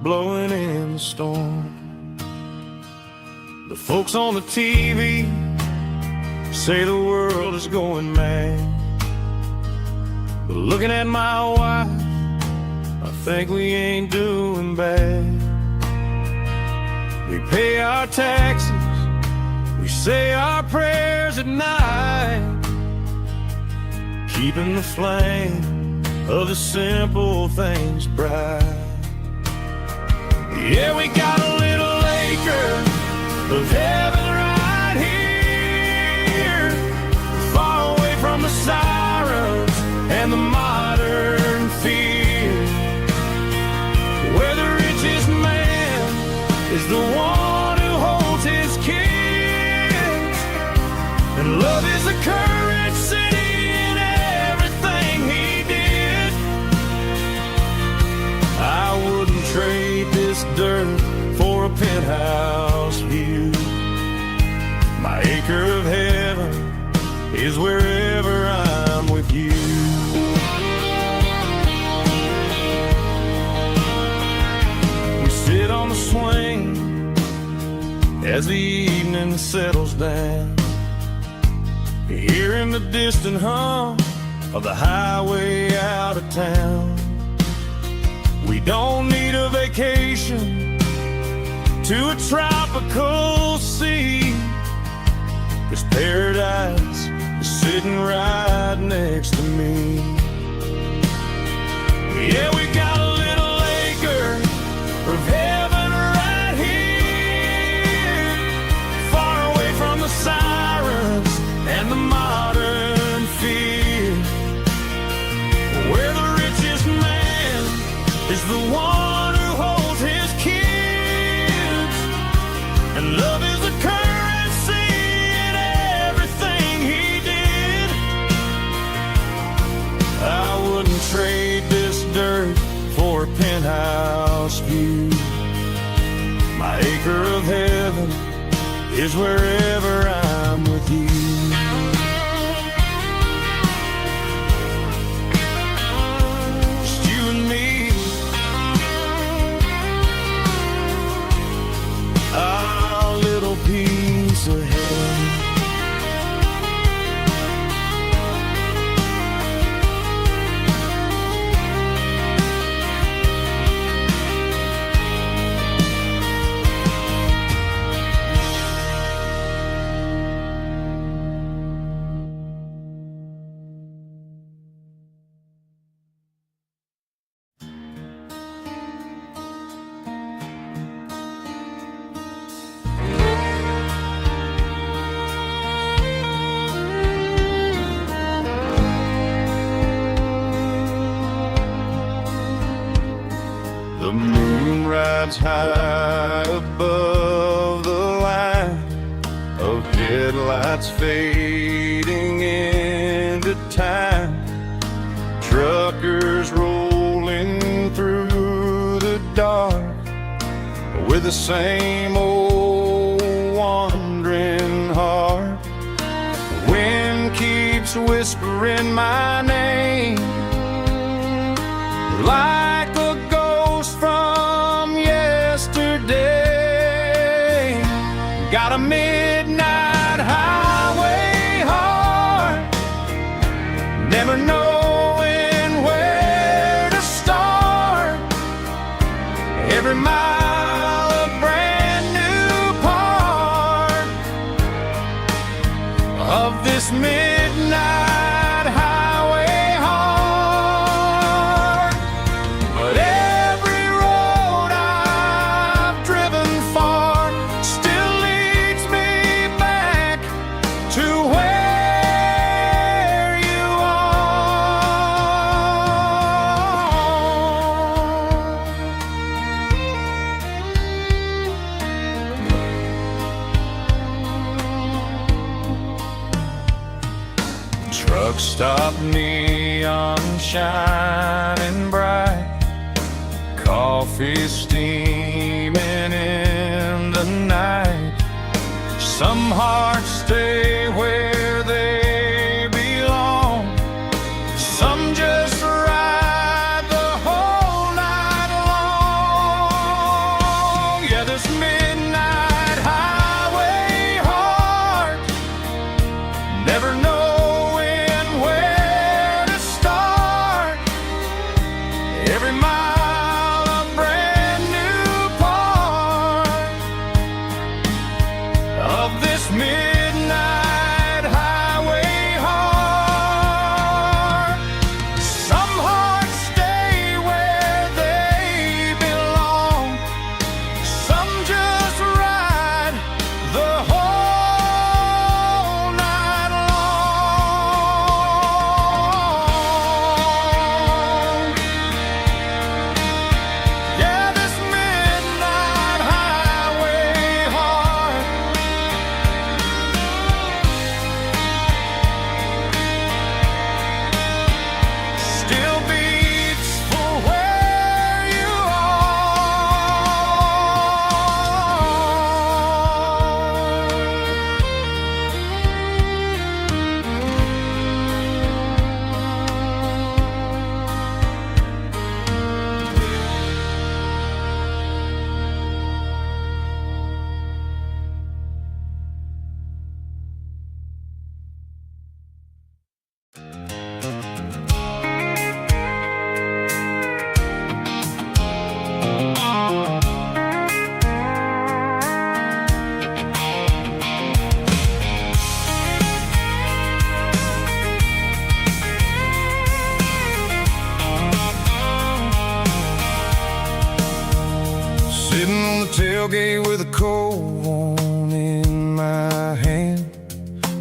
blowing in the storm. The folks on the TV say the world is going mad, but looking at my wife, I think we ain't doing bad. We pay our taxes, we say our prayers at night, keeping the flame of the simple things bright. Yeah, we got a little acre of heaven right here, far away from the sirens and the modern fear, where the richest man is the one who holds his kids, and love is the currency in everything he did. I wouldn't trade this dirt for a penthouse view. My acre of heaven is wherever I'm with you. We sit on the swing as the evening settles down, hearing the distant hum of the highway out of town. We don't need a vacation to a tropical sea, 'cause paradise is sitting right next to me. Yeah, we got a little acre of heaven right here, far away from the sirens and the modern fear, where the richest man is the one who holds his kids, and love is the currency in everything he did. I wouldn't trade this dirt for a penthouse view. My acre of heaven is wherever I'm with you. Just you and me, our little piece of heaven. The moon rides high above the line of headlights fading into time. Truckers rolling through the dark with the same old wandering heart. The wind keeps whispering my name like a ghost from yesterday. Got a midnight highway heart, never knowing where to start. Every mile a brand new part of this midnight highway heart. But every road I've driven far still leads me back to where you are. Truck stop, neon shining bright, coffee steaming in the night. Some hearts stay where they belong, some just ride the whole night long. Sitting on the tailgate with a cold one in my hand,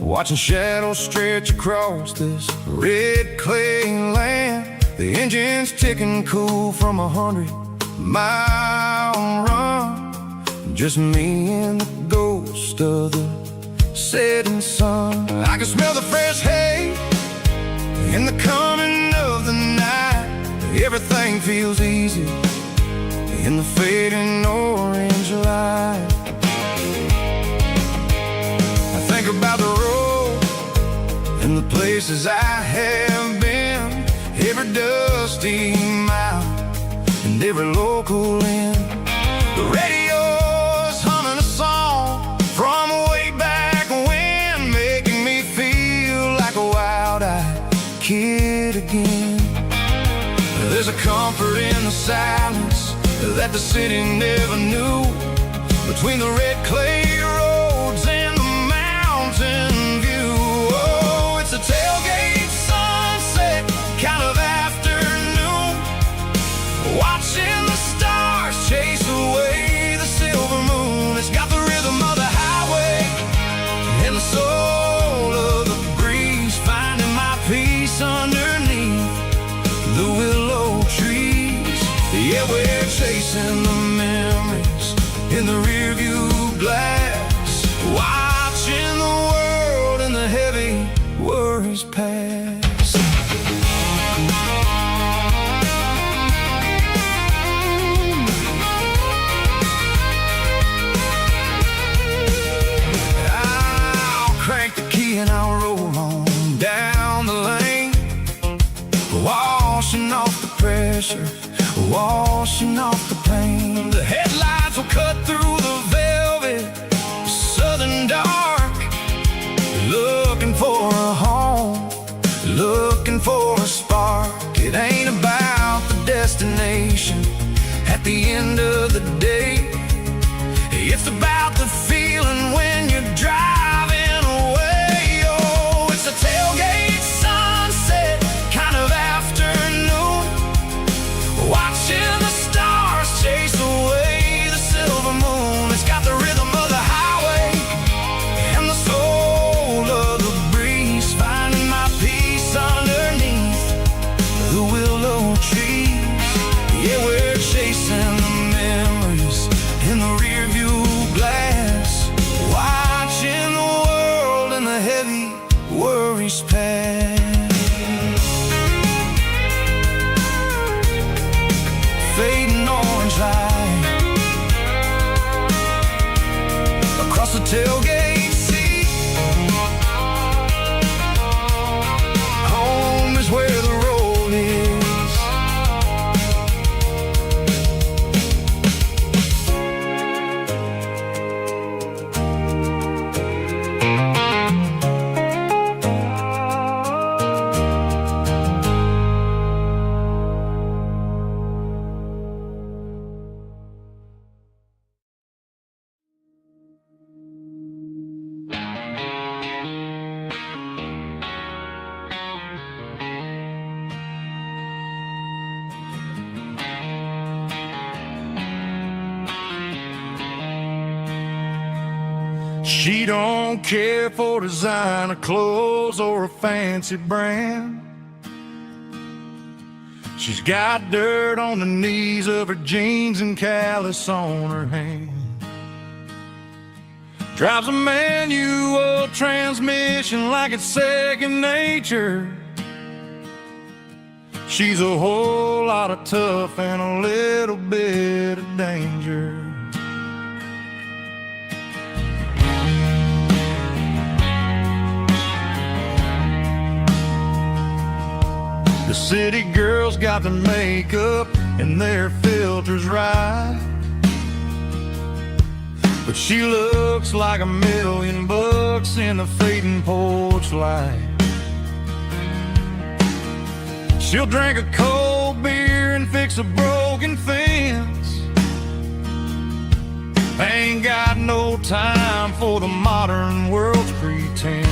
watching shadows stretch across this red clay land. The engine's ticking cool from 100-mile run. Just me and the ghost of the setting sun. I can smell the fresh hay and the coming of the night. Everything feels easy in the fading orange light. I think about the road and the places I have been, every dusty mile and every local inn. The radio's humming a song from way back when, making me feel like a wild-eyed kid again. There's a comfort in the silence that the city never knew, between the red clay roads and the mountain view. Oh, it's a tailgate sunset kind of afternoon, watching the stars chase away the silver moon. It's got the rhythm of the highway and the soul of the breeze, finding my peace underneath the willow trees. Yeah, we're chasing the memories in the rearview glass, watching the world and the heavy worries pass. I'll crank the key and I'll roll on down the lane, washing off the pressure, washing off the pain. The headlights will cut through the velvet southern dark, looking for a home, looking for a spark. It ain't about the destination at the end of the day, it's about the feeling when you're driving away. Oh, it's a tailgate sunset kind of afternoon, watching the stars chase away the silver moon. It's got the rhythm of the highway and the soul of the breeze, finding my peace underneath the willow trees. Yeah, we're chasing the memories in the rearview glass, watching the world and the heavy worries pass. Fading orange light across the tailgate seat. Home is where the road is. She don't care for designer clothes or a fancy brand. She's got dirt on the knees of her jeans and callus on her hand. Drives a manual transmission like it's second nature. She's a whole lot of tough and a little bit of danger. The city girls got their makeup and their filters right, but she looks like $1,000,000 in the fading porch light. She'll drink a cold beer and fix a broken fence. Ain't got no time for the modern world's pretense.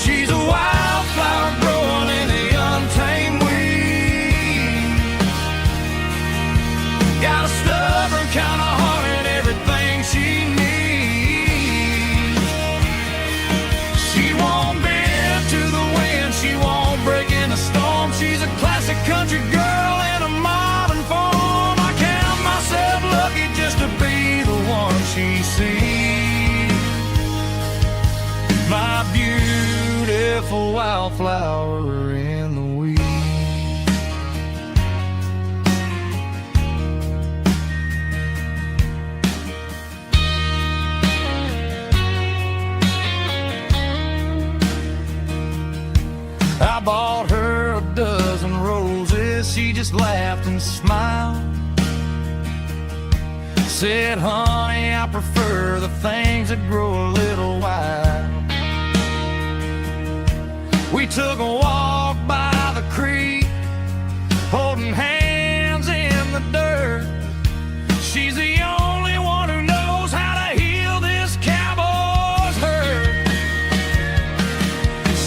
She's a wildflower growing in the untamed weeds. kind of heart and everything she needs. She won't bend to the wind, she won't break in the storm. She's a classic country girl in a modern form. I count myself lucky just to be the one she sees. My beautiful wildflower in the weeds. I bought her a dozen roses, she just laughed and smiled. Said, honey, I prefer the things that grow a little wild. We took a walk by the creek, holding hands in the dirt. She's the only one who knows how to heal this cowboy's hurt.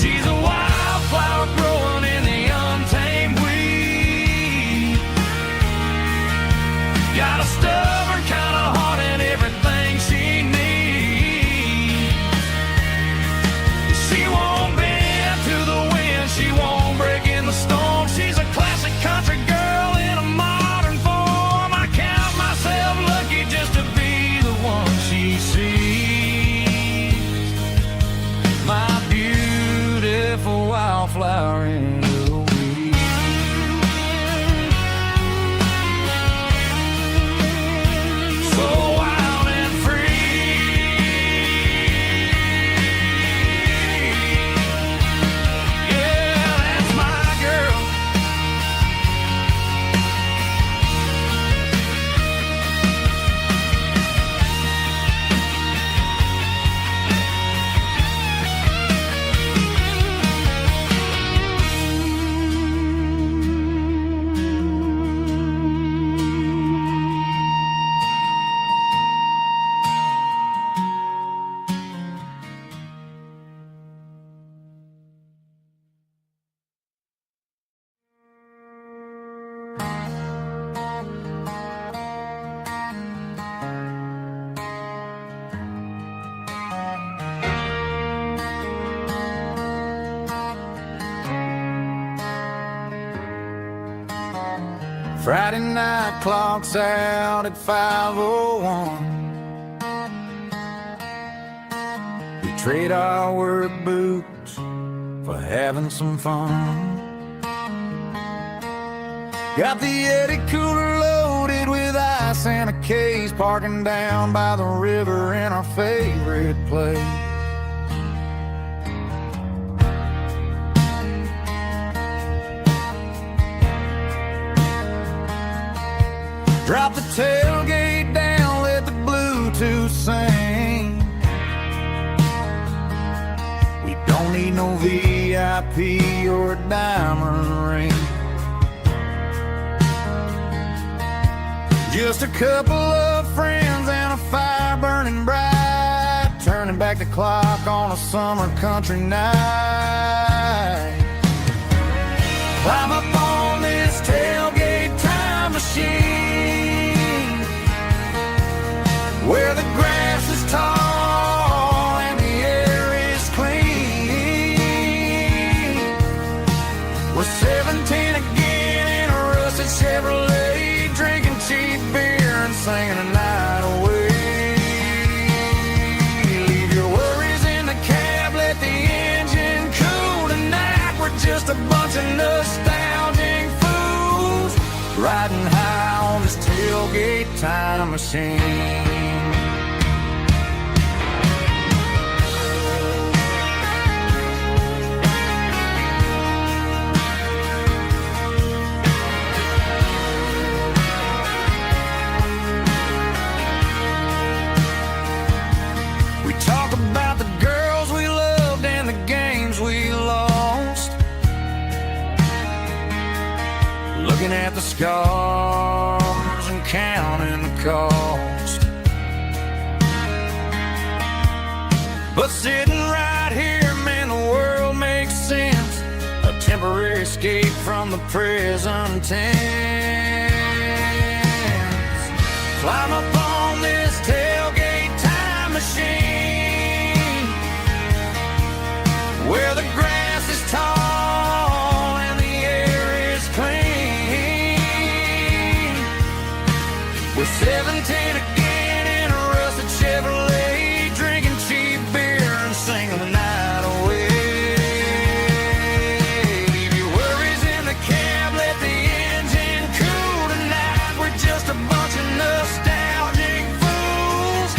She's a wildflower growing in the untamed weed. Got a stubborn kind of heart and everything she needs. She won't bend to the wind, she won't break in the storm. She's a classic country girl in a modern form. I count myself lucky just to be the one she sees. My beautiful wildflower in the weeds. So wild and free. Yeah, that's my girl. Friday night clock's out at 5:01. We trade our work boots for having some fun. Got the Yeti cooler loaded with ice and a case, parking down by the river in our favorite place. Drop the tailgate down, let the Bluetooth sing. We don't need no VIP or a diamond ring. Just a couple of friends and a fire burning bright, turning back the clock on a summer country night. Climb up on this tailgate time machine, where the grass is tall and the air is clean. We're 17 again in a rusted Chevrolet, drinking cheap beer and singing a night away. Leave your worries in the cab, let the engine cool tonight. We're just a bunch of nostalgic fools, riding high on this tailgate time machine. We talk about the girls we loved and the games we lost, looking at the scars and counting the cost. But sitting right here, man, the world makes sense. A temporary escape from the present tense. Climb up on this tailgate time machine, where the grass is tall and the air is clean. We're 17 again in a rusted Chevrolet, drinking cheap beer and singing the night away. Leave your worries in the cab, let the engine cool tonight. We're just a bunch of nostalgic fools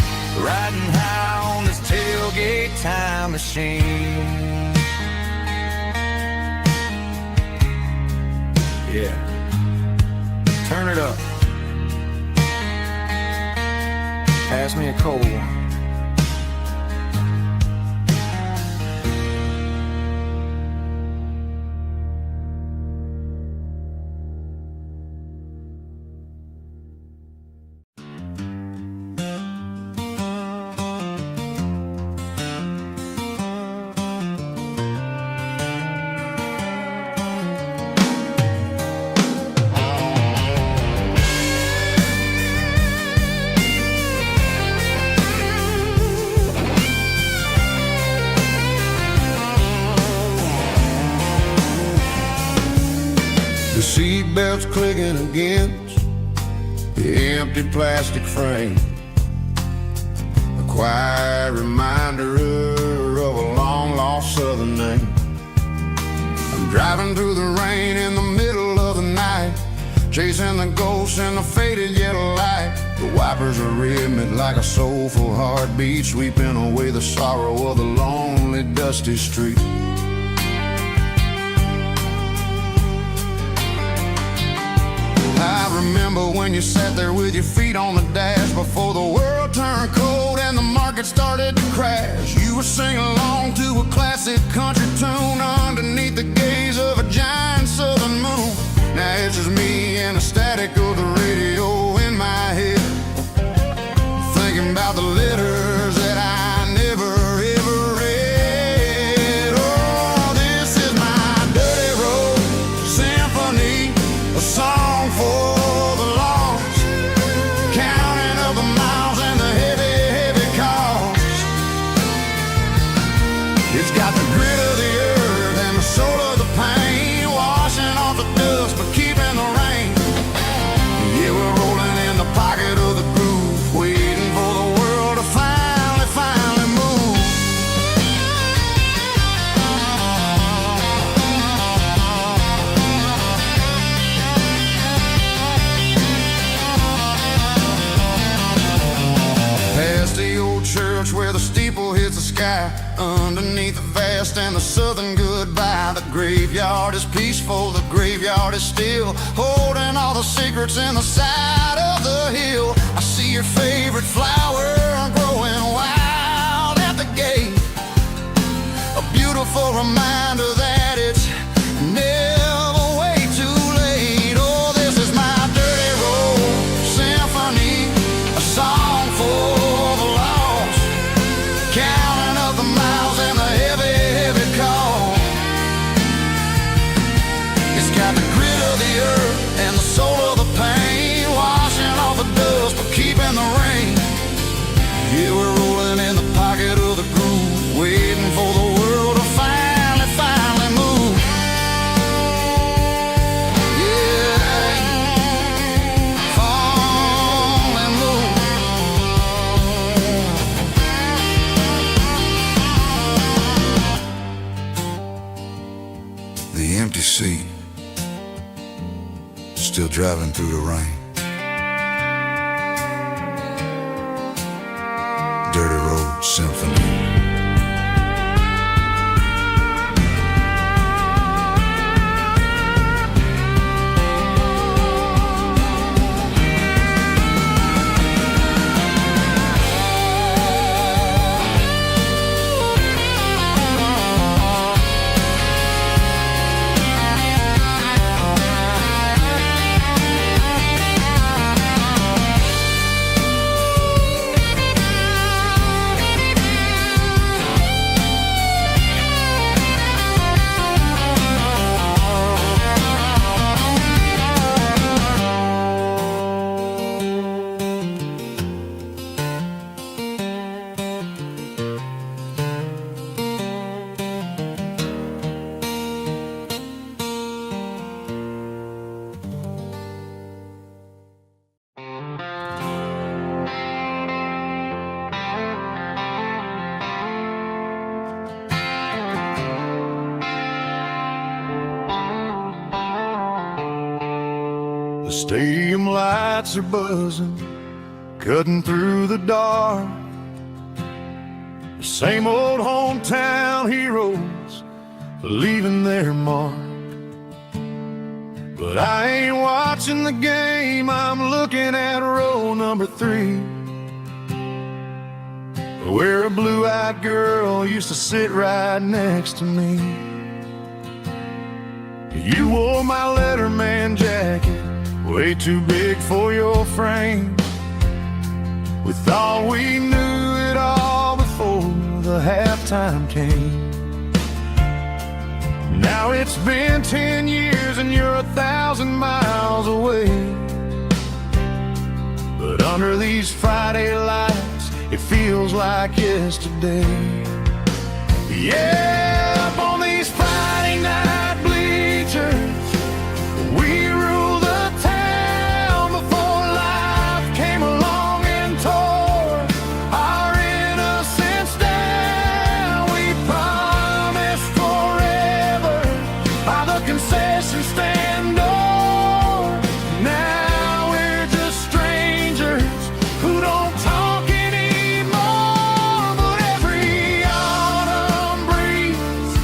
riding high on this tailgate time machine. Yeah, turn it up. Pass me a cold one. Seatbelts clicking against the empty plastic frame, a quiet reminder of a long-lost southern name. I'm driving through the rain in the middle of the night, chasing the ghosts in the faded yellow light. The wipers are rhythmic like a soulful heartbeat, sweeping away the sorrow of the lonely, dusty street. I remember when you sat there with your feet on the dash, before the world turned cold and the market started to crash. You were singing along to a classic country tune underneath the gaze of a giant southern moon. Now it's just me and the static of the radio in my head, thinking about the letters that I never ever read. Oh, this is my dirty road symphony, a song for the lost, counting up the miles and the heavy, heavy cost. It's got the grit of the earth and the soul of the pain, washing off the dust but keeping the rain. Yeah, we're rolling in the pocket of the groove, waiting for the world to finally move. Past the old church where the steeple hits the sky, underneath the vast and the southern goodbye. The graveyard is peaceful, the graveyard is still, holding all the secrets in the side of the hill. I see your favorite flower growing wild at the gate, a beautiful reminder that it's never way too late. Oh, this is my dirty road symphony, a song for the lost, counting up the miles and the heavy, heavy call. It's got the grit of the earth and the soul of the pain, washing off the dust but keeping the rain. Yeah, we're rolling in the pocket of the groove, waiting for the world to finally move. Yeah, finally move. The empty seat, still driving through the rain. Dirty Road Symphony. Stadium lights are buzzing, cutting through the dark. The same old hometown heroes leaving their mark. But I ain't watching the game, I'm looking at row number 3, where a blue-eyed girl used to sit right next to me. You wore my Letterman jacket, way too big for your frame. We thought we knew it all before the halftime came. Now it's been 10 years and you're 1,000 miles away. But under these Friday lights, it feels like yesterday. Yeah, up on these Friday night bleachers, we rule the town before life came along and tore our innocence down. We promised forever by the concession stand door. Now we're just strangers who don't talk anymore. But every autumn breeze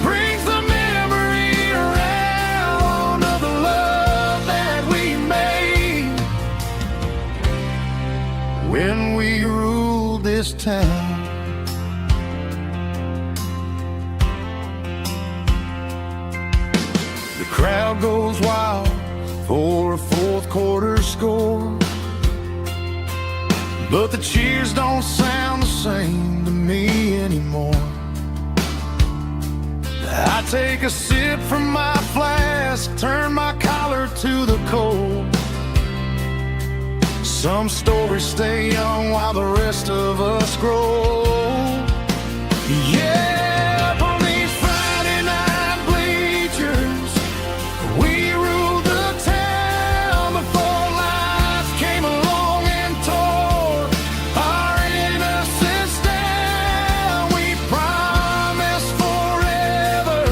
brings the memory around of the love that we made when we ruled this town. The crowd goes wild for a fourth quarter score, but the cheers don't sound the same to me anymore. I take a sip from my flask, turn my collar to the cold. Some stories stay young while the rest of us grow. Yeah, up on these Friday night bleachers, we ruled the town before life came along and tore our innocence down. We promised forever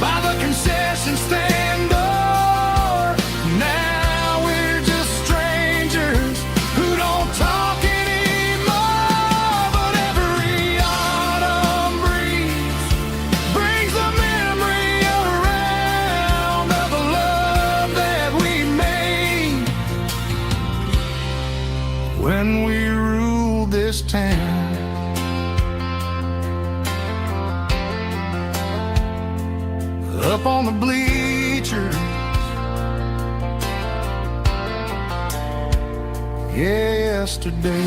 by the concession stand door. Now we're just strangers who don't talk anymore. But every autumn breeze brings the memory around of the love that we made when we ruled this town. Up on the bleachers, yesterday.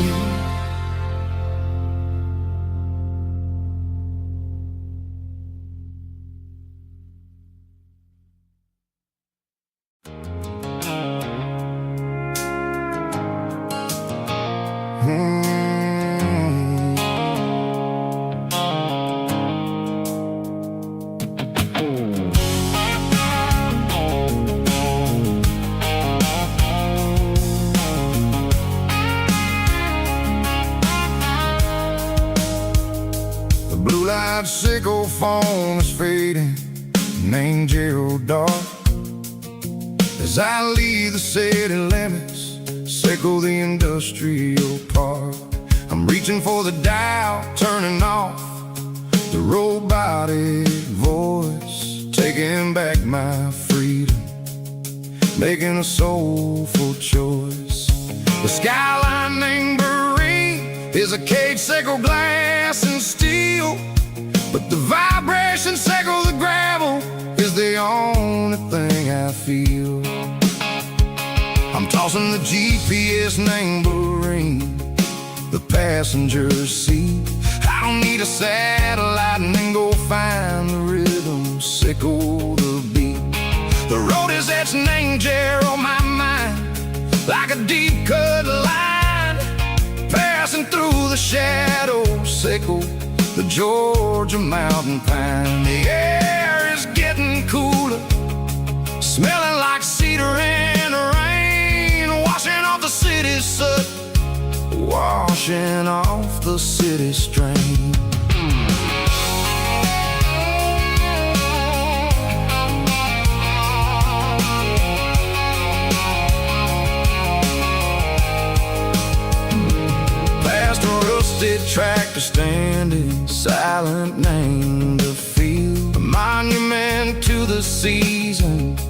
The blue light sickle phone is fading, named Gerald dark. As I leave the city limits, sickle the industrial park. I'm reaching for the dial, turning off the robotic voice, taking back my freedom, making a soulful choice. The skyline named Marine is a cage, sickle glass and steel, but the vibration sickle the gravel is the only thing I feel. I'm tossing the GPS named Marine, the passenger seat. I don't need a satellite and then go find the rhythm, sickle the beat. The road is etched named Jer on my mind, like a deep cut line, passing through the shadows, sickle the Georgia mountain pine. The air is getting cooler, smelling like cedar and rain, washing off the city's soot, washing off the city strain. red tractor standing silent, named a field, a monument to the seasons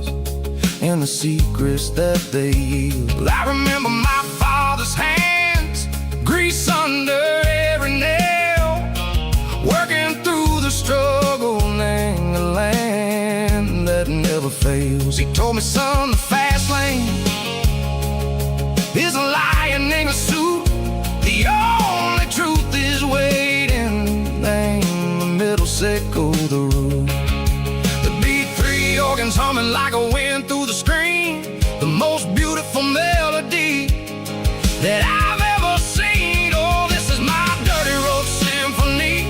and the secrets that they yield. Well, I remember my father's hands, grease under every nail, working through the struggle in the land that never fails. He told me, son, the fast lane is a lion in a suit. The only truth is waiting. Name the middle, sickle the root. The beat, three organs humming like a wind through the screen. The most beautiful melody that I've ever seen. Oh, this is my dirty road symphony,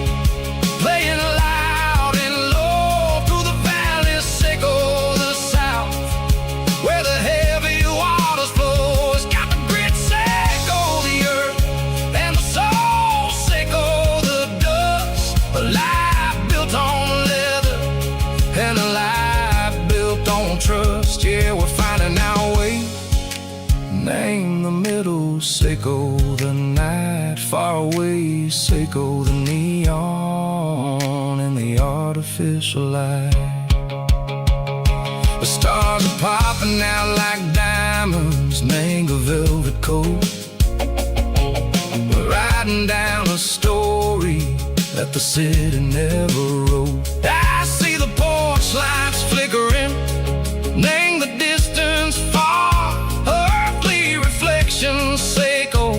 playing loud and low through the valleys, sickle the south, where the heavy waters flow. It's got the grit, sickle the earth, and the soul, sickle the dust. A life built on leather and a life built on trust. Yeah, we're finding our way. Name the middle, sickle the night, far away, sickle the neon and the artificial light. The stars are popping out like diamonds, mango velvet coat. We're riding down a story that the city never wrote. I see the porch lights flickering, name the distance far, earthly reflections, sickle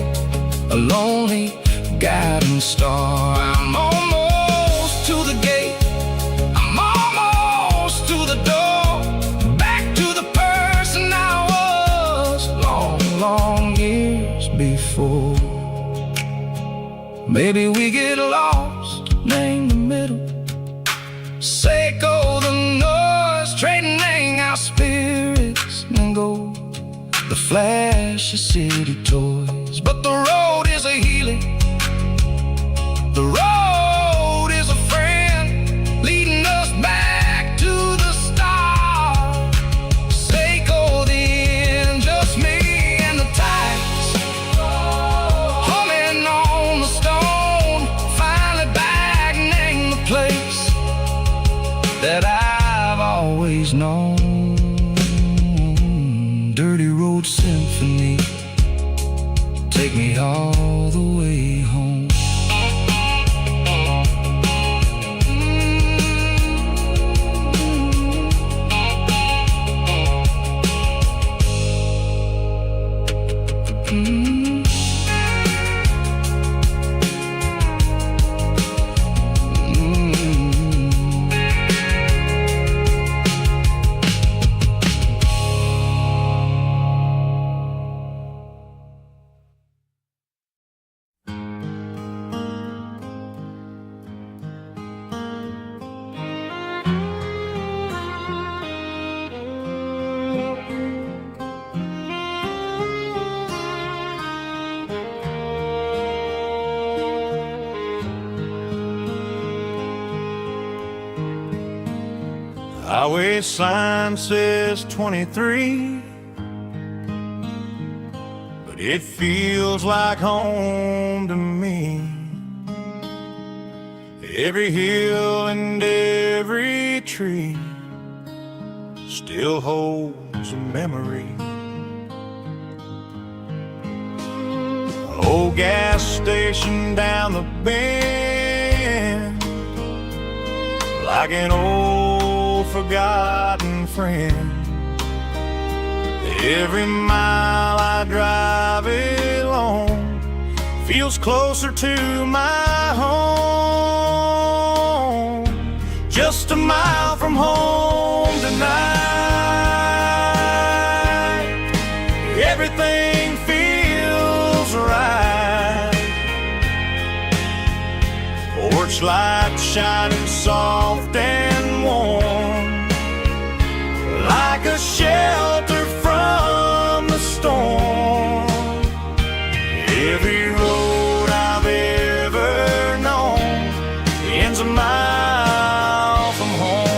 a lonely guiding star. I'm almost to the gate, I'm almost to the door, back to the person I was long, long years before. Maybe we get lost, name the middle, sickle the noise, trading our spirits and go the flash of city toys. But the road is a healing, the road is a friend, leading us back to the start. Sickle the end, just me and the tides, humming on the stone. Finally back, name the place that I've always known. Dirty road symphony, take me all the way home. Highway sign says 23, but it feels like home to me. Every hill and every tree still holds a memory. Old gas station down the bend, like an old forgotten friend. Every mile I drive along feels closer to my home. Just a mile from home tonight, everything feels right. Porch light shining soft and warm, like a shelter from the storm. Every road I've ever known ends a mile from home.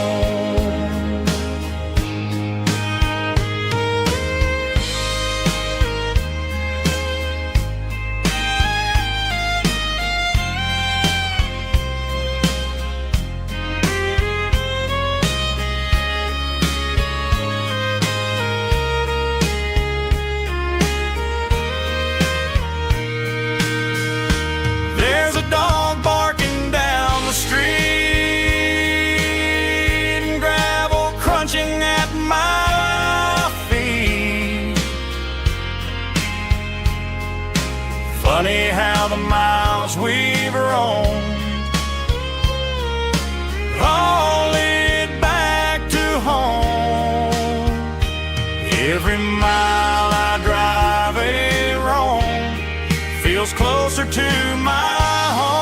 Funny how the miles we've roamed all lead back to home. Every mile I drive a roam feels closer to my home.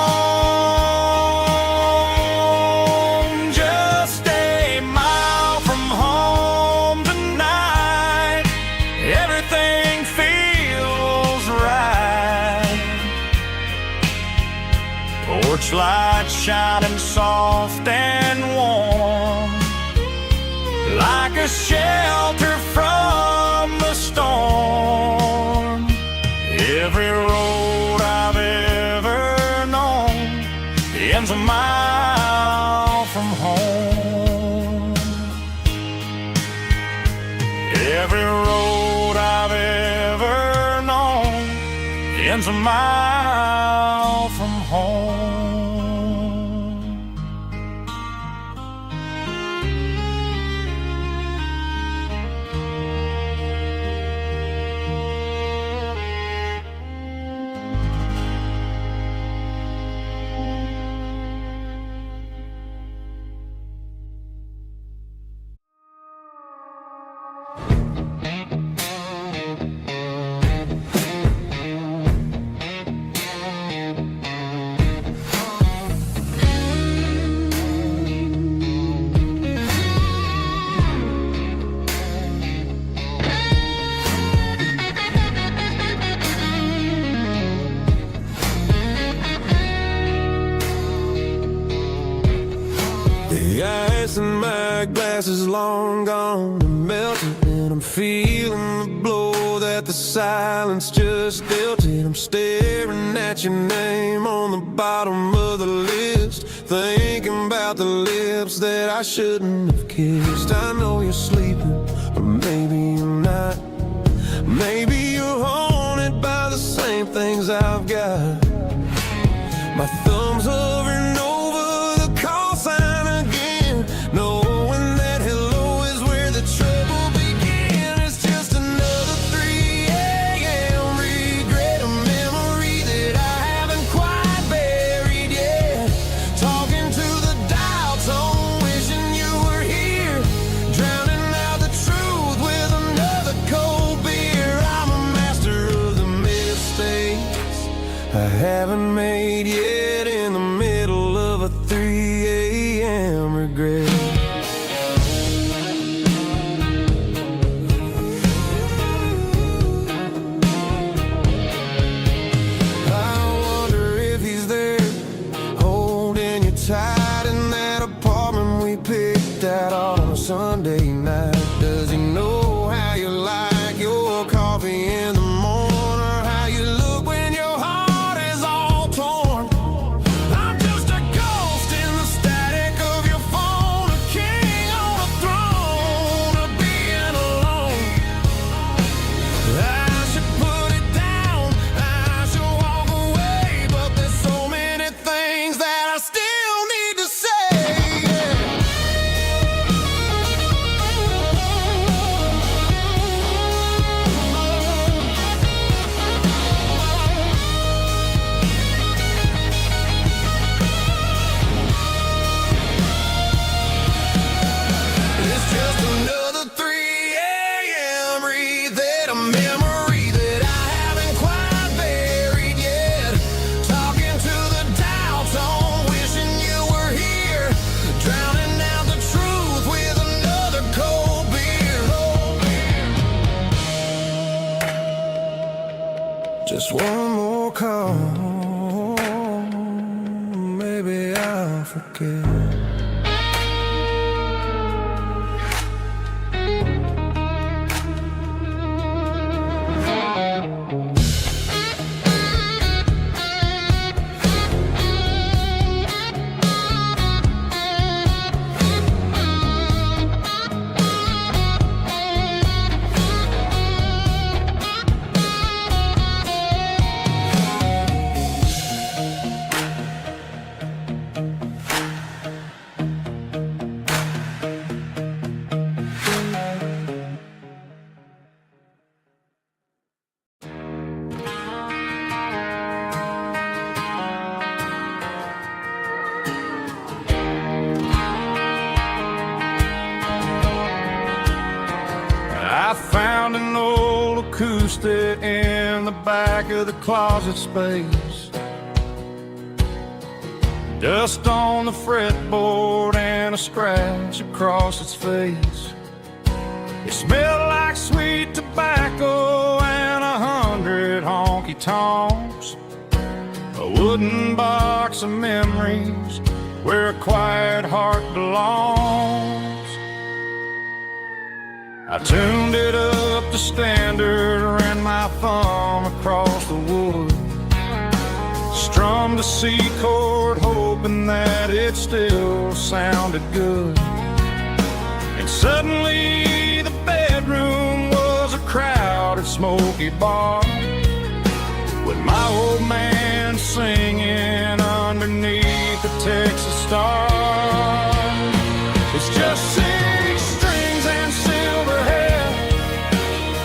Just a mile from home tonight, everything feels right. Porch lights shining soft and warm, like a shelter from the storm. Every road I've ever known ends a mile from home. Every road I've ever known ends a mile from home. The ice in my glass is long gone and melted, and I'm feeling the blow that the silence just dealt it. I'm staring at your name on the bottom of the list, thinking about the lips that I shouldn't have kissed. I know you're sleeping, but maybe you're not. Maybe you're haunted by the same things I've got. My thumb's hovering over the call sign again, knowing that hello is where the trouble began. It's just another 3 a.m. regret, a memory that I haven't quite buried yet. Talking to the dial tone, wishing you were here, drowning out the truth with another cold beer. I'm a master of the mistakes I haven't made yet, in the middle of a 3 a.m. regret. I wonder if he's there, holding you tight in that apartment we picked out on a Sunday night. Does he know how you like your coffee in the morning, or how you look when your heart is all torn? I'm just a ghost in the static of your phone, a king on a throne of being alone. I should put it down, I should walk away, but there's so many things that I still need to say. It's just another 3 a.m. read that, a memory that I haven't quite buried yet. Talking to the dial tone, wishing you were here, drowning out the truth with another cold beer. Just one more call, maybe I'll forget. acoustic in the back of the closet space. Dust on the fretboard and a scratch across its face. It smelled like sweet tobacco and 100 honky-tonks. A wooden box of memories where a quiet heart belongs. I tuned it up to standard, ran my thumb across the wood, strummed a C chord hoping that it still sounded good. And suddenly the bedroom was a crowded smoky bar, with my old man singing underneath the Texas stars. It's just 6 strings and silver hair,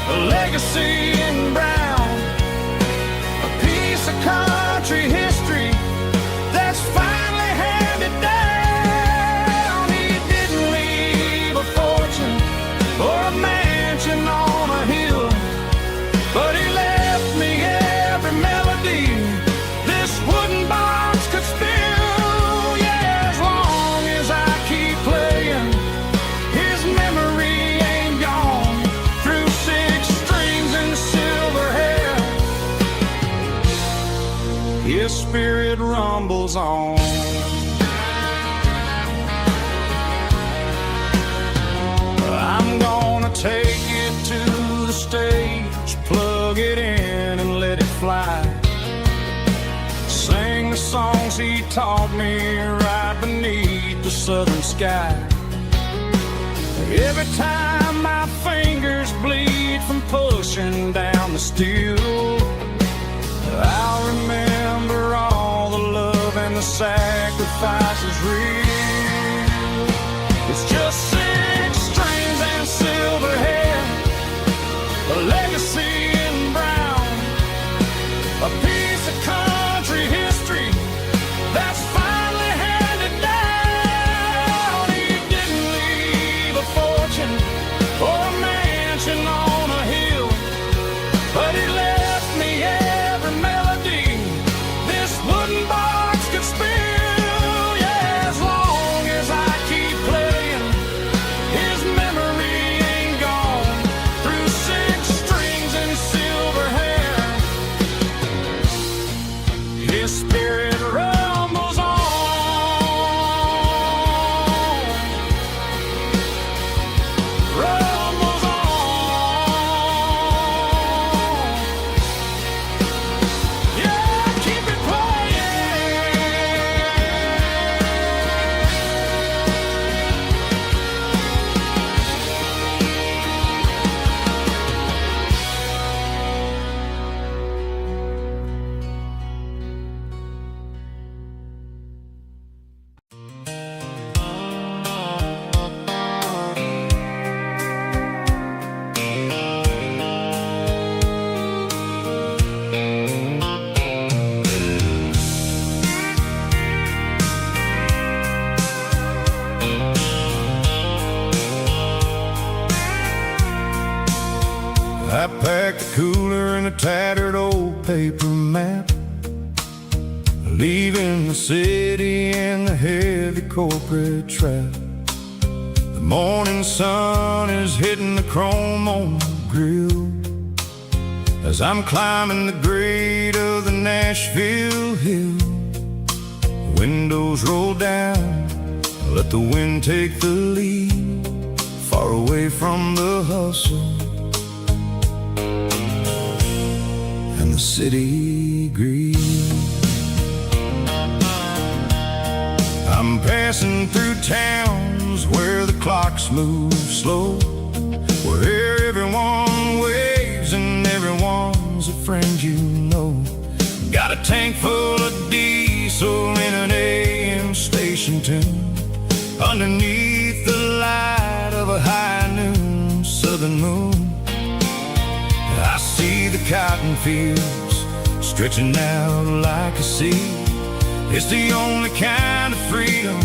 a legacy in brown, a piece of country history that's finally handed down. He didn't leave a fortune or a mansion on a hill, but he left me every melody this wooden box could spill. Yeah, as long as I keep playing, his memory ain't gone. Through 6 strings and silver hair, his spirit rumbles on. I'm gonna take it to the stage, plug it in and let it fly. Sing the songs he taught me right beneath the southern sky. Every time my fingers bleed from pushing down the steel, I'll remember all the love and the sacrifices real. It's just 6 strings and silver hair, a legacy in brown, a piece of country history that's finally handed down. He didn't leave a fortune or a mansion on a hill, but he left me every melody this wooden box could spill. Yeah, as long as I keep playing, his memory ain't gone. Through 6 strings and silver hair, his spirit rumbles on. Rumbles on. Yeah, keep it playing. I packed a cooler and a tattered old paper map, leaving the city and the heavy corporate trap. The morning sun is hitting the chrome on the grill as I'm climbing the grade of the Nashville hill. The windows roll down, let the wind take the lead, far away from the hustle and the city greed. I'm passing through towns where the clocks move slow, where everyone waves and everyone's a friend you know. Got a tank full of diesel in an AM station tune, underneath the light of a high noon southern moon. I see the cotton fields stretching out like a sea. It's the only kind of freedom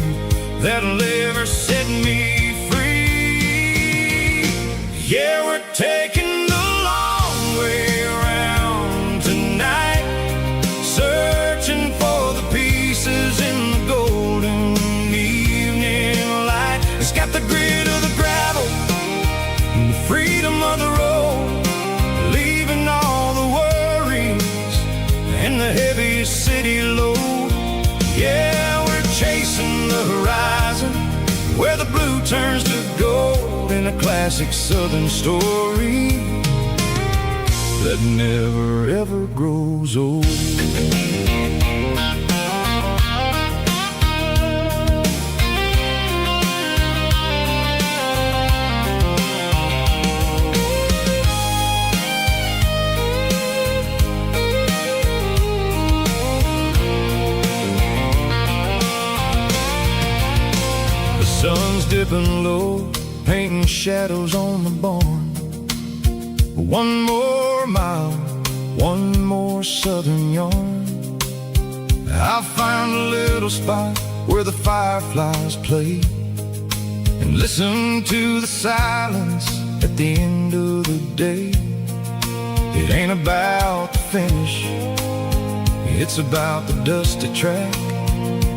that'll ever set me free. Yeah, we're taking the long way classic southern story that never ever grows old. The sun's dipping low, painting shadows on the barn. One more mile, one more southern yarn. I found a little spot where the fireflies play, and listen to the silence at the end of the day. It ain't about the finish, it's about the dusty track.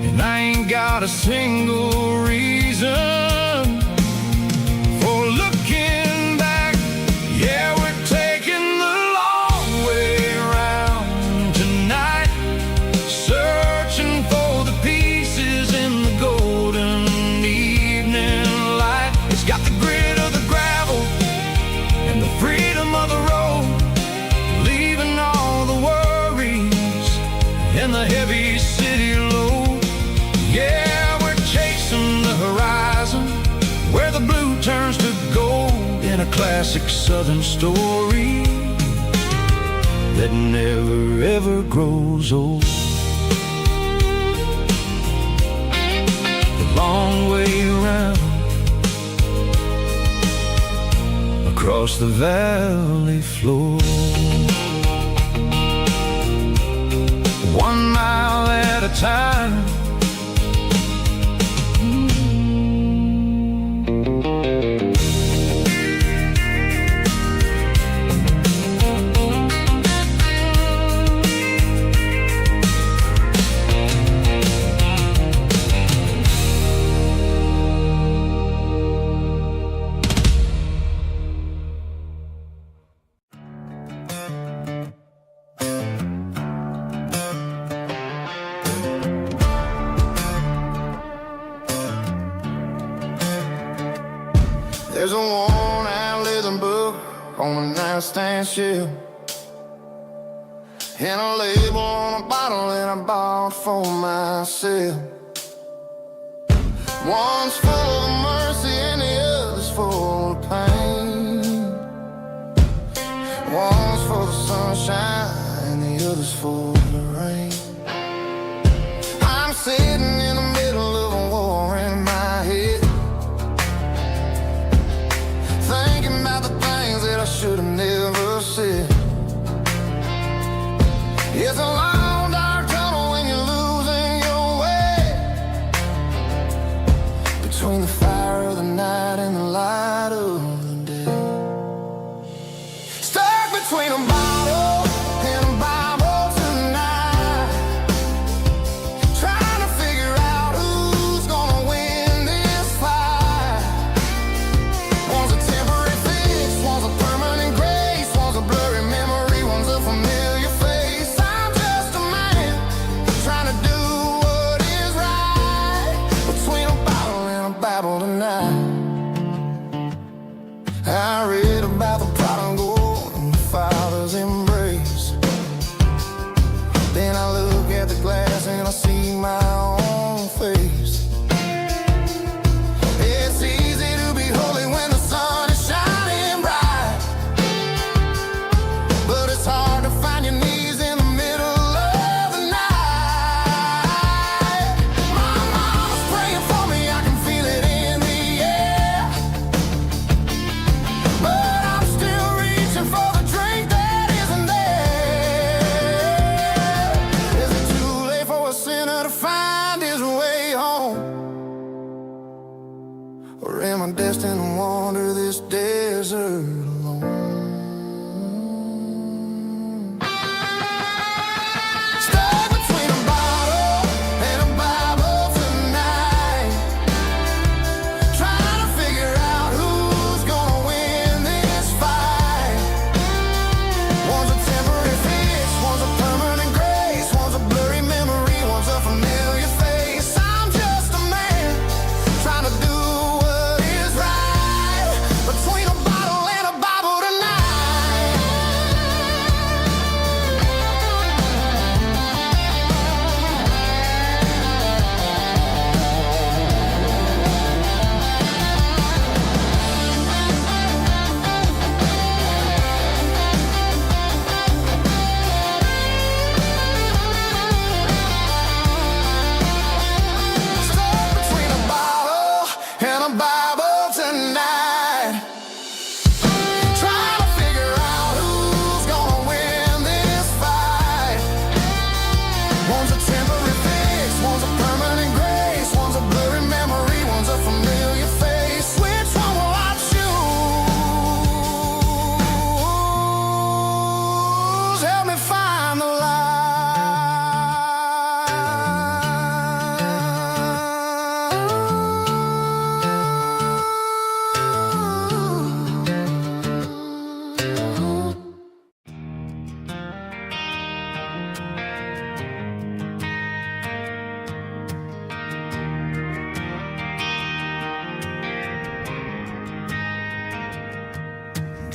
And I ain't got a single reason for looking back. Yeah, we're taking the long way around tonight, searching for the pieces in the golden evening light. It's got the grit of the gravel and the freedom of the road, leaving all the worries and the heavy city load. Yeah, we're chasing the horizon where the blue turns to gold, in a classic southern story that never ever grows old. The long way around across the valley floor, 1 mile at a time. There's a worn-out leather book on a nightstand shelf, and a label on a bottle that I bought for myself. One's full of mercy and the other's full of pain. One's for the sunshine and the other's for the rain. I'm sitting in the middle of a war in my head, thinking about the things that I should have never said. It's a long dark tunnel when you're losing your way, between the fire of the night and the light of the day. Stuck between a bottle and a Bible tonight, trying to figure out who's gonna win this fight. One's a temporary fix, one's a permanent grace, one's a blurry memory, one's a familiar face. I'm just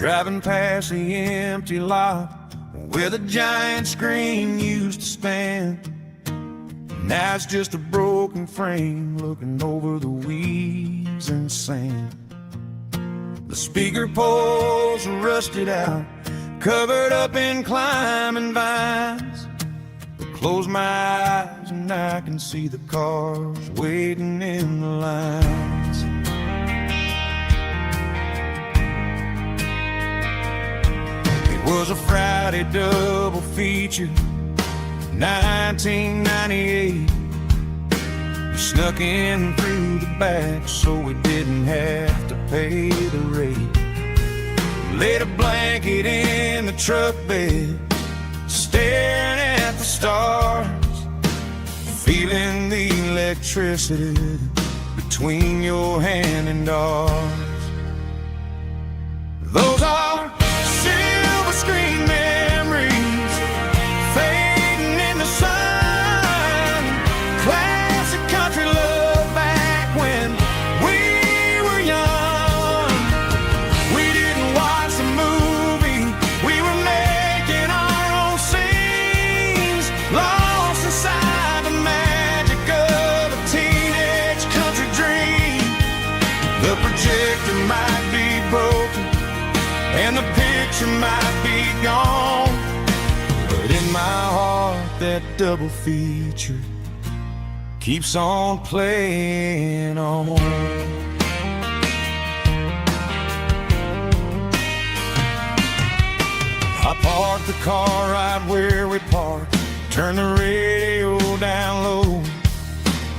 Driving past the empty lot where the giant screen used to stand. Now it's just a broken frame looking over the weeds and sand. The speaker poles are rusted out, covered up in climbing vines. But close my eyes and I can see the cars waiting in the lines. It was a Friday double feature, 1998. We snuck in through the back so we didn't have to pay the rate. Laid a blanket in the truck bed, staring at the stars, feeling the electricity between your hand and ours. Those are silver screen memories fading in the sun. Classic country love back when we were young. We didn't watch the movie, we were making our own scenes, lost inside the magic of a teenage country dream. The projector might be broken and the picture might be gone, but in my heart that double feature keeps on playing on. I parked the car right where we parked, turned the radio down low,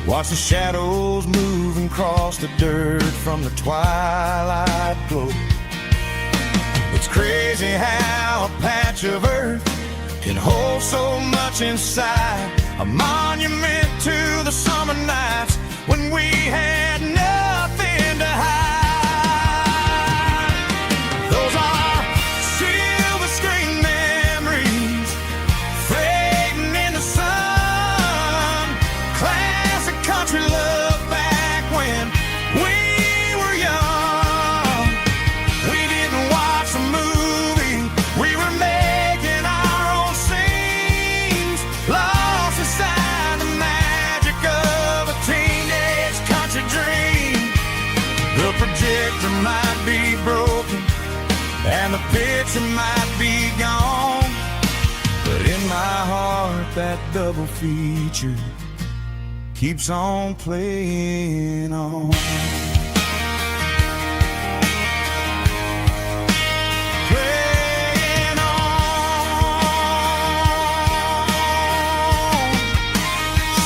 watched the shadows move and cross the dirt from the twilight glow. It's crazy how a patch of earth can hold so much inside, a monument to the summer nights when we had nothing to hide. Those are silver screen memories fading in the sun. Classic country love back when we were young. We didn't watch a movie, we were making our own scenes, lost inside the magic of a teenage country dream. The projector might be broken and the picture might be gone, but in my heart that double feature keeps on playing on. Playing on.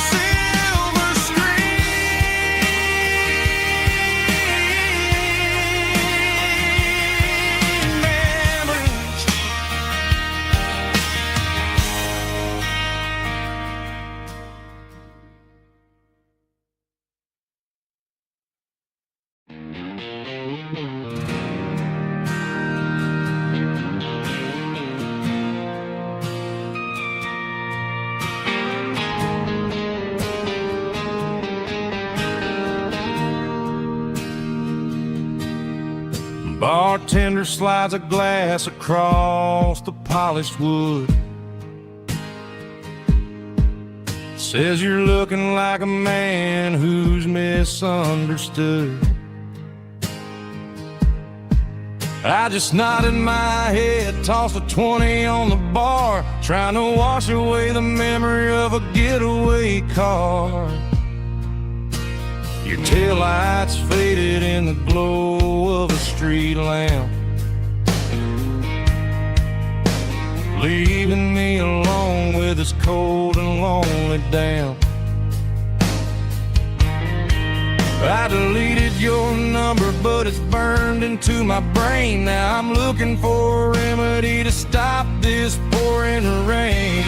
Silver screen memories. Bartender slides a glass across the polished wood, says you're looking like a man who's misunderstood. I just nodded my head, tossed a 20 on the bar, trying to wash away the memory of a getaway car. Your taillights faded in the glow of a street lamp, leaving me alone with this cold and lonely damp. I deleted your number, but it's burned into my brain. Now I'm looking for a remedy to stop this pouring rain.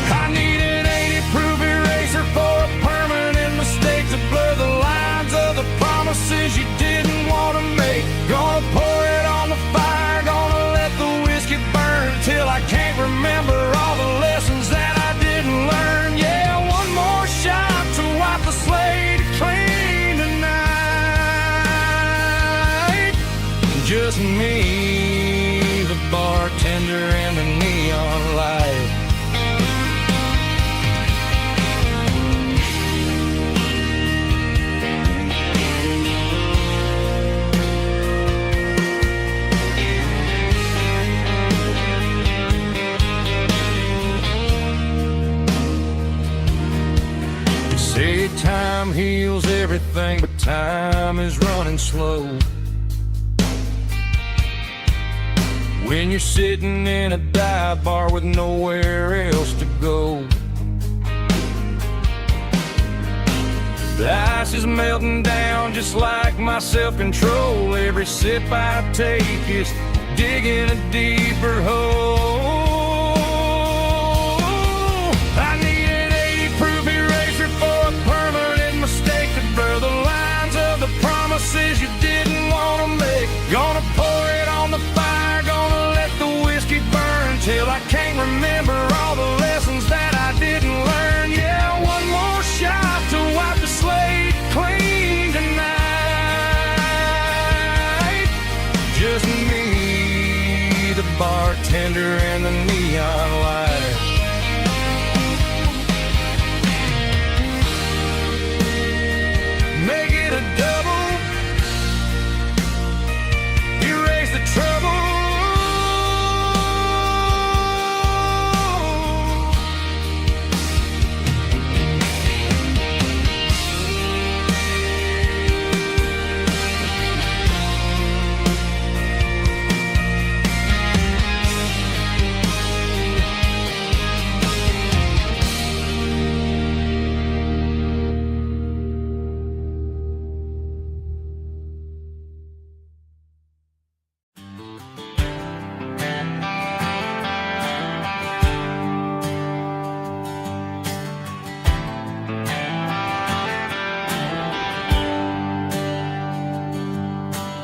I need an 80-proof eraser for a permanent mistake to blur the lines of the promises you didn't want to make. Gonna pour it on the fire, gonna let the whiskey burn till I can't remember all the lessons that I didn't learn. Yeah, one more shot to wipe the slate clean tonight. bartender and the neon light. Say time heals everything, but time is running slow. When you're sitting in a dive bar with nowhere else to go, the ice is melting down just like my self-control. Every sip I take is digging a deeper hole. I need an 80-proof eraser for a permanent mistake to blur the lines of the promises you didn't want to make. Gonna pour it on the fire, gonna let the whiskey burn till I can't remember all the lessons that I didn't learn. Yeah, one more shot to wipe the slate clean tonight. Just me, the bartender, and the neon light. Make it a double, erase the trouble.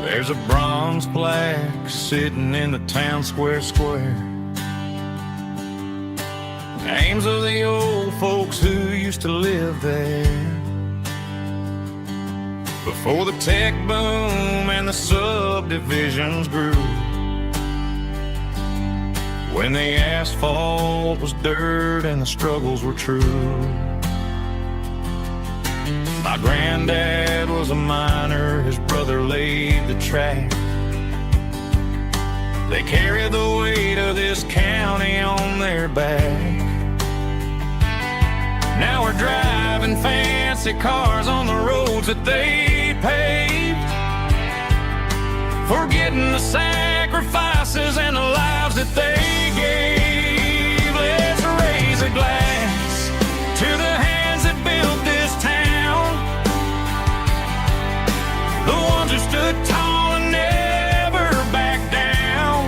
There's a bronze plaque sitting in the town square. Names of the old folks who used to live there before the tech boom and the subdivisions grew, when the asphalt was dirt and the struggles were true. My granddad was a miner, his brother laid the track. They carried the weight of this county on their back. Now we're driving fancy cars on the roads that they paved, forgetting the sacrifices and the lives that they gave. Let's raise a glass to the hands that built this town, the ones who stood tall and never backed down.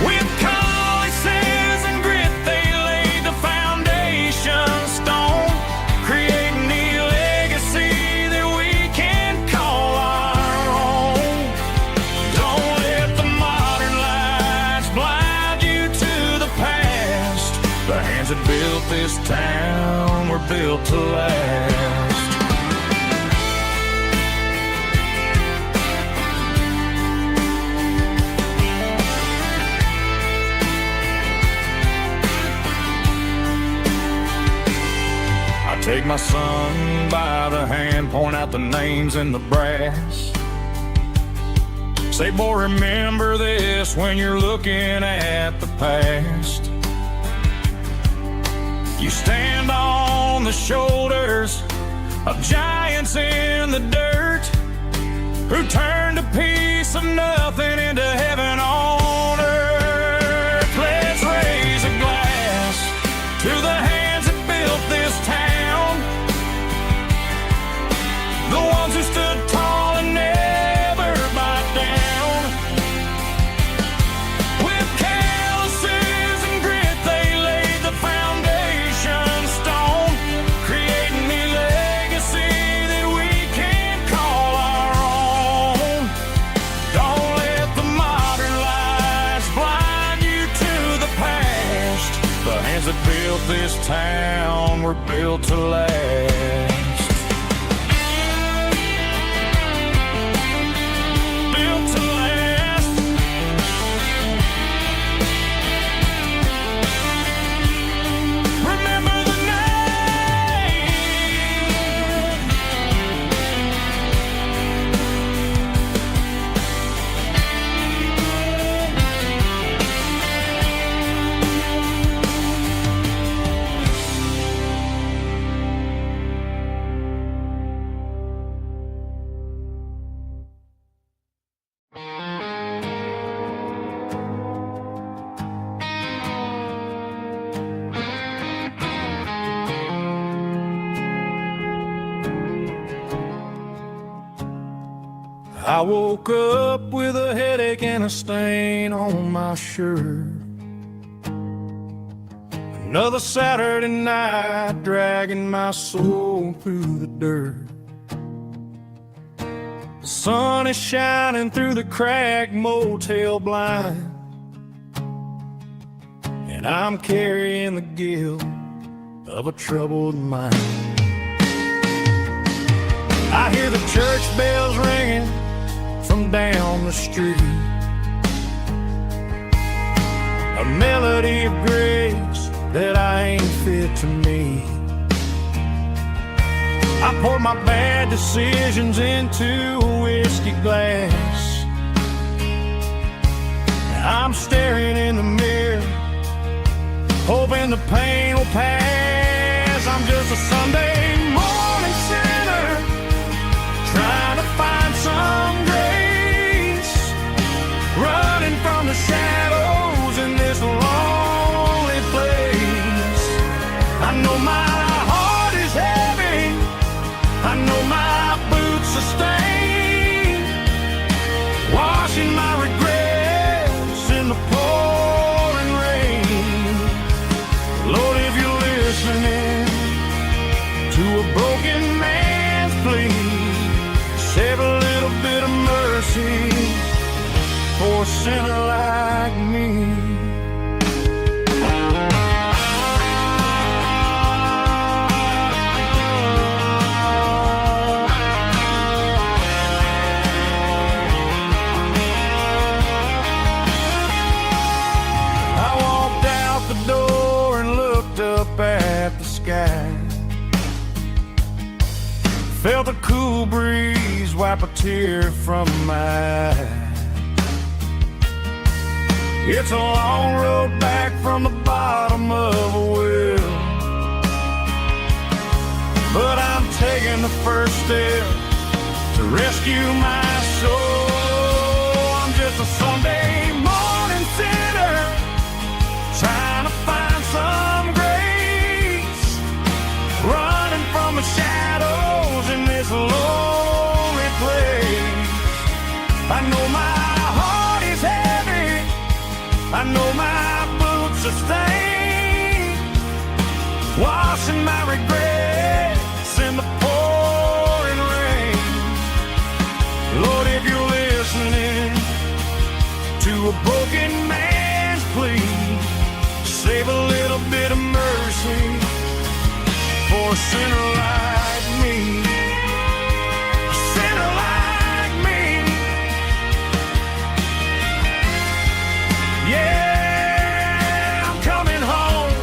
With calluses and grit, they laid the foundation stone, creating the legacy that we can call our own. Don't let the modern lights blind you to the past. The hands that built this town were built to last. Take my son by the hand, point out the names in the brass. Say, boy, remember this when you're looking at the past. You stand on the shoulders of giants in the dirt, who turned a piece of nothing into heaven on earth. Let's raise a glass to the hands that built this town, the ones who stood tall and never backed down. With calluses and grit, they laid the foundation stone, creating the legacy that we can call our own. Don't let the modern lights blind you to the past. The hands that built this town were built to last. Built to last. I woke up with a headache and a stain on my shirt. Another Saturday night dragging my soul through the dirt. The sun is shining through the cracked motel blind, and I'm carrying the guilt of a troubled mind. I hear the church bells ringing from down the street, a melody of grace that I ain't fit to meet. I poured my bad decisions into a whiskey glass. I'm staring in the mirror, hoping the pain will pass. I'm just a Sunday morning sinner, trying to find some grace, running from the shadows in this lonely place. I know my heart is heavy, I know my boots are stained, washing my regrets in the pouring rain. Lord, if you're listening to a broken man's plea, save a little bit of mercy for a sinner like me. I walked out the door and looked up at the sky, felt a cool breeze wipe a tear from my eye. It's a long road back from the bottom of a well, but I'm taking the first step to rescue my soul. I'm just a Sunday morning sinner, trying to find some grace, running from the shadows in this lonely place. I know my heart is heavy, I know my boots are stained, washing my regrets in the pouring rain. Lord, if you're listening to a broken man's plea, save a little bit of mercy for a sinner like me. A sinner like me. Yeah, I'm coming home.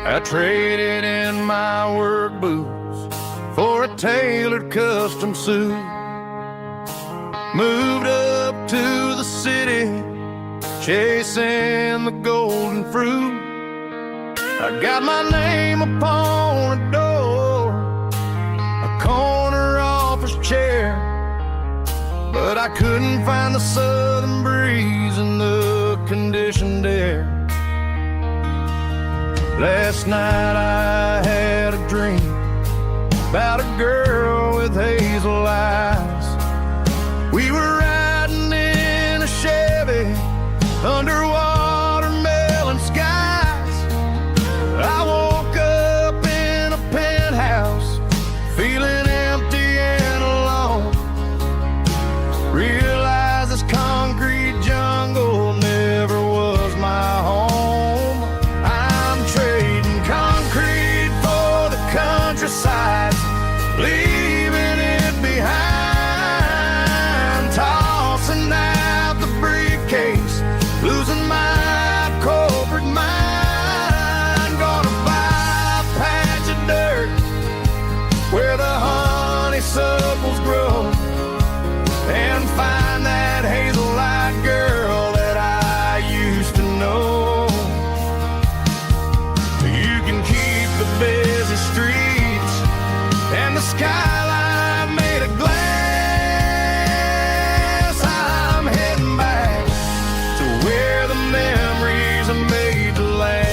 I traded in my work boots for a tailored custom suit, moved up to the city, chasing the golden fruit. I got my name upon a door, a corner office chair, but I couldn't find the southern breeze in the conditioned air. Last night I had a dream about a girl with hazel eyes. We were riding in a Chevy under watermelon skies. I woke up in a penthouse feeling empty and alone. Realized this concrete jungle never was my busy streets and the skyline made of glass. I'm heading back to where the memories are made to last.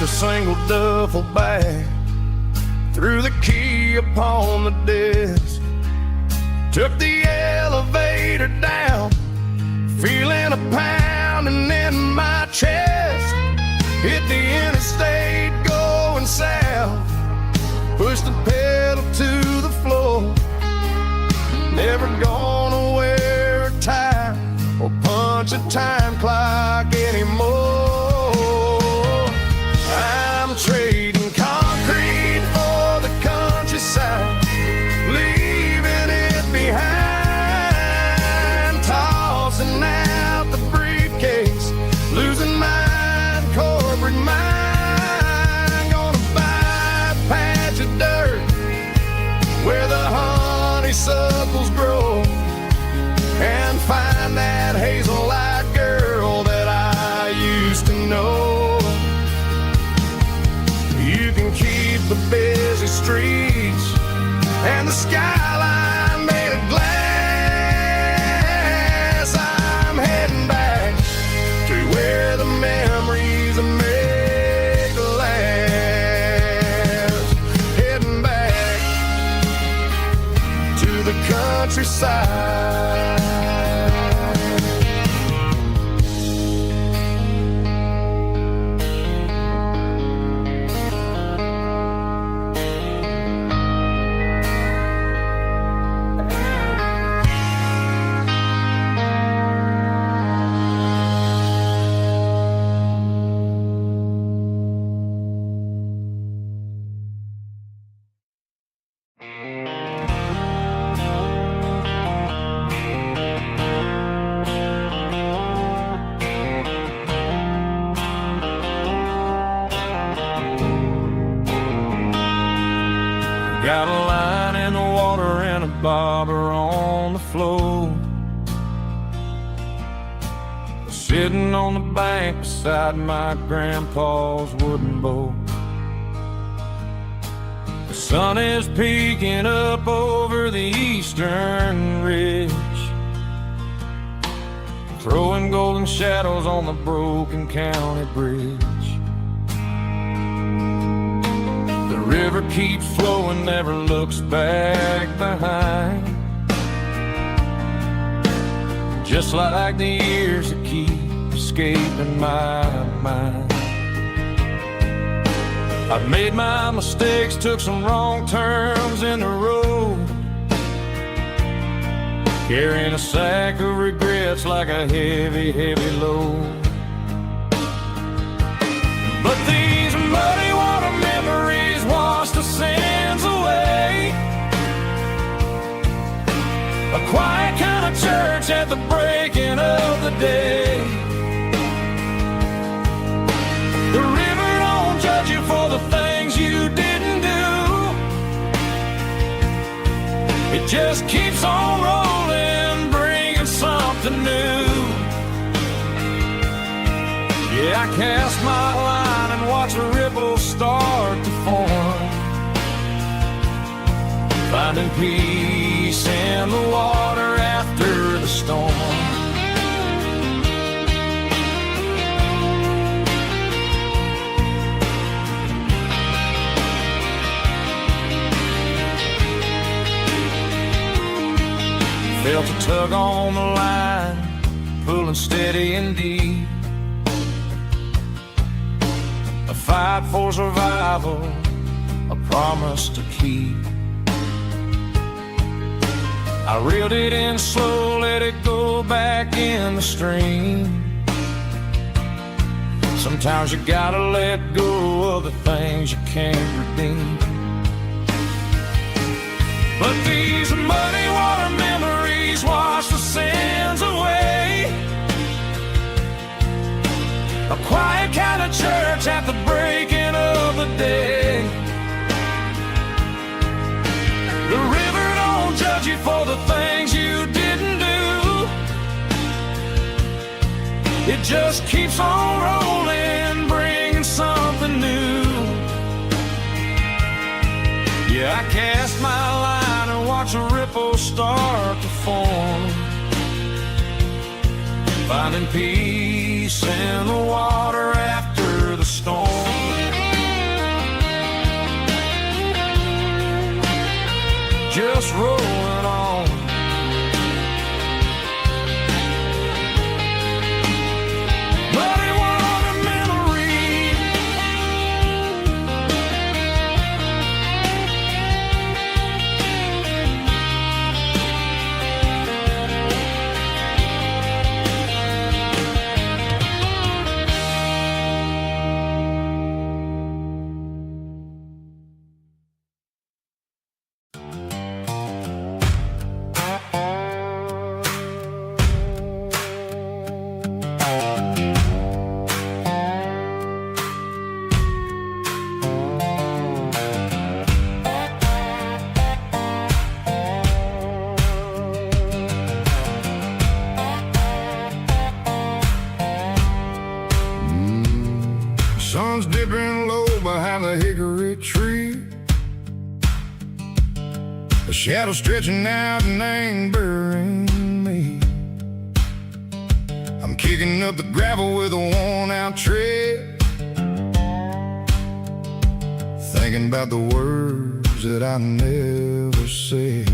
A single duffel bag, threw the key upon the desk, took the elevator down, feeling a pounding in my chest, hit the interstate going south, pushed the pedal to the floor, never gonna wear a tie or punch a time clock anymore. I'm trading concrete for the countryside, leaving it behind, tossing out the briefcase, losing my corporate mind. Gonna buy a patch of dirt where the honeysuckles grow and find that hazel-eyed girl that I used to know. The busy streets and the skyline made of glass. I'm heading back to where the memories are made to last. Heading back to the countryside. Got a line in the water and a bobber on the floor, sitting on the bank beside my grandpa's wooden boat. The sun is peeking up over the eastern ridge, throwing golden shadows on the broken county bridge. The river keeps flowing, never looks back behind, just like the years that keep escaping my mind. I've made my mistakes, took some wrong turns in the road, carrying a sack of regrets like a heavy, heavy load. But these muddy water memories wash the sins away. A quiet kind of church at the breaking of the day. The river don't judge you for the things you didn't do. It just keeps on rolling, bringing something new. Yeah, I cast my line and watch the ripples start to form, finding peace in the water after the storm. Felt a tug on the line, pulling steady and deep. A fight for survival, a promise to keep. I reeled it in slow, let it go back in the stream. Sometimes you gotta let go of the things you can't redeem. But these muddy water memories wash the sins away. A quiet kind of church at the breaking of the day. just keeps on rolling, bringing something new. Yeah, I cast my line and watch a ripple start to form, finding peace in the water after the storm. Just rolling on. But it was a memory. Sun's dipping low behind the hickory tree. The shadow stretching out and angering me. I'm kicking up the gravel with a worn-out tread, thinking about the words that I never said.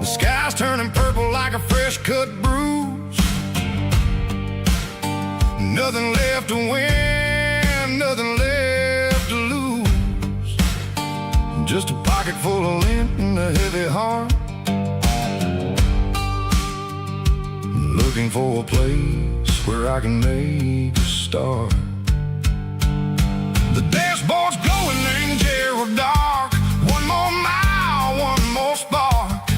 The sky's turning purple like a fresh-cut bruise. Nothing left to win, nothing left to lose. Just a pocket full of lint and a heavy heart, looking for a place where I can make a start. The dashboard's glowing, angel dark. One more mile, one more spark.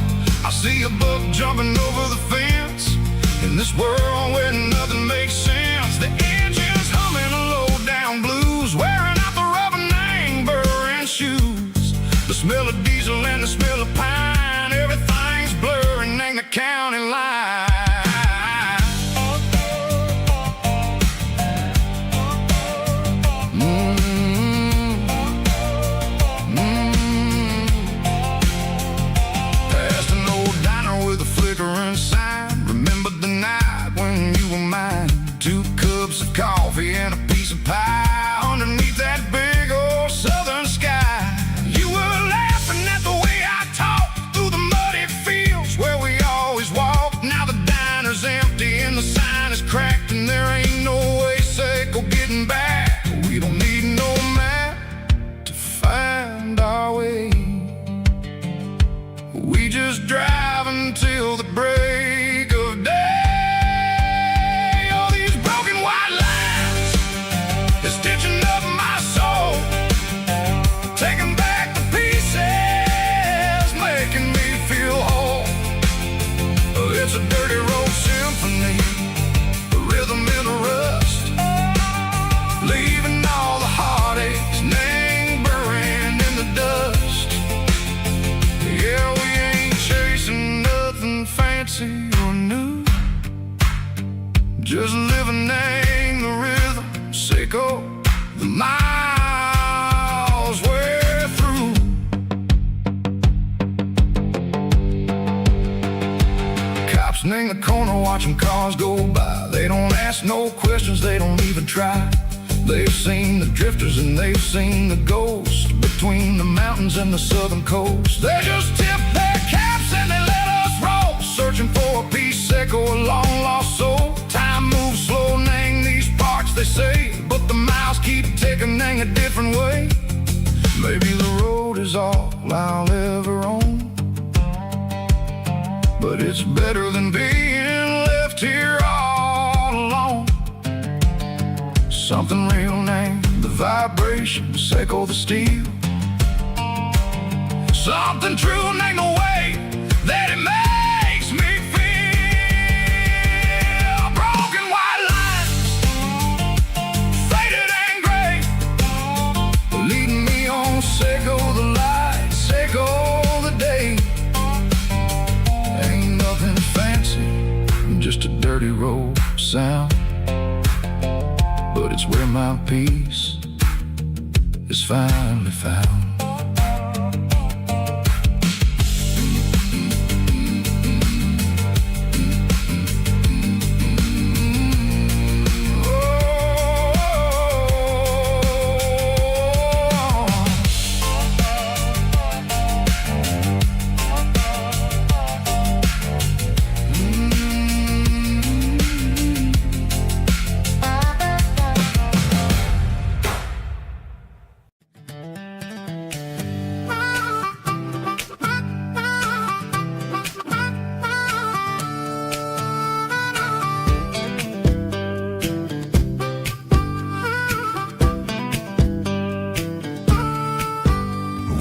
I see a buck jumping over the fence in this world where nothing makes sense. The engine's humming a low-down blues, wearing out the rubber-nang burring shoes. The smell of diesel and the smell of pine, everything's blurring in the county line. Past an old diner with a flickering sign. Remember the night when you were mine. 2 cups of coffee and a piece of pie underneath that big old southern sky. You were laughing at the way I talked through the muddy fields where we always walked. Now the diner's empty and the sign is cracked, and there ain't no way safe or getting back. We don't need no map to find our way. We just drive until the break of day. Stitching up my soul, taking back the pieces, making me feel whole. It's a dirty road symphony, a rhythm in the rust, leaving all the heartaches, name burning in the dust. Yeah, we ain't chasing nothing fancy or new, just living in the rhythm. Sicko, the miles we're through. Cops in the corner watching cars go by. They don't ask no questions, they don't even try. They've seen the drifters and they've seen the ghosts between the mountains and the southern coast. They just tip their caps and they let us roll, searching for a piece, Sicko, a long lost soul. Time moves slow, nang these parts, they say, but the miles keep ticking in a different way. Maybe the road is all I'll ever own, but it's better than being left here all alone. Something real named the vibration, Sicko the steel. Something true named the way that it makes me feel. Broken white lines, faded and gray, leading me on, Sicko the light, Sicko the day. Ain't nothing fancy, just a dirty road sound, but it's where my peace is finally found.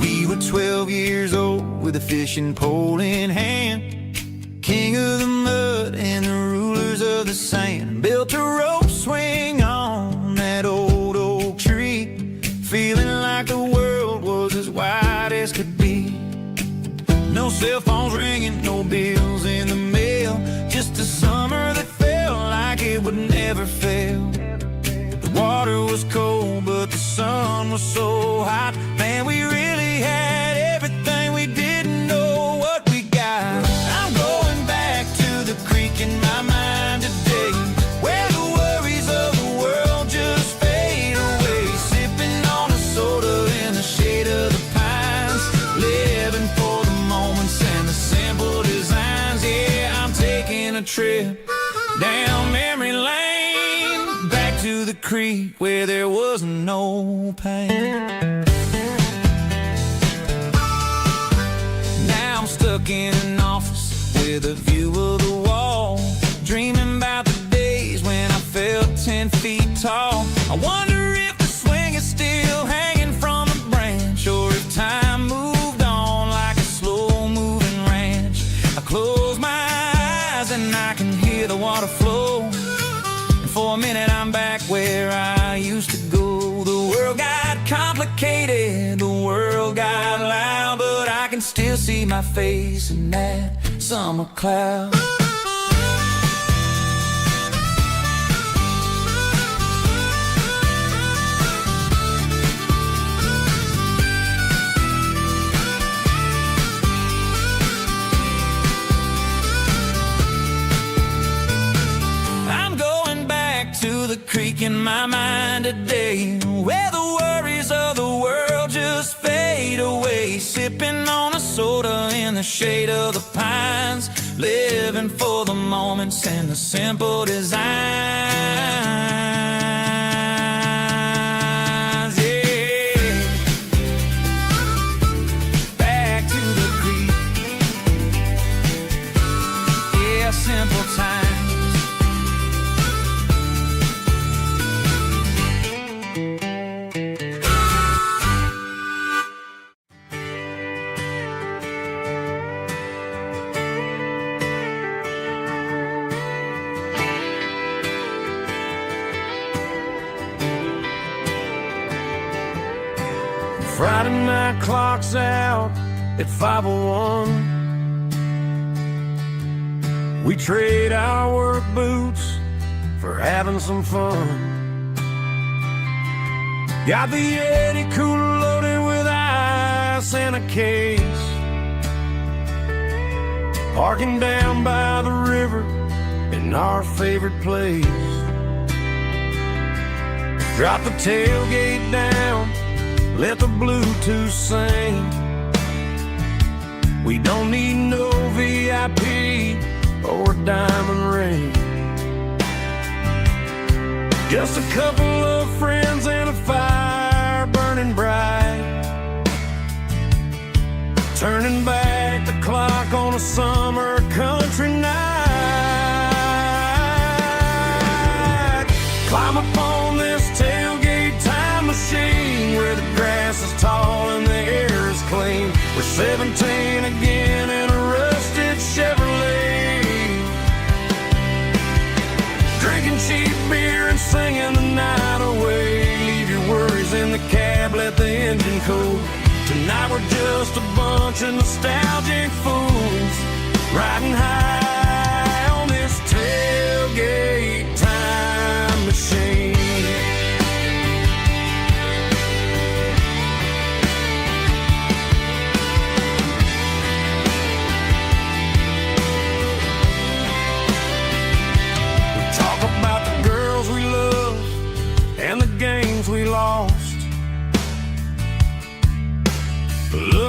We were 12 years old with a fishing pole in hand, king of the mud and the rulers of the sand. Built a rope swing on that old oak tree, feeling like the world was as wide as could be. No cell phones ringing, no bills in the mail, just a summer that felt like it would never fail. The water was cold, but the sun was so hot. Man, we really had everything, we didn't know what we got. I'm going back to the creek in my mind today, where the worries of the world just fade away. Sipping on a soda in the shade of the pines, living for the moments and the simple designs. Yeah, I'm taking a trip down memory lane, back to the creek where there was no pain. Now I'm stuck in an office with a view of the wall, dreaming about the days when I felt 10 feet tall. I wonder if the swing is still hanging from a branch, or if time moved on like a slow-moving ranch. I close my eyes and I can hear the water flow, and for a minute I'm back where I used to go. The world got complicated, the world got loud, but I can still see my face in that summer cloud. I'm going back to the creek in my mind today, where the worries of the world just fade away. Sipping on a soda in the shade of the pines, living for the moments and the simple designs. Yeah, back to the creek. Yeah, simple times. Friday night clock's out at 5:01. We trade our work boots for having some fun. Got the Yeti cooler loaded with ice and a case, parking down by the river in our favorite place. Drop the tailgate down, let the Bluetooth sing. We don't need no VIP or a diamond ring, just a couple of friends and a fire burning bright, turning back the clock on a summer country night. Climb up on this tailgate time machine, where the grass is tall and the air is clean. We're 17 again in a rusted Chevrolet, drinking cheap beer and singing the night away. Leave your worries in the cab, let the engine cool. Tonight we're just a bunch of nostalgic fools, riding high on this tailgate.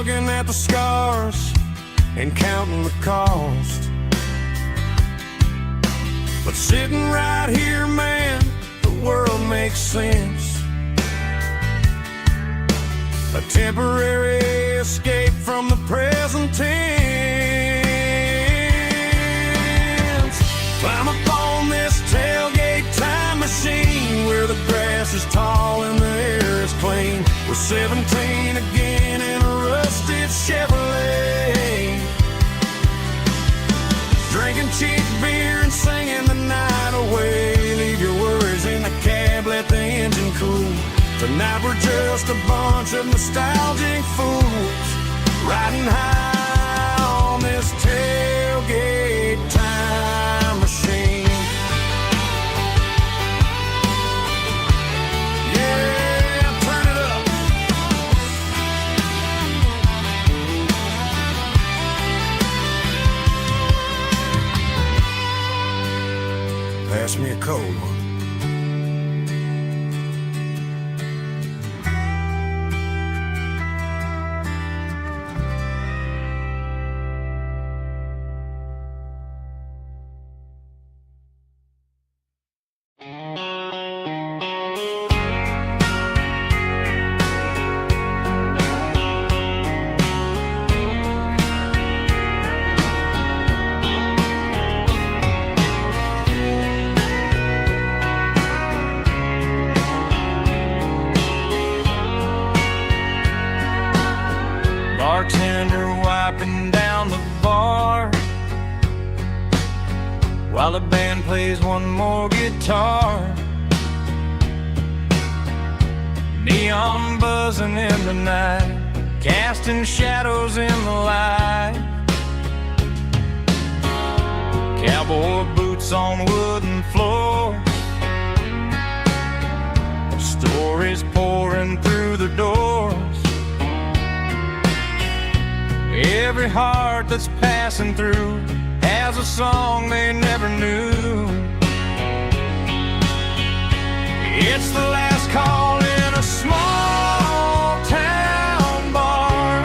looking at the scars and counting the cost. But sitting right here, man, the world makes sense. A temporary escape from the present tense. Climb up on this tailgate time machine where the grass is tall and the air is clean. We're 17 again in a rusted Chevrolet, drinking cheap beer and singing the night away. Leave your worries in the cab, let the engine cool. Tonight we're just a bunch of nostalgic fools riding high on this tailgate time machine. Yeah, turn it up. Pass me a cold one. Bartender wiping down the bar while the band plays one more guitar. Neon buzzing in the night, casting shadows in the light. Cowboy boots on wooden floors, stories pouring through the doors. Every heart that's passing through has a song they never knew. It's the last call in a small town bar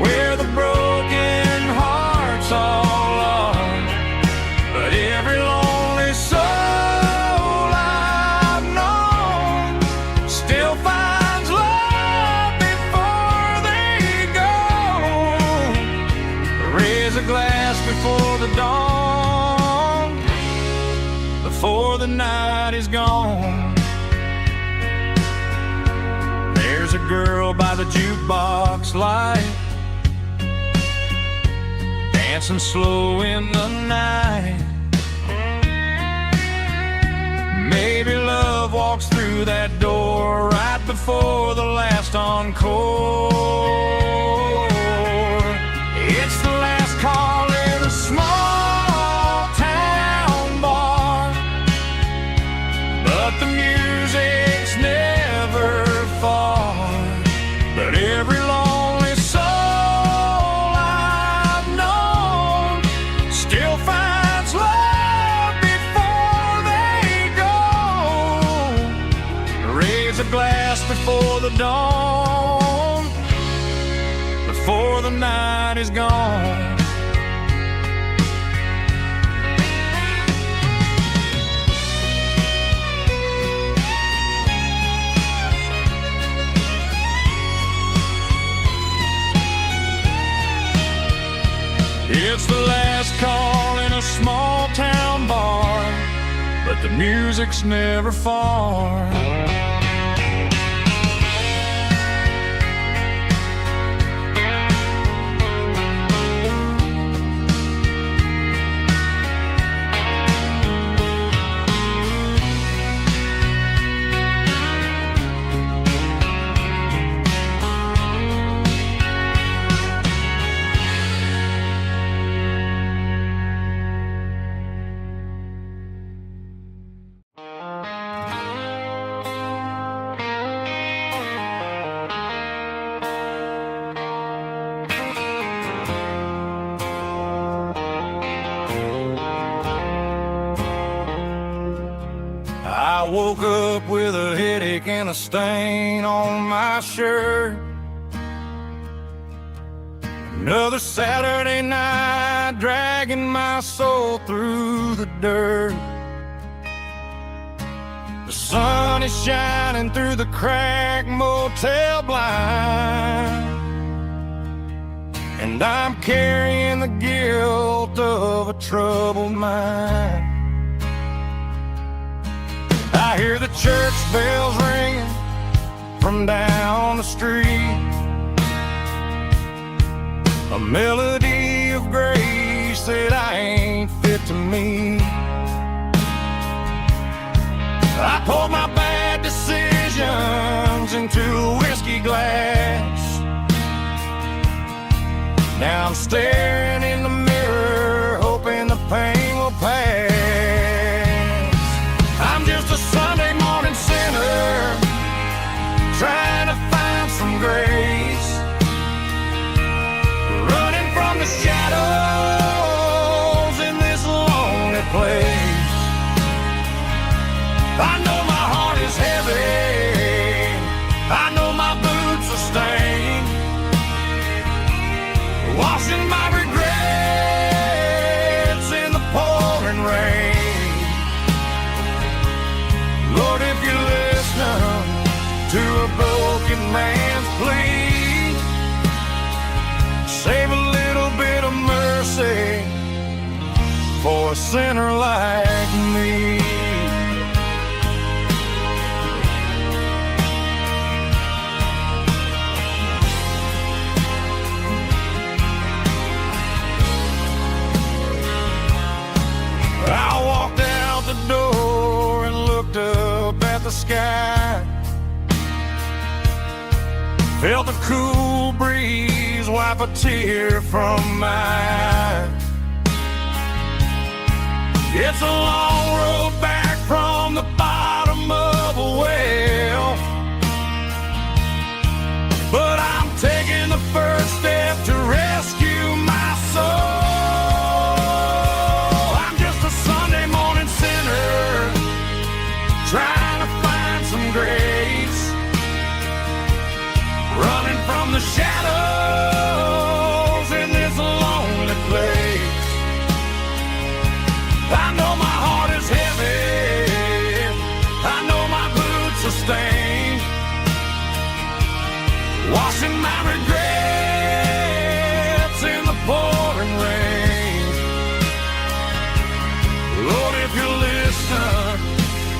where the broken hearts all are. But every lonely soul I've known still finds love before they go. Raise a glass before the dawn, before the night is gone. There's a girl by the jukebox light, dancing slow in the night. Maybe love walks through that door right before the last encore. It's the last call in a small town bar, but the music's never far. But every lonely soul I've known still finds love before they go. Raise a glass before the dawn, before the night is gone. It's the last call in a small town bar, but the music's never far. I woke up with a headache and a stain on my shirt. Another Saturday night, dragging my soul through the dirt. The sun is shining through the cracked motel blind, and I'm carrying the guilt of a troubled mind. I hear the church bells ringing from down the street, a melody of grace that I ain't fit to meet. I poured my bad decisions into a whiskey glass. Now I'm staring in the mirror, hoping the pain will pass. I'm just a Sunday morning sinner, trying to find some grace, running from the shadows in this lonely place. I know my heart is heavy, I know my boots are stained, washing my regrets in the pouring rain. Lord, if you're listening to a broken man's plea, save a little bit of mercy for a sinner like me. I walked out the door and looked up at the sky, felt the cool breeze wipe a tear from my eye. It's a long road back from the bottom of a well, but I'm taking the first step to rescue my soul. Trying to find some grace, running from the shadows in this lonely place. I know my heart is heavy, I know my boots are stained, washing my regrets in the pouring rain. Lord, if you're listening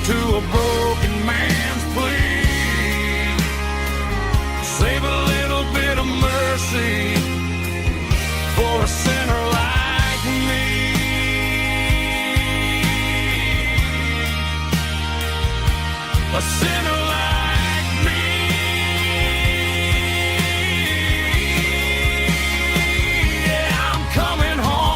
to a broken man's plea, save a little bit of mercy for a sinner like me. A sinner like me. Yeah, I'm coming home.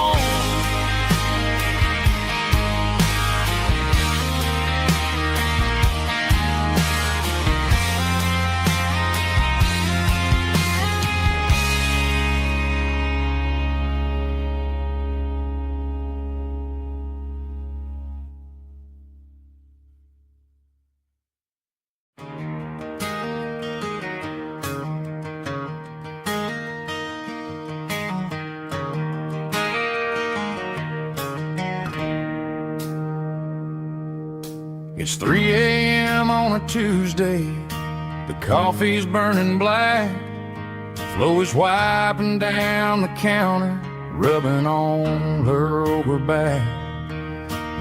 It's 3 a.m. on a Tuesday, the coffee's burning black, Flo is wiping down the counter, rubbing on her over back.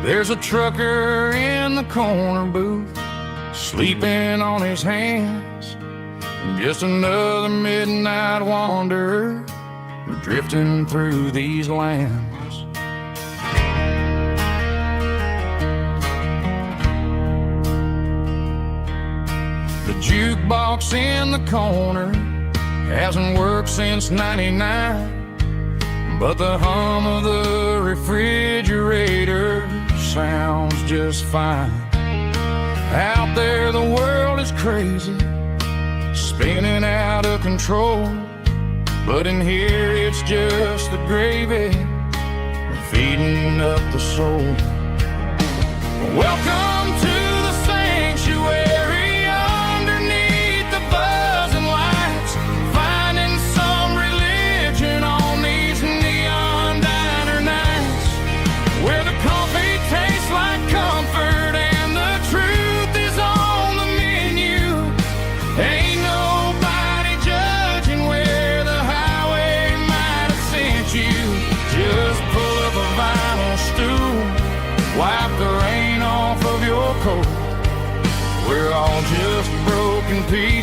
There's a trucker in the corner booth, sleeping on his hands, just another midnight wanderer, drifting through these lands. The jukebox in the corner hasn't worked since '99, but the hum of the refrigerator sounds just fine. Out there the world is crazy, spinning out of control, but in here it's just the gravy feeding up the soul. Welcome to the sanctuary, underneath the buzzing lights, finding some religion on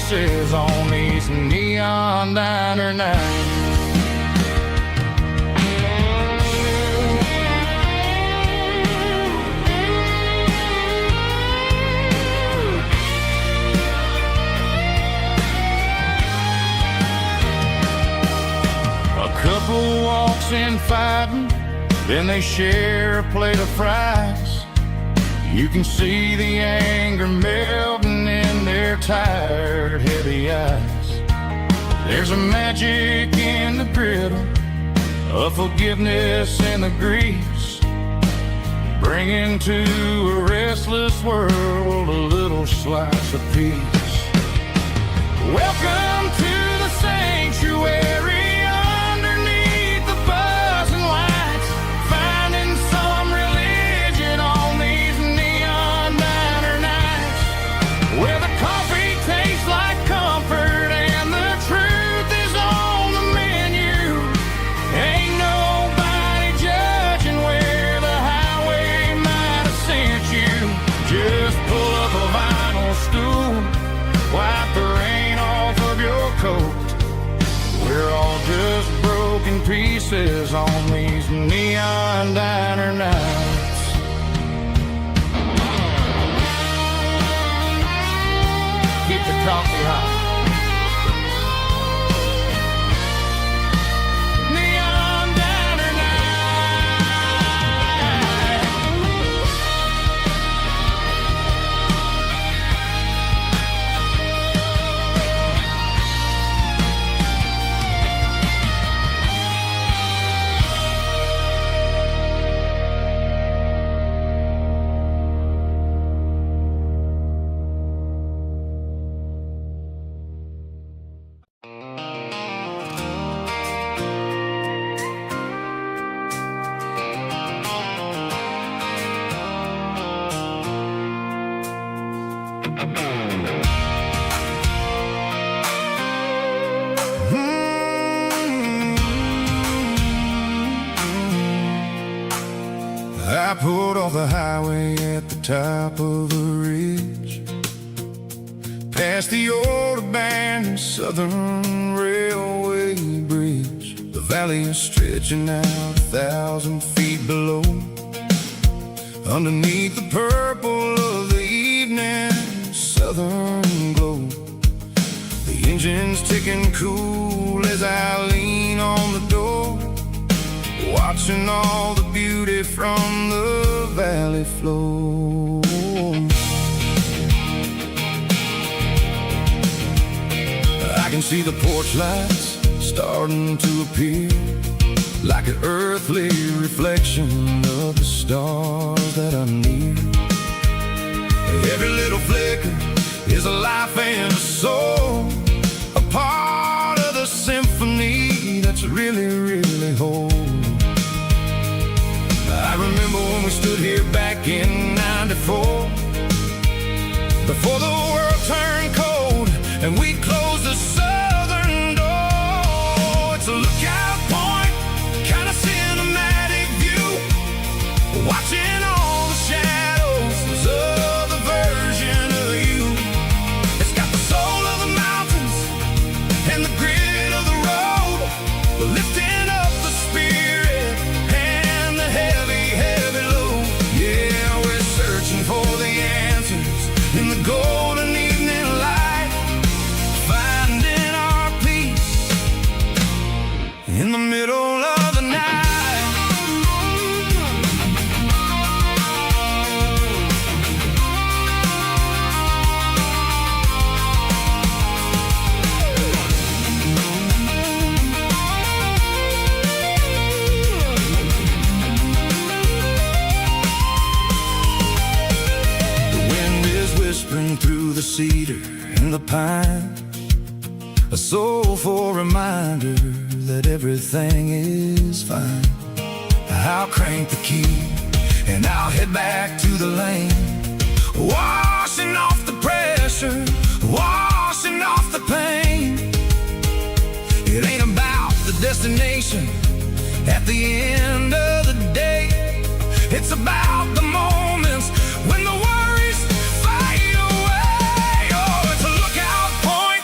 pieces on these neon diner nights. Couple walks in fighting, then they share a plate of fries. You can see the anger melting in their tired, heavy eyes. There's a magic in the griddle, a forgiveness in the grease, bringing to a restless world a little slice of peace. Welcome to the sanctuary. Pieces on these neon diner nights. Keep the coffee hot. Neon diner I pulled off the highway at the top of a ridge, past the old abandoned Southern Railway bridge. The valley is stretching out 1,000 feet below, underneath the purple of the evening southern glow. The engine's ticking cool as I lean on the door, watching all the beauty from the valley flow. I can see the porch lights starting to appear, like an earthly reflection of the stars that are near. Every little flicker is a life and a soul, a part of the symphony that's really, really whole. I remember when we stood here back in '94, before the world turned cold and we closed the southern door. It's a lookout point, kind of cinematic view, watching all the shadows of the version of you. It's got the soul of the mountains and the grit of the road, lifting up the spirit and the heavy, heavy load. Yeah, we're searching for the answers in the golden evening light, finding our peace in the middle of the night. Whispering through the cedar and the pine, a soulful reminder that everything is fine. I'll crank the key and I'll head back to the lane, washing off the pressure, washing off the pain. It ain't about the destination at the end of the day, it's about the moments when the worries fade away. Oh, it's a lookout point,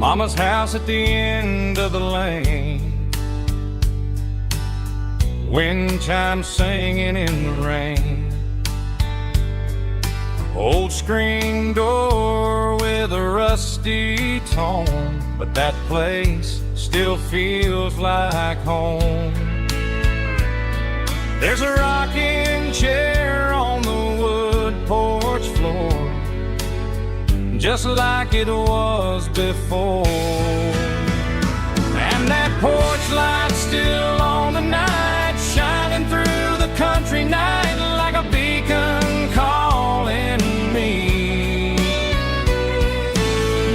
Mama's house at the end of the lane, wind chimes singing in the rain. Old screen door with a rusty tone, but that place still feels like home. There's a rocking chair on the wood porch floor, just like it was before. And that porch light's still on tonight, shining through the country night like a beacon calling me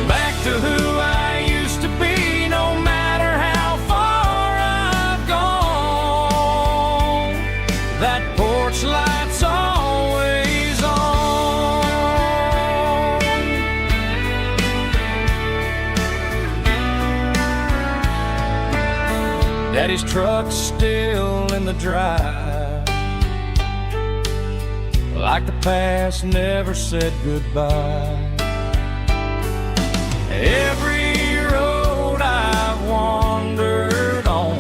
back to who I used to be. No matter how far I've gone, that porch light's always on. Daddy's truck's still in the drive, like the past never said goodbye. Every road I've wandered on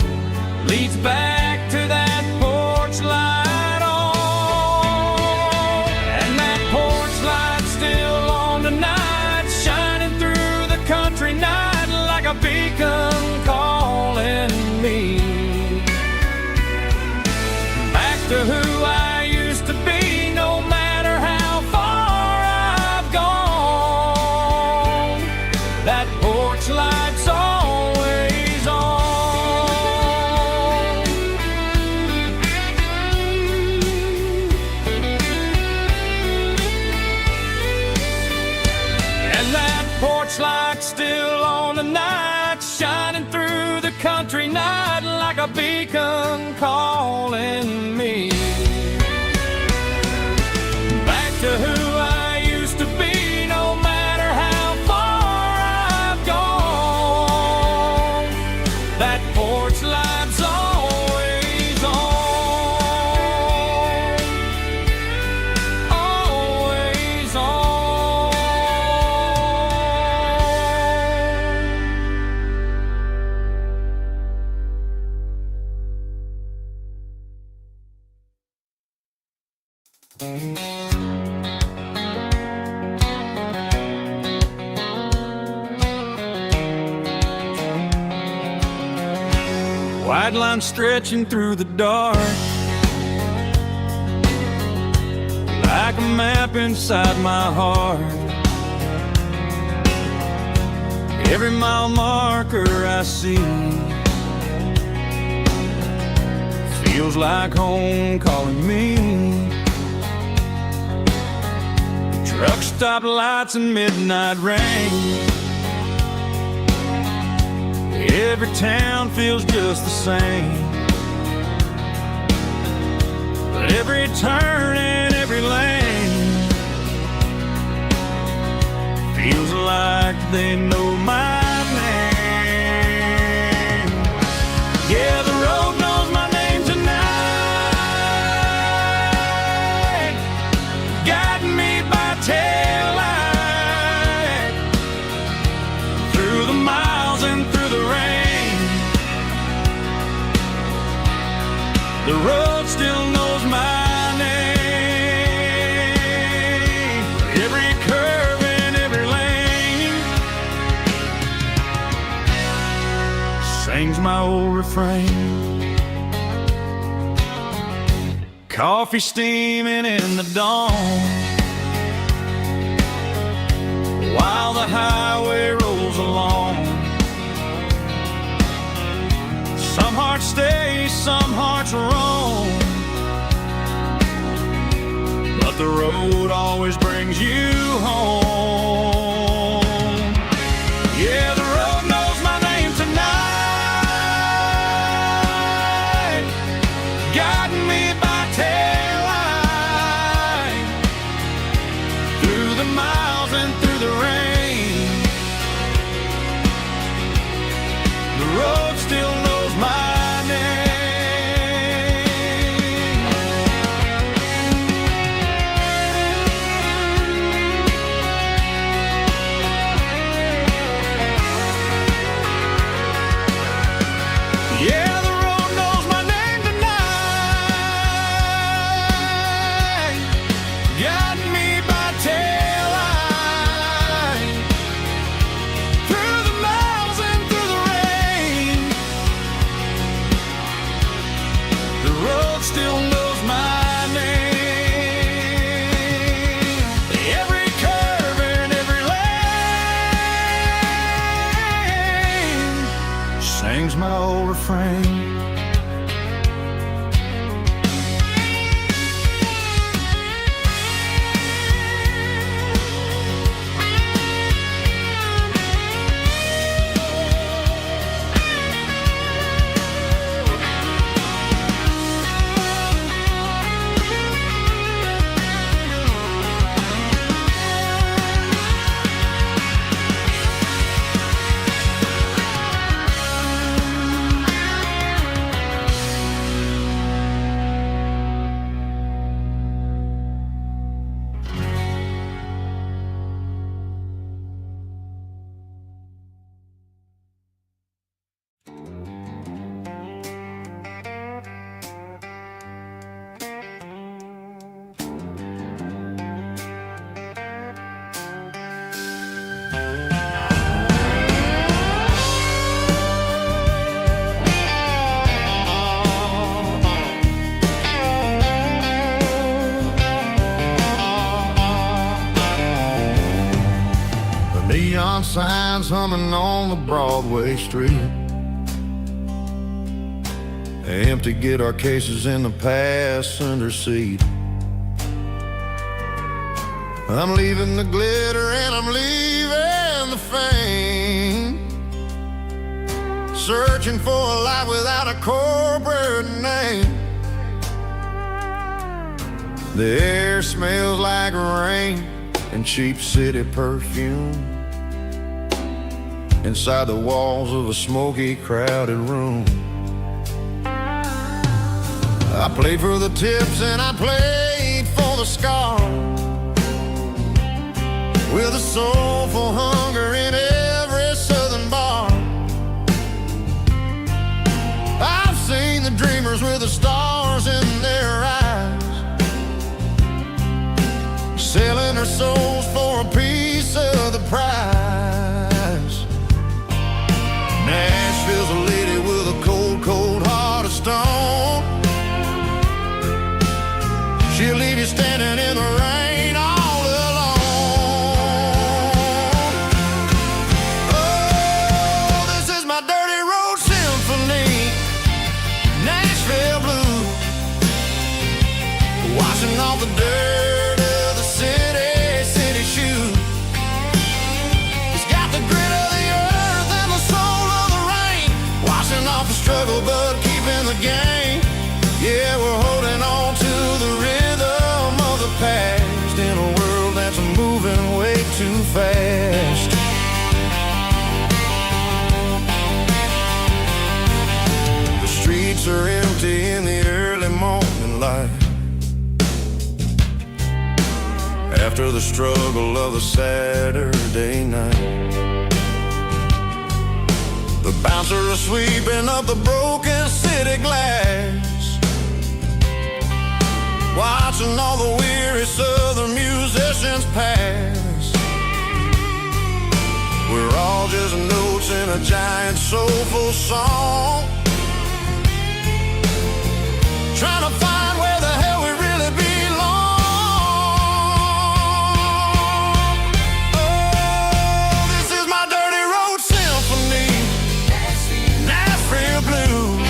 leads back to that porch light on. And that porch light's still on tonight, shining through the country night like a beacon calling me back to who I used to be. No matter how far I've gone, that porch light's always on. And that porch light's still on tonight, shining through the country night like a beacon calling me back to who I used to be. No matter how far I've gone, that porch light's always on, always on. White line stretching through the dark, like a map inside my heart. Every mile marker I see feels like home calling me. Truck stop lights and midnight rain, every town feels just the same. But every turn and every lane feels like they know my name. Yeah, the road knows my name tonight, guiding me by taillight through the miles and through the rain. The road still knows my name, every curve and every lane sings my old refrain. Coffee steaming in the dawn, while the highway rolls along. Some hearts stay, some hearts roam, but the road always brings you home. Yeah, the road knows my name tonight, guiding me by taillight through the miles and through the rain. The road still knows my name. sings my old refrain. Neon signs humming on the Broadway street. Empty guitar cases in the passenger seat. I'm leaving the glitter and I'm leaving the fame. Searching for a life without a corporate name. The air smells like rain and cheap city perfume. Inside the walls of a smoky, crowded room. I played for the tips and I played for the scars, with a soulful hunger in every southern bar. I've seen the dreamers with the stars in their eyes, selling their souls for a piece of the prize. Nashville's a lady with a cold, cold heart of stone. She'll leave you standing in the rain all alone. Oh, this is my dirty road symphony, Nashville blues, washing off the dirt of the city shoes. It's got the grit of the earth and the soul of the rain, washing off the struggle but keeping the game. Yeah, we're holding on to the rhythm of the past in a world that's moving way too fast. The streets are empty in the early morning light, after the struggle of the Saturday night. The bouncer is sweeping up the broken city glass, watching all the weary southern musicians pass. We're all just notes in a giant soulful song, trying to find where the hell we really belong. Oh, this is my dirty road symphony, Nashville blues,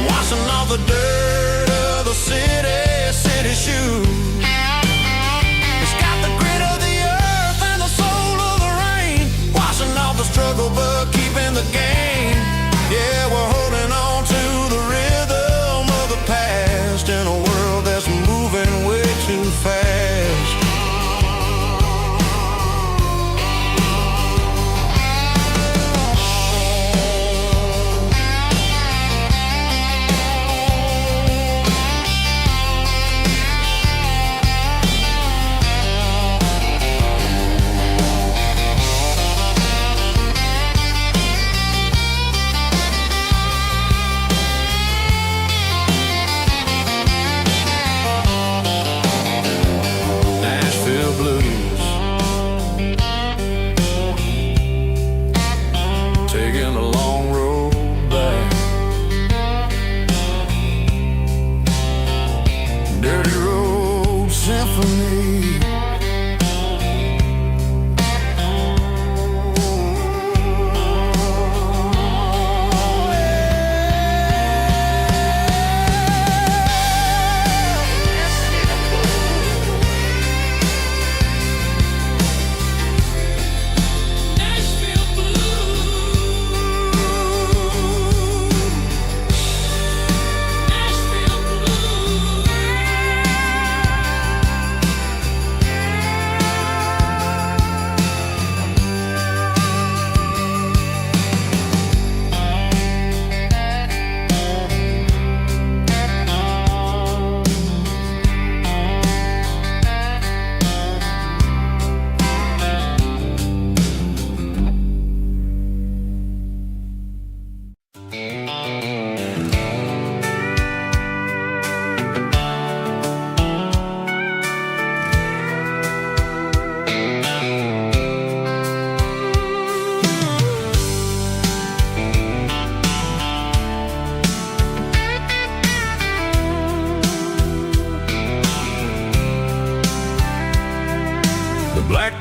washing off the dirt of the city shoes. It's got the grit of the earth and the soul of the rain, washing off the struggle but keeping the game.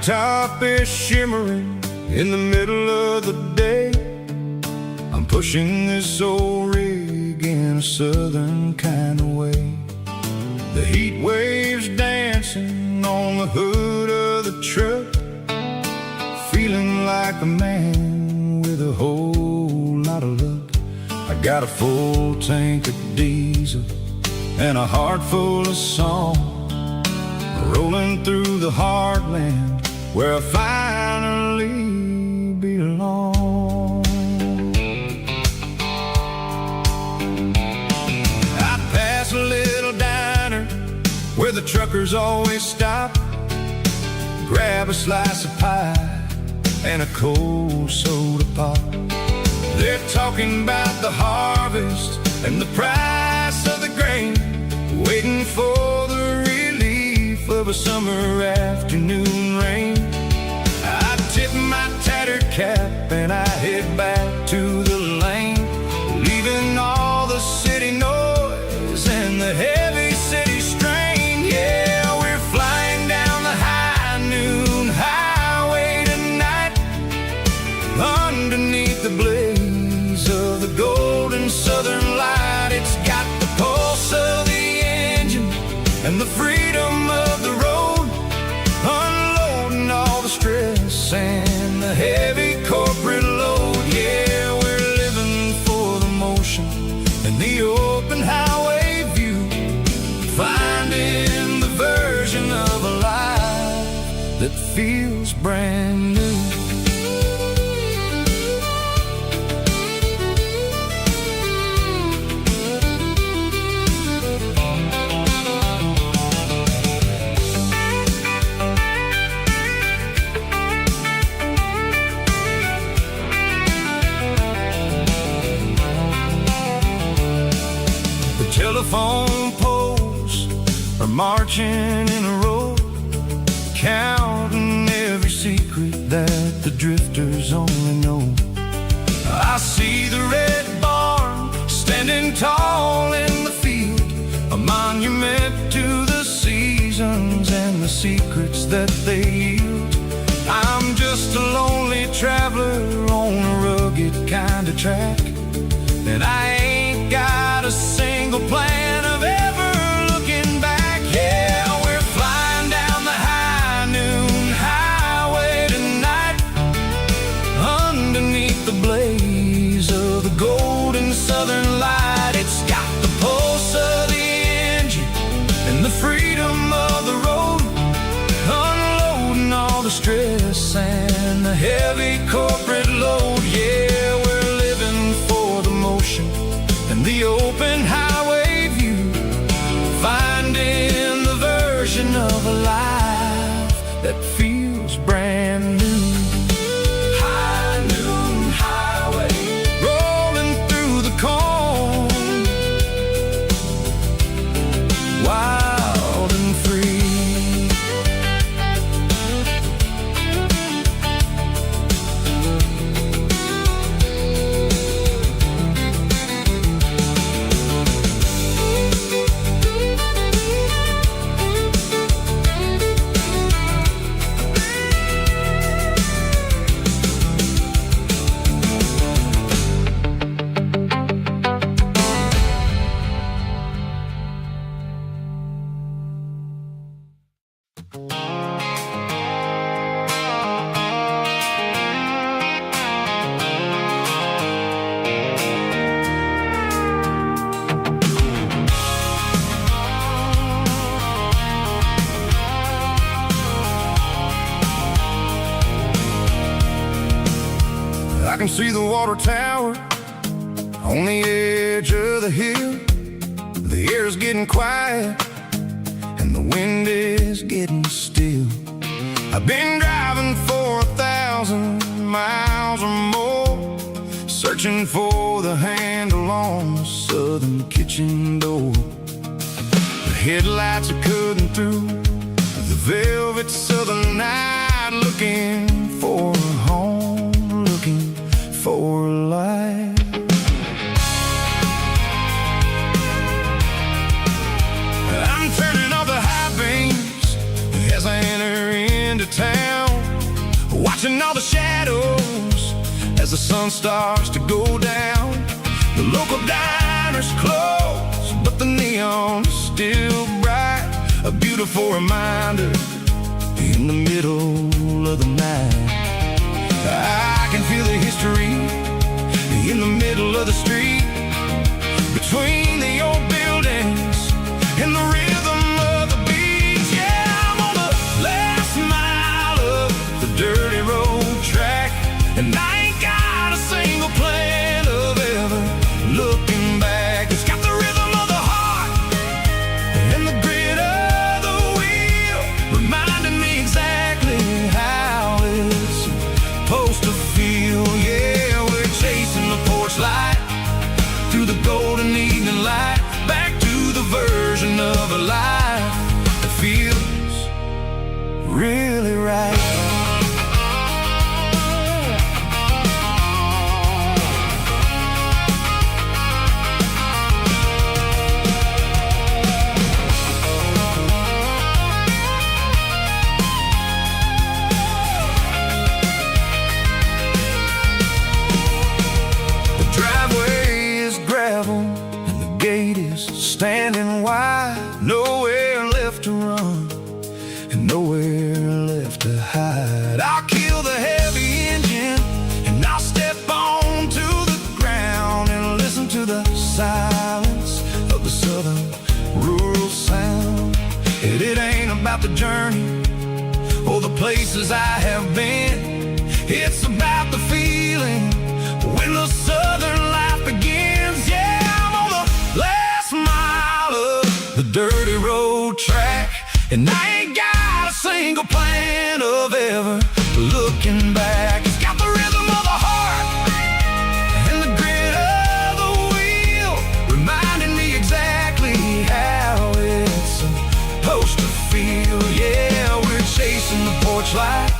blacktop is shimmering in the middle of the day. I'm pushing this old rig in a southern kind of way. The heat waves dancing on the hood of the truck, feeling like a man with a whole lot of luck. I got a full tank of diesel and a heart full of song, rolling through the heartland where I finally belong. I pass a little diner where the truckers always stop, grab a slice of pie and a cold soda pop. They're talking about the harvest and the price of the grain, waiting for the relief of a summer afternoon rain. I tip my tattered cap and I head back to the lane, leaving all the city noise and the heavy city strain. Yeah, we're flying down the high noon highway tonight, underneath the blaze of the golden southern light. It's got the pulse of the engine and the freedom of the road, unloading all the stress and the heavy corporate load. Yeah, we're living for the motion and the open highway view, finding the version of a life that feels brand new. Telephone poles are marching in a row, counting every secret that the drifters only know. I see the red barn standing tall in the field, a monument to the seasons and the secrets that they yield. I'm just a lonely traveler on a rugged kind of track, and I ain't got a single plan of ever looking back. Yeah, we're flying down the high noon highway tonight, underneath the blaze of the golden southern light. It's got the pulse of the engine and the freedom of the road, unloading all the stress and the heavy corporate load. Yeah, we're living for the motion and the open highway view, finding the version of a life that feels brand new. High noon highway, rolling through the corn, wild and free. I can see the water tower on the edge of the hill. The air's getting quiet and the wind is getting still. I've been driving for 1,000 miles or more, searching for the handle on the southern kitchen door. The headlights are cutting through the velvet southern night, looking for a home, looking for a life. I'm turning off the high beams as I enter into town. in all the shadows as the sun starts to go down. The local diner's closed, but the neon is still bright. A beautiful reminder in the middle of the night. I can feel the history in the middle of the street, between the old buildings and the rhythm of the beats. Yeah, I'm on the last mile of the dirty road track, and I ain't got a single plan of ever looking back. It's got the rhythm of the heart and the grit of the wheel, reminding me exactly how it's supposed to feel. Yeah, we're chasing the porch light through the golden evening light, back to the version of a life that feels really right. Standing wide, nowhere left to run and nowhere left to hide. I'll kill the heavy engine and I'll step onto the ground and listen to the silence of the southern rural sound. And it ain't about the journey or the places I have been. It's about the feeling when the southern life begins. Yeah, I'm on the last mile of the dirty road track, and I ain't got a single plan of ever looking back. It's got the rhythm of the heart and the grit of the wheel, reminding me exactly how it's supposed to feel. Yeah, we're chasing the porch light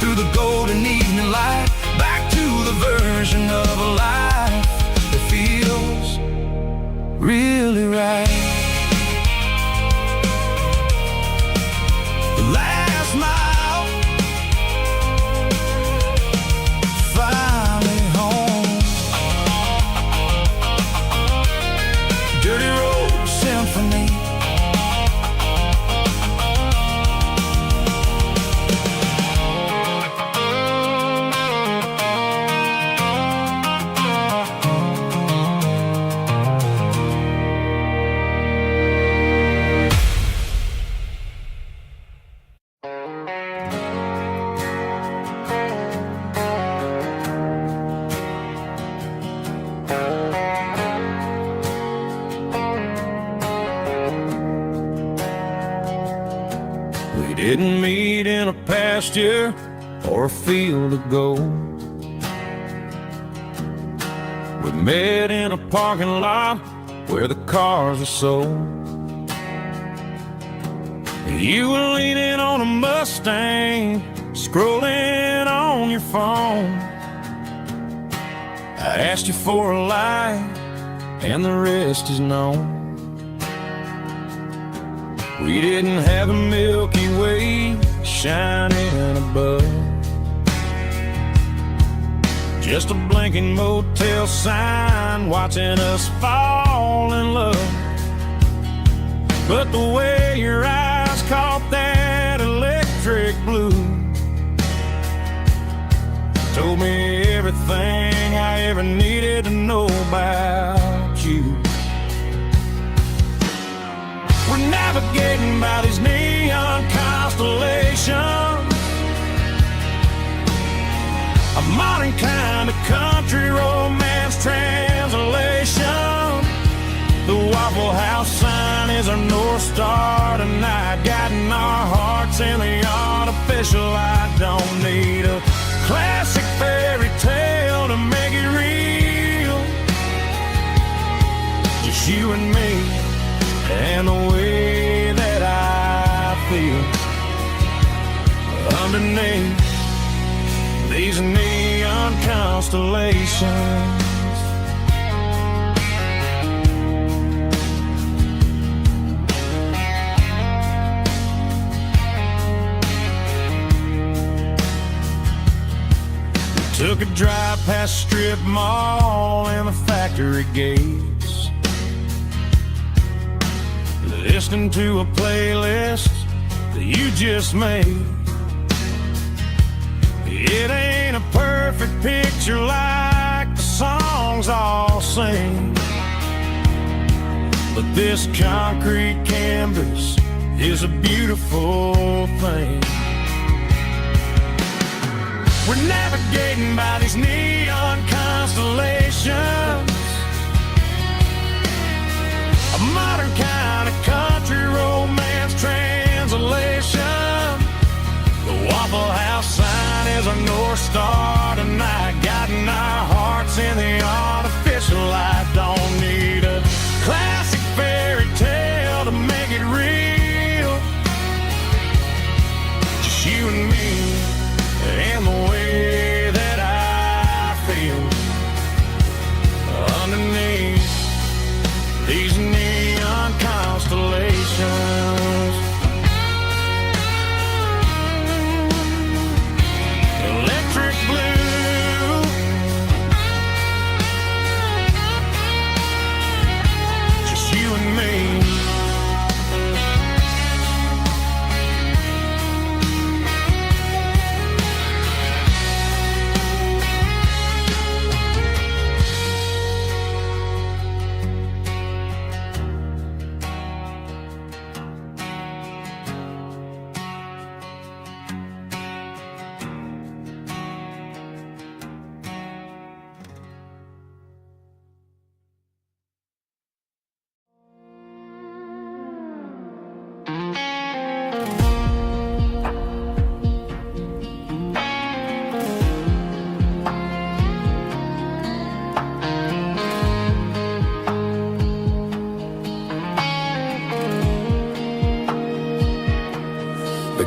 through the golden evening light, back to the version of a life that feels really right. The last mile, finally home. Dirty Road Symphony. Didn't meet in a pasture or a field of gold. We met in a parking lot where the cars are sold. You were leaning on a Mustang, scrolling on your phone. I asked you for a light, and the rest is known. We didn't have a Milky Way shining above, just a blinking motel sign watching us fall in love. But the way your eyes caught that electric blue told me everything I ever needed to know about you. We're navigating by these neon constellations, a modern kind of country romance translation. The Waffle House sign is our North Star tonight, guiding our hearts in the artificial light. Don't need a classic fairy tale to make it real, just you and me and the way that I feel underneath these neon constellations. Took a drive past strip mall and the factory gates, listening to a playlist that you just made. It ain't a perfect picture like the songs all sing, but this concrete canvas is a beautiful thing. We're navigating by these neon constellations, a modern kind of country romance translation. The Waffle House sign is a North Star tonight, guiding our hearts in the artificial light. Don't need a classic fairy tale to make it real, just you and me and the way that I feel underneath these neon constellations. Electric blue, just you and me.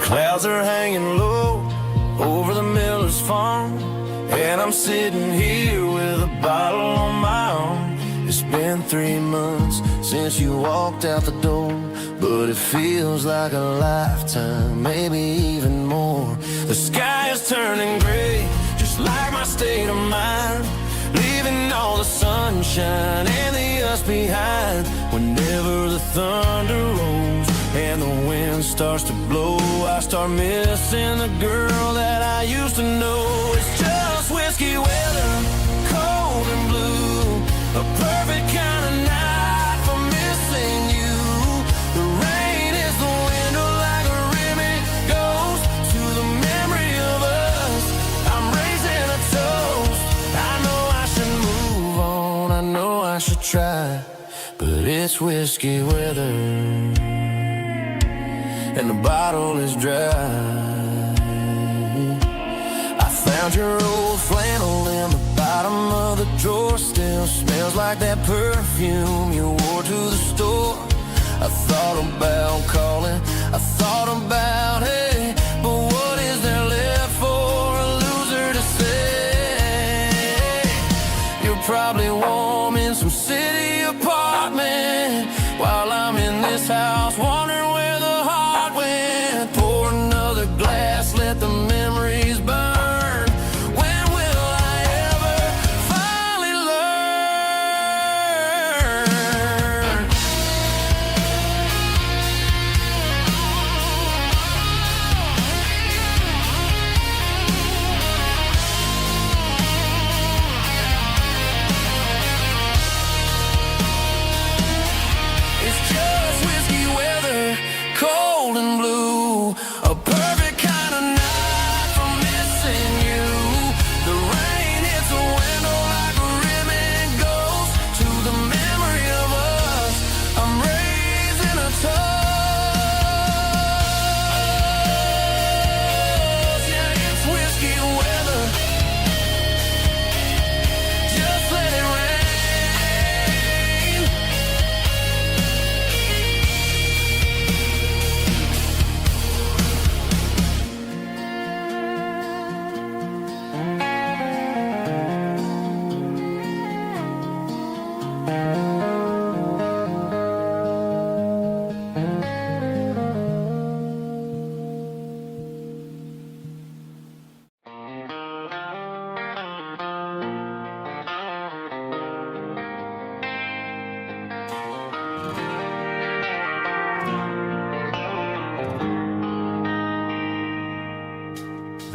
Clouds are hanging low over the miller's farm, and I'm sitting here with a bottle on my arm. It's been 3 months since you walked out the door, but it feels like a lifetime, maybe even more. The sky is turning gray, just like my state of mind, leaving all the sunshine and the us behind. Whenever the thunder rolls and the wind starts to blow, I start missing the girl that I used to know. It's just whiskey weather, cold and blue, a perfect kind of night for missing you. The rain is the window like a ribbon goes to the memory of us. I'm raising a toast. I know I should move on, I know I should try, but it's whiskey weather and the bottle is dry. I found your old flannel in the bottom of the drawer, still smells like that perfume you wore to the store. I thought about calling, I thought about, hey, but what is there left for a loser to say? You're probably warm in some city apartment while I'm in this house wondering where the heart went. Pour another glass, let the memories burn. When will I ever finally learn?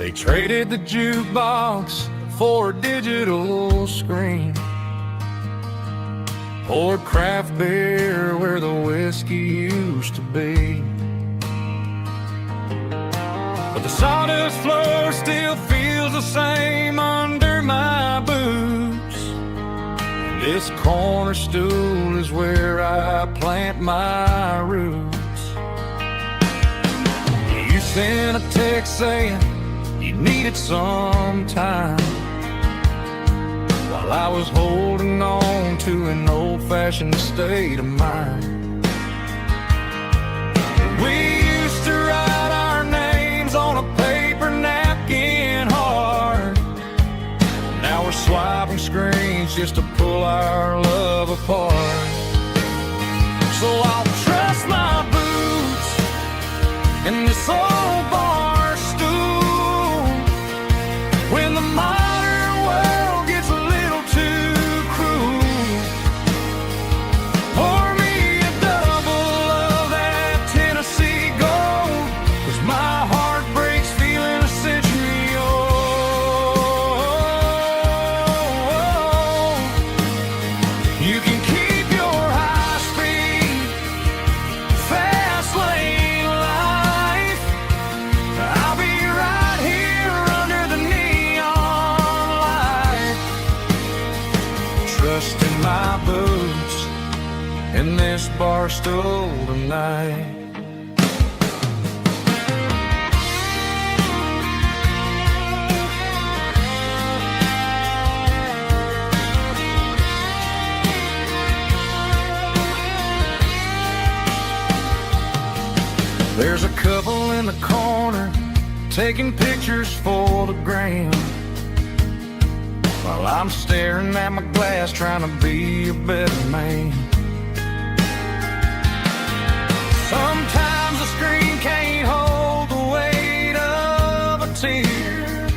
They traded the jukebox for a digital screen, poured craft beer where the whiskey used to be. But the sawdust floor still feels the same under my boots. This corner stool is where I plant my roots. You sent a text saying you needed some time, while I was holding on to an old-fashioned state of mind. We used to write our names on a paper napkin hard. Now we're swiping screens just to pull our love apart. So I'll trust my boots in this old bar stool when the modern world gets a little too cruel. Pour me a double of that Tennessee Gold, 'cause my heart breaks feeling a century old. You can keep your high-speed, fast lane life. I'll be right here under the neon light, trusting my boots in this bar stool tonight. There's a couple in the corner taking pictures for the gram, while I'm staring at my glass trying to be a better man. Sometimes the screen can't hold the weight of a tear,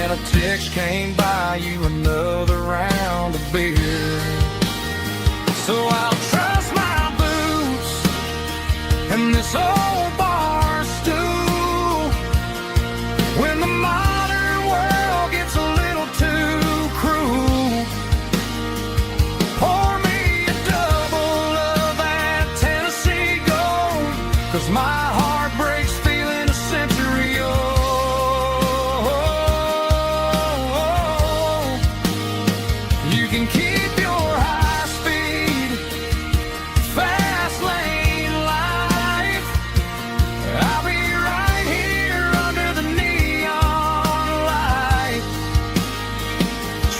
and a text can't buy you another round of beer. So I'll trust my boots in this old bar stool when the modern world gets a little too cruel. Pour me a double of that Tennessee Gold, 'cause my heart breaks feeling a century old. You can keep your high-speed, fast lane life. I'll be right here under the neon light,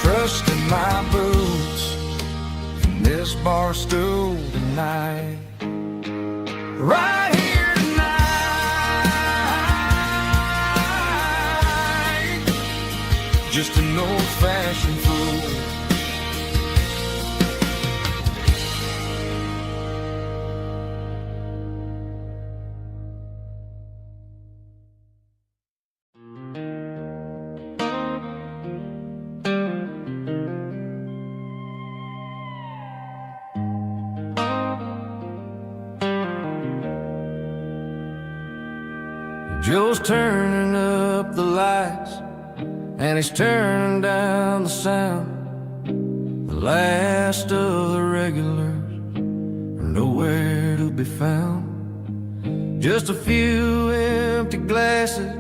trusting my boots in this bar stool tonight. Right here tonight, just an old-fashioned fool. Joe's turning up the lights and he's turning down the sound. The last of the regulars are nowhere to be found. Just a few empty glasses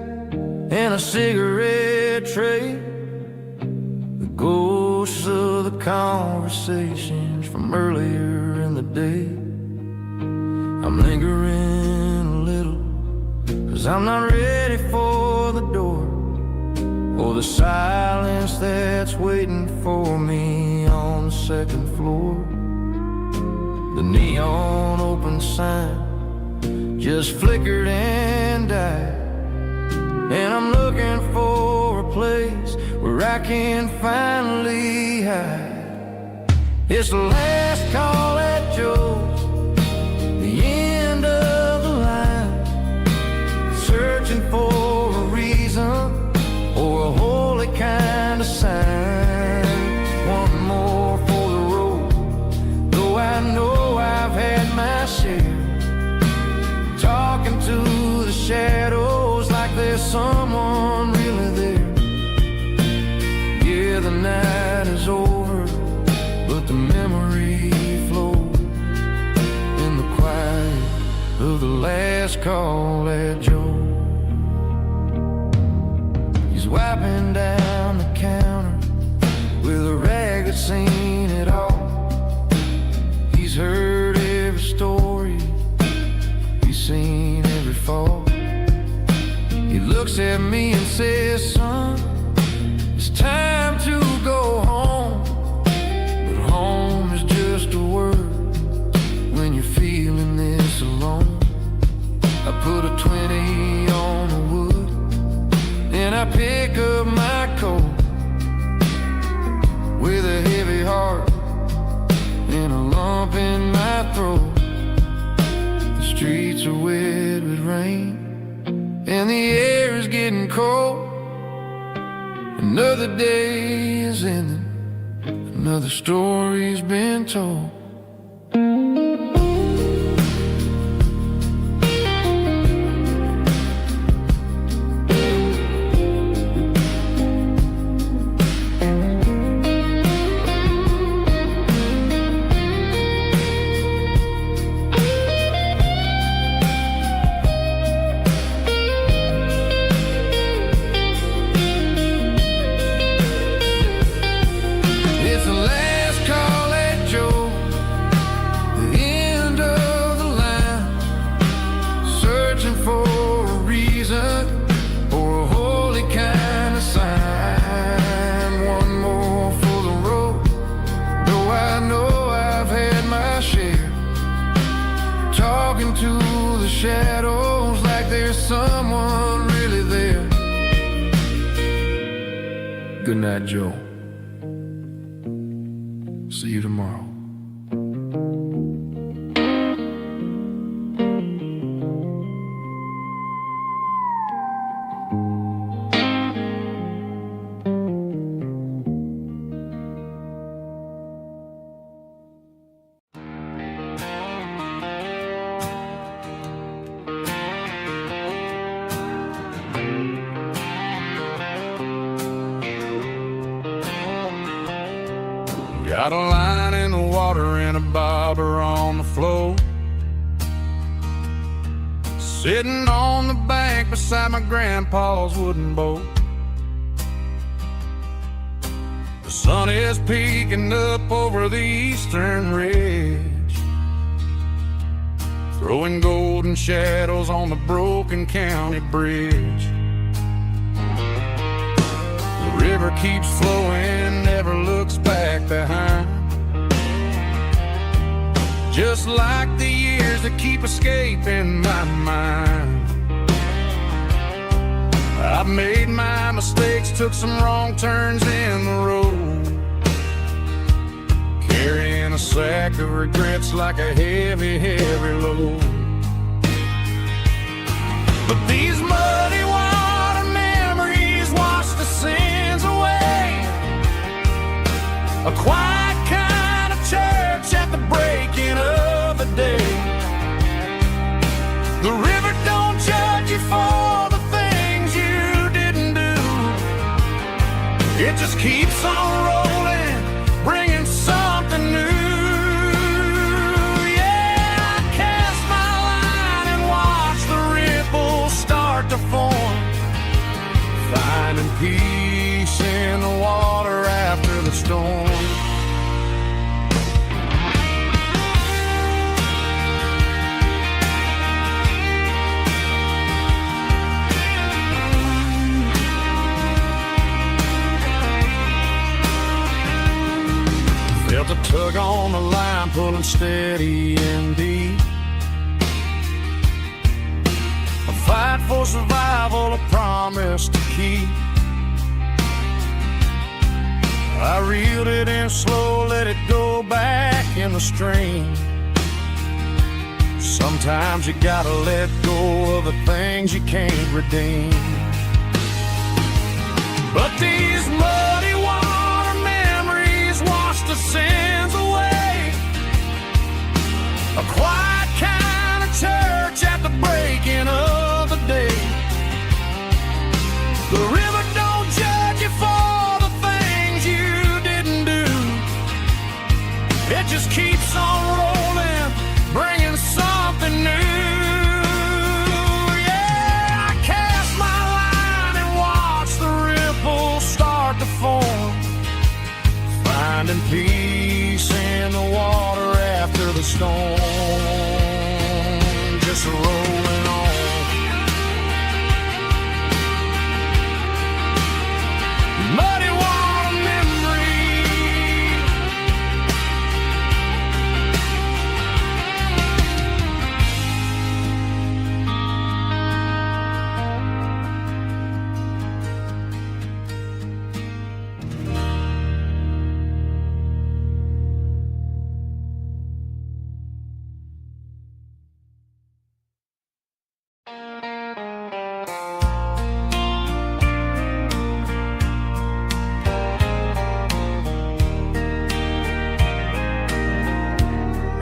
and a cigarette tray, the ghosts of the conversations from earlier in the day. I'm lingering a little, 'cause I'm not ready for the door, or the silence that's waiting for me on the second floor. The neon open sign just flickered and died, and I'm looking for a place where I can finally hide. It's the last call at Joe's, the end of the line, searching for a reason or a holy kind of sign. One more for the road, though I know I've had my share, talking to the shadows like there's someone call that Joe. He's wiping down the counter with a rag that's seen it all. He's heard every story, he's seen every fall. He looks at me and says, son, it's time to go home. But home is just a word when you're feeling this alone. I put a 20 on the wood and I pick up my coat with a heavy heart and a lump in my throat. The streets are wet with rain and the air is getting cold. Another day is ending, another story's been told. Shadows like there's someone really there. Good night, Joe. See you tomorrow. Got a line in the water and a bobber on the floor. Sitting on the bank beside my grandpa's wooden boat. The sun is peeking up over the eastern ridge, throwing golden shadows on the broken county bridge. The river keeps flowing, never looks back behind, just like the years that keep escaping my mind. I've made my mistakes, took some wrong turns in the road, carrying a sack of regrets like a heavy, heavy load. But these muddy water memories wash the sins away. A quiet kind of church at the breaking of the day. The river don't judge you for the things you didn't do. It just keeps on rolling, bringing something new. Yeah, I cast my line and watch the ripples start to form, finding peace in the water after the storm. Felt a tug on the line, pulling steady and deep. A fight for survival, a promise to keep. I reeled it in slow, let it go back in the stream. Sometimes you gotta let go of the things you can't redeem. But these muddy water memories wash the sins away. A quiet kind of church at the breaking of the day. The river don't judge you for the things you didn't do. It just keeps on rolling, bringing something new. finding peace in the water after the storm, just rolling on. Muddy water memory,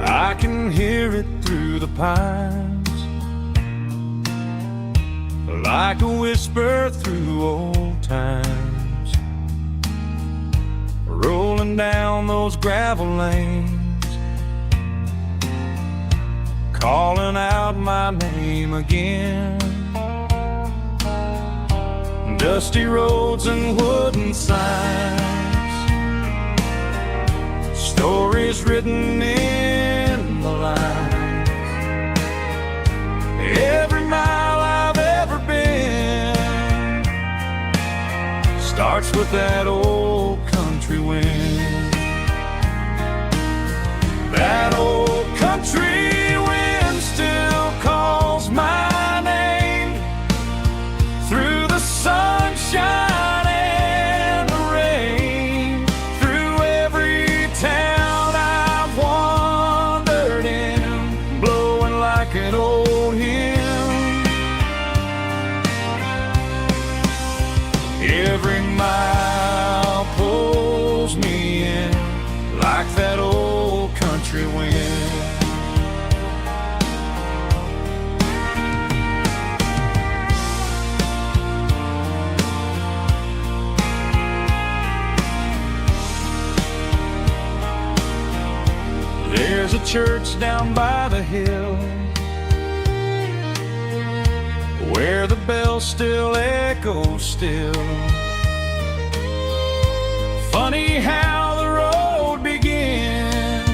I can hear it through the pines, like a whisper through old times, rolling down those gravel lanes, calling out my name again. Dusty roads and wooden signs, stories written in the lines. Every mile I've ever been starts with that old country wind. That old country wind still calls my name through the sunshine and the rain, through every town I've wandered in, blowing like an old hymn. Every mile pulls me in like that old country wind. There's a church down by the hill where the bells still echo still. Funny how the road begins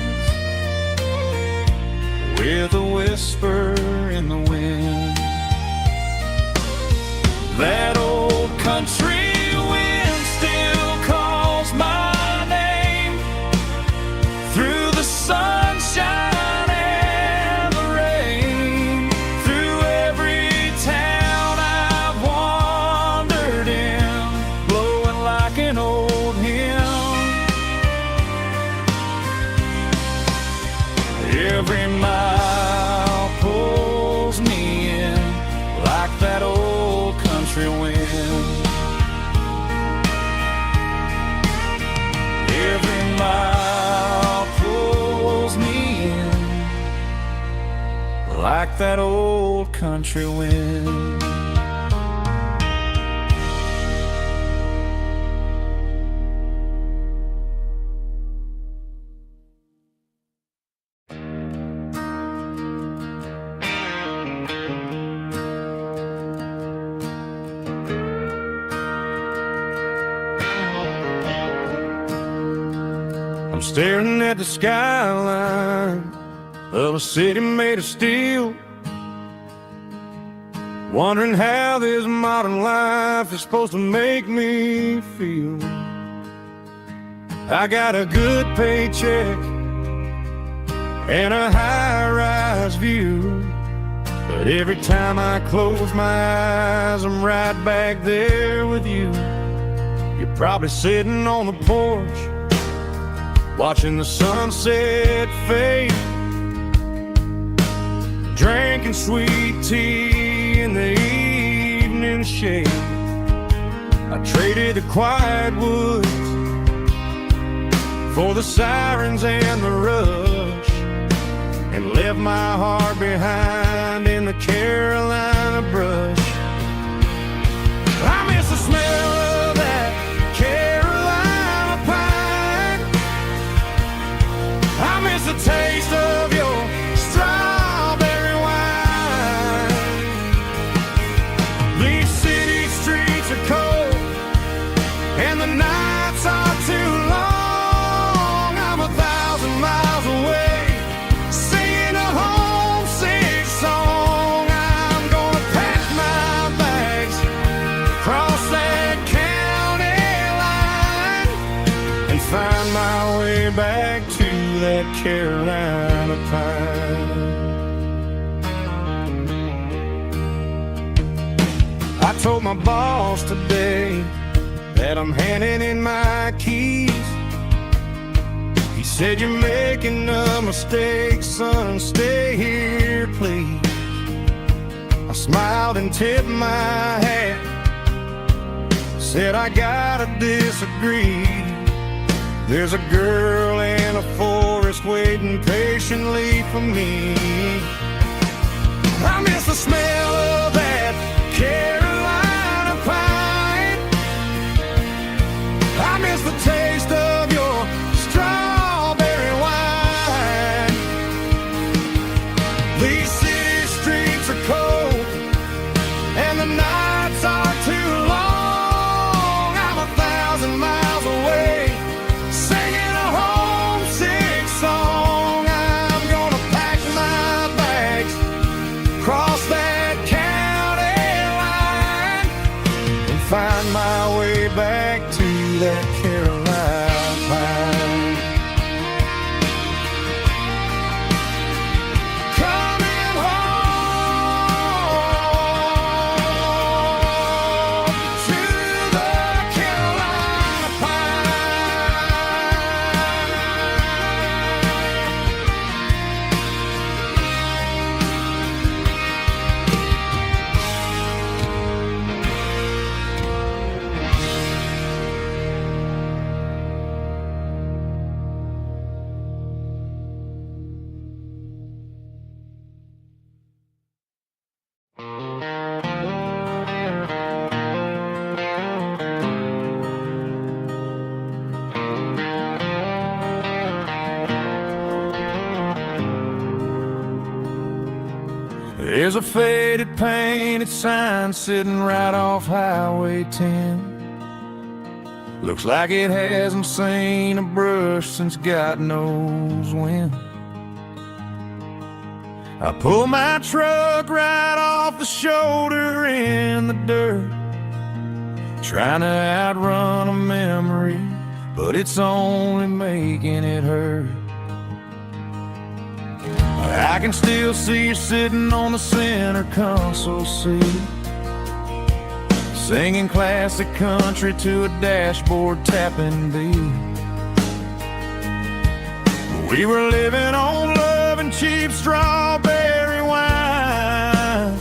with a whisper in the wind. That old country wind still calls my name through the sunshine and the rain, through every town I've wandered in, blowing like an old hymn. Every mile pulls me in like that old country wind. Every mile pulls me in like that old country wind. I'm staring at the skyline of a city made of steel, wondering how this modern life is supposed to make me feel. I got a good paycheck and a high-rise view, but every time I close my eyes, I'm right back there with you. You're probably sitting on the porch, watching the sunset fade, drinking sweet tea in the evening shade. I traded the quiet woods for the sirens and the rush, and left my heart behind in the Carolina brush. I miss the smell of that Carolina pine. I miss the taste of your strawberry wine. These city streets are cold and the nights are too long. way back to that Carolina pine. I told my boss today that I'm handing in my keys. He said, "You're making a mistake, son, stay here, please." I smiled and tipped my hat, said, "I gotta disagree. There's a girl in a forest waiting patiently for me. I miss the smell of that Carolina pine. I miss the taste of your strawberry wine. These city streets are cold and the nights are too long. I'm 1,000 miles away, singing a homesick song. I'm gonna pack my bags, cross that county line, and find my way back to that Carolina pine. Coming home to the Carolina There's a faded painted sign sitting right off Highway 10. Looks like it hasn't seen a brush since God knows when. I pull my truck right off the shoulder in the dirt, trying to outrun a memory, but it's only making it hurt. I can still see you sitting on the center console seat, singing classic country to a dashboard tapping beat. We were living on love and cheap strawberry wine,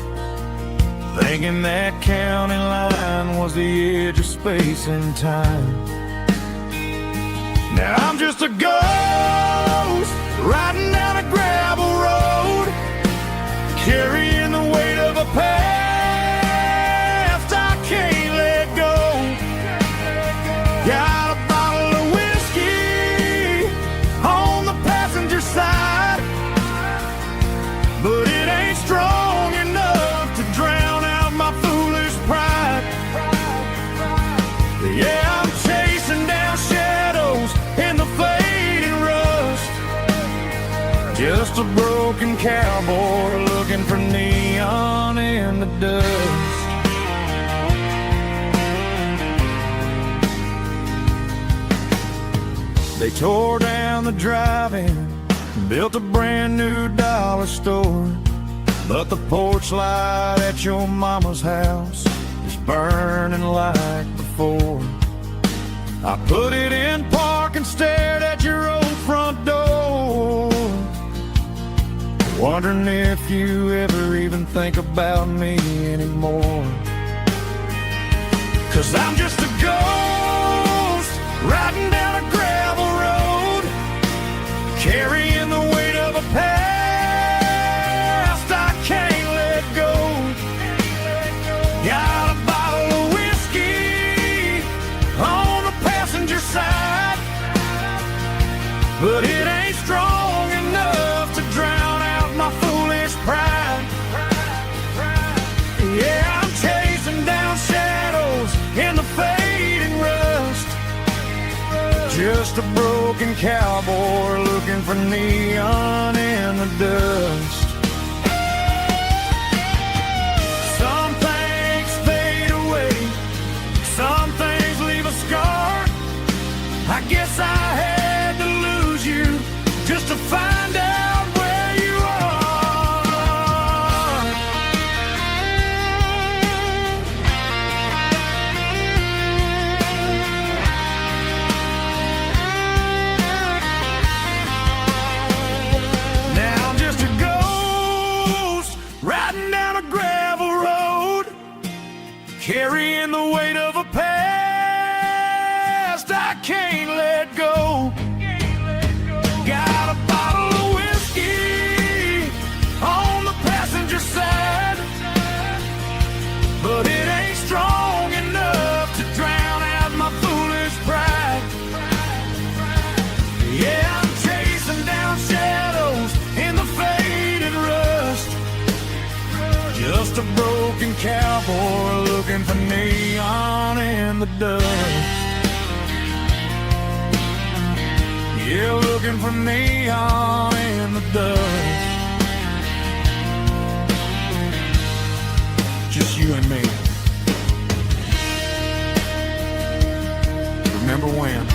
thinking that county line was the edge of space and time. Now I'm just a ghost riding down a gravel road, carrying the weight of a past I can't let go. Got a bottle of whiskey on the passenger side, but it ain't strong enough to drown out my foolish pride. Yeah, I'm chasing down shadows in the fading rust, just a broken cowboy looking for neon in the dust. They tore down the drive-in, built a brand new dollar store, but the porch light at your mama's house is burning like before. I put it in park and stared at your old front door, wondering if you ever even think about me anymore. 'Cause I'm just a ghost riding down a gravel road, carrying the weight of a past I can't let go. Got a bottle of whiskey on the passenger side, but it ain't strong enough to drown out my foolish pride. Yeah, I'm chasing down shadows in the fading rust, just a broken cowboy looking for neon in the dust. Some things fade away, some things leave a scar. I guess I had to lose to find out where you are. Now I'm just a ghost riding down a gravel road, carrying the weight of a past I can't let go. Got a bottle of whiskey on the passenger side, but it ain't strong enough to drown out my foolish pride. Yeah, I'm chasing down shadows in the faded rust, just a broken cowboy looking for neon in the dust. Yeah, looking for neon in the dust. Just you and me. Remember when?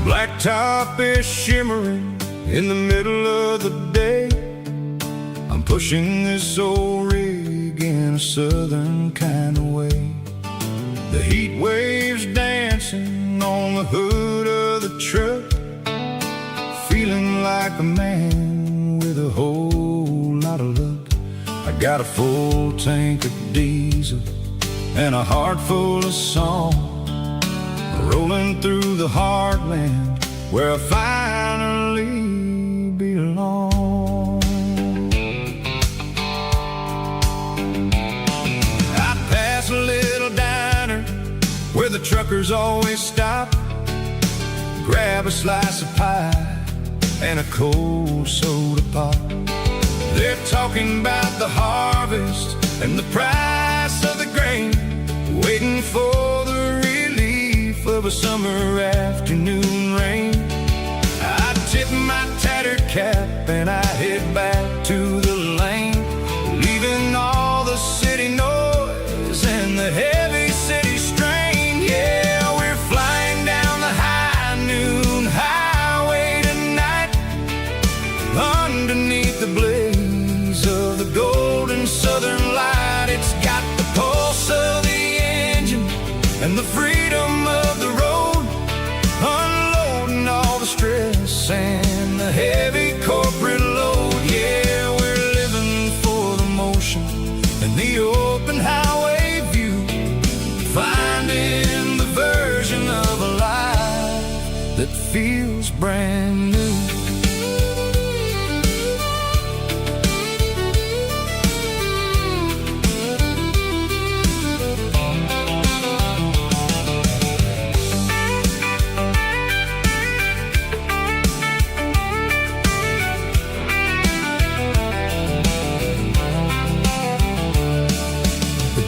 Blacktop is shimmering in the middle of the day. I'm pushing this old rig in a southern kind of way. The heat waves dancing on the hood of the truck, feeling like a man with a whole lot of luck. I got a full tank of diesel and a heart full of song, rolling through the heartland where I finally belong. I pass a little diner where the truckers always stop, grab a slice of pie and a cold soda pop. They're talking about the harvest and the price of the grain, waiting for the relief of a summer afternoon rain. I tip my tattered cap and I head back to the lane, leaving all the city noise and the heavy city strain. Yeah, we're flying down the high noon highway tonight, underneath the blaze of the golden southern light. It's got the pulse of the engine and the freedom of the road, unloading all the stress and the heavy corporate load. Yeah, we're living for the motion and the open highway view, finding the version of a life that feels brand new.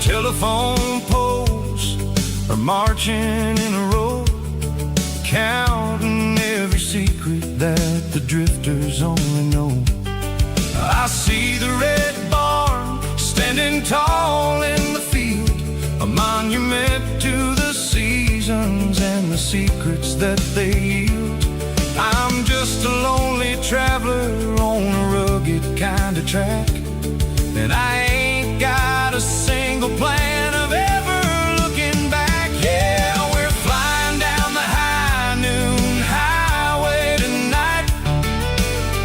Telephone poles are marching in a row, counting every secret that the drifters only know. I see the red barn standing tall in the field, a monument to the seasons and the secrets that they yield. I'm just a lonely traveler on a rugged kind of track, and I ain't got a single plan of ever looking back. Yeah, we're flying down the high noon highway tonight,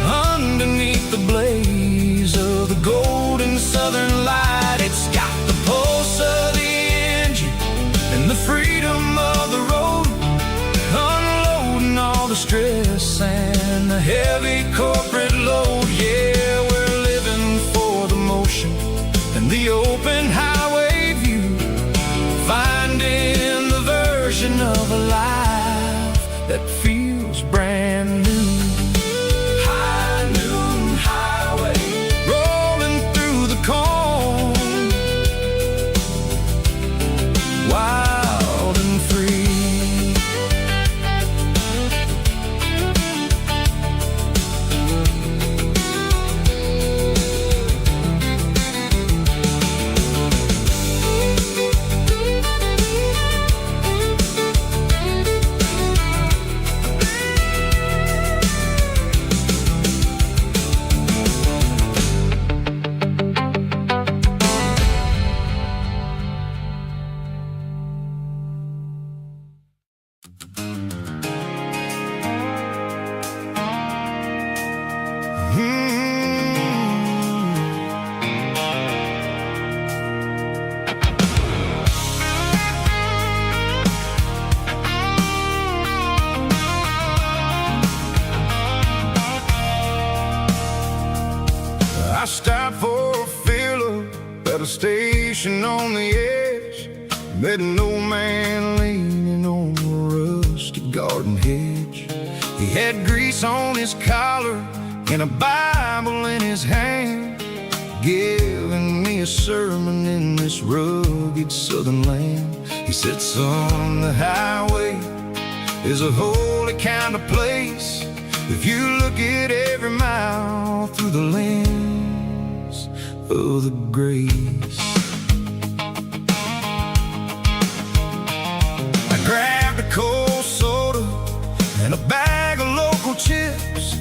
underneath the blaze of the golden southern light. It's got the pulse of the engine and the freedom of the road, unloading all vision of a life that feels brand new. High noon highway, rolling through the corn, wild and free. I stopped for a fill-up at a station on the edge. Met an old man leaning on a rusty garden hedge. He had grease on his collar and a Bible in his hand, giving me a sermon in this rugged southern land. He said, son, the highway is a holy kind of place if you look at every mile through the lens of the grace. I grabbed a cold soda and a bag of local chips,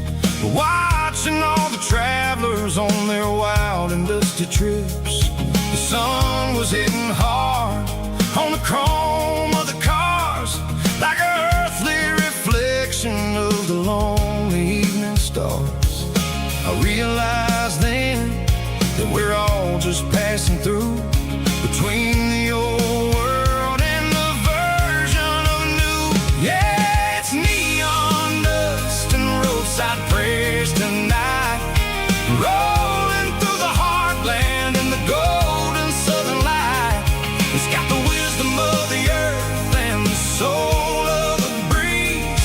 watching all the travelers on their wild and dusty trips. The sun was hitting hard on the chrome of the cars, like an earthly reflection of the lonely evening stars. I realized then that we're all just passing through between the old world and the version of new. Yeah, it's neon dust and roadside prayers tonight, rolling through the heartland in the golden southern light. It's got the wisdom of the earth and the soul of the breeze,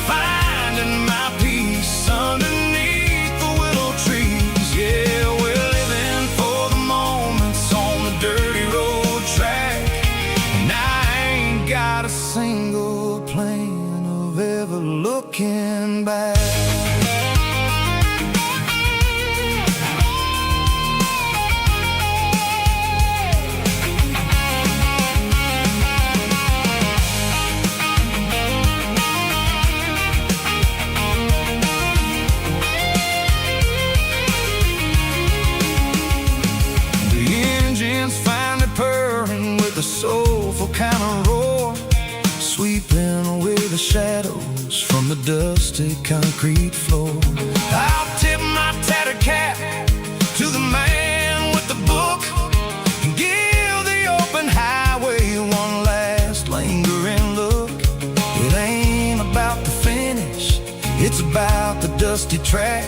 finding my peace underneath the willow trees. Yeah, we're living for the moments on the dirty road track, and I ain't got a single plan of ever looking back. Purring with a soulful kind of roar, sweeping away the shadows from the dusty concrete floor. I'll tip my tattered cap to the man with the book and give the open highway one last lingering look. It ain't about the finish, it's about the dusty track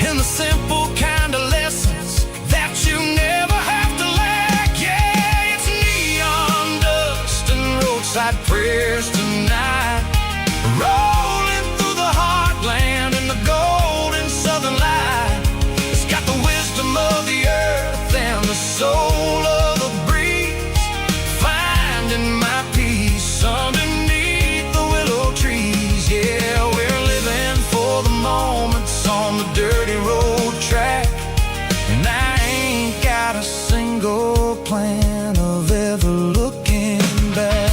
and the simple kind of lessons that you never have to lack. Roadside prayers tonight, rolling through the heartland in the golden southern light. It's got the wisdom of the earth and the soul of the breeze, finding my peace underneath the willow trees. Yeah, we're living for the moments on the dirty road track, and I ain't got a single plan of ever looking back.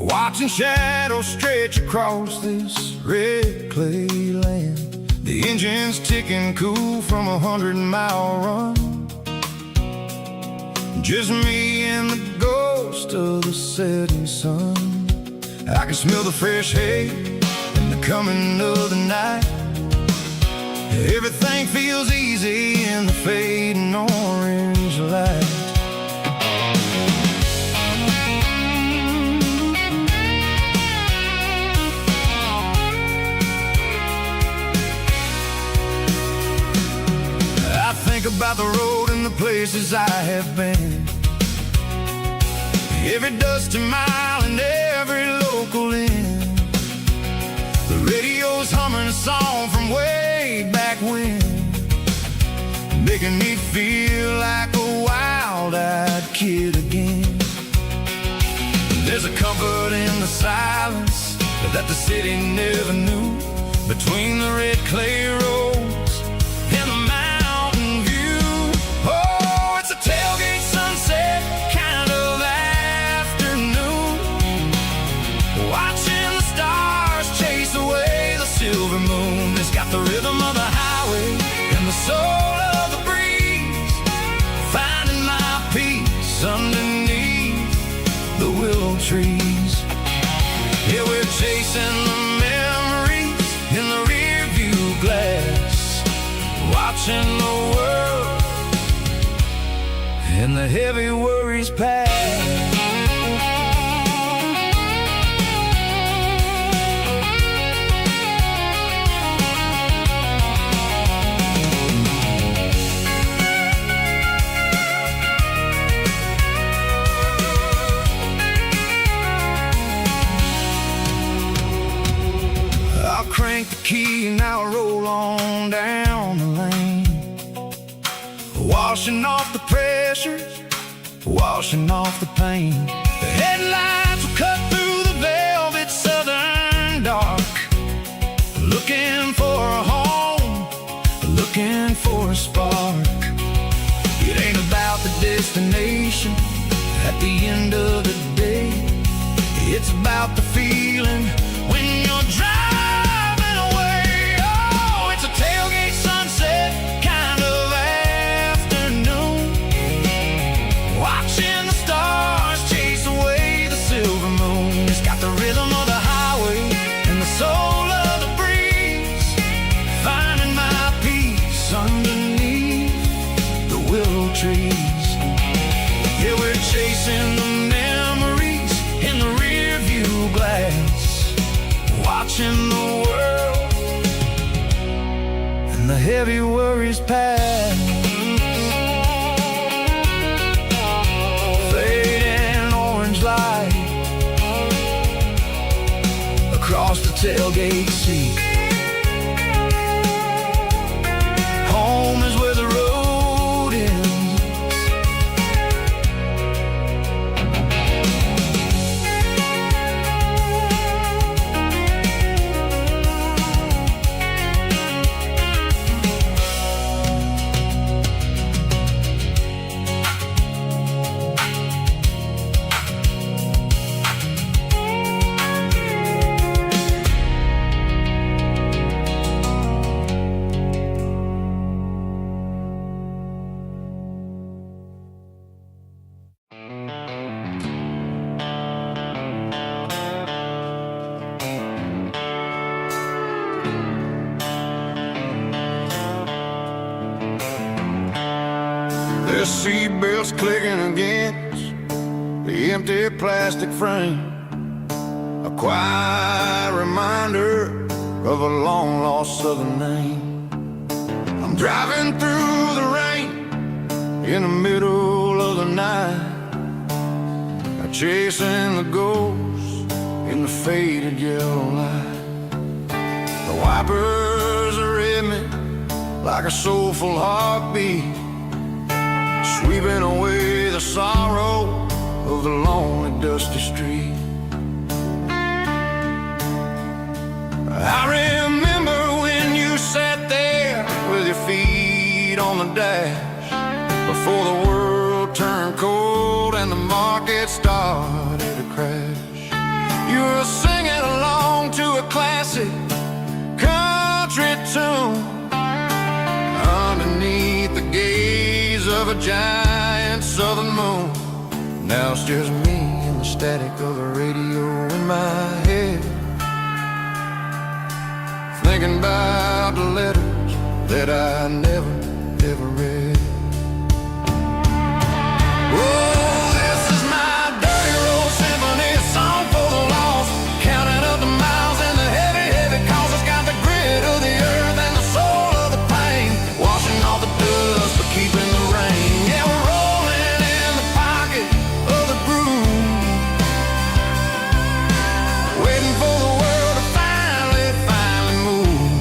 watching shadows stretch across this red clay land. The engine's ticking cool from a 100-mile run. Just me and the ghost of the setting sun. I can smell the fresh hay and the coming of the night. Everything feels easy in the fading orange light. I think about the road and the places I have been. Every dusty mile and every local inn. The radio's humming a song from way back when, making me feel like a wild-eyed kid again. There's a comfort in the silence that the city never knew, between the red clay roads and the mountain view. Oh, it's a tailgate sunset kind of afternoon, watching the stars chase away the silver moon. It's got the rhythm of the highway and the soul of the breeze, finding my peace underneath the willow trees. Yeah, we're chasing the memories in the rear view glass, watching the world and the heavy worries pass. Crank the key and I'll roll on down the lane, washing off the pressure, washing off the pain. The headlights will cut through the velvet southern dark, looking for a home, looking for a spark. It ain't about the destination at the end of the day, it's about the feeling when you're driving. Watching the world and the heavy worries pass. Fading orange light across the tailgate seat. Home is where the road ends. The seatbelts clicking against the empty plastic frame, a quiet reminder of a long-lost southern name. I'm driving through the rain in the middle of the night, chasing the ghosts in the faded yellow light. The wipers are in me like a soulful heartbeat, sweeping away the sorrow of the lonely dusty street. I remember when you sat there with your feet on the dash, before the world turned cold and the market started to crash. You're singing along to a classic country tune underneath the gaze of a giant southern moon. Now it's just me and the static of the radio in my head, thinking about the letters that I never, ever read. Oh, this is my dirty road symphony, a song for the lost, counting up the miles and the heavy, heavy calls. It's got the grit of the earth and the soul of the pain, washing off the dust but keeping the rain. Yeah, we're rolling in the pocket of the groove, waiting for the world to finally move.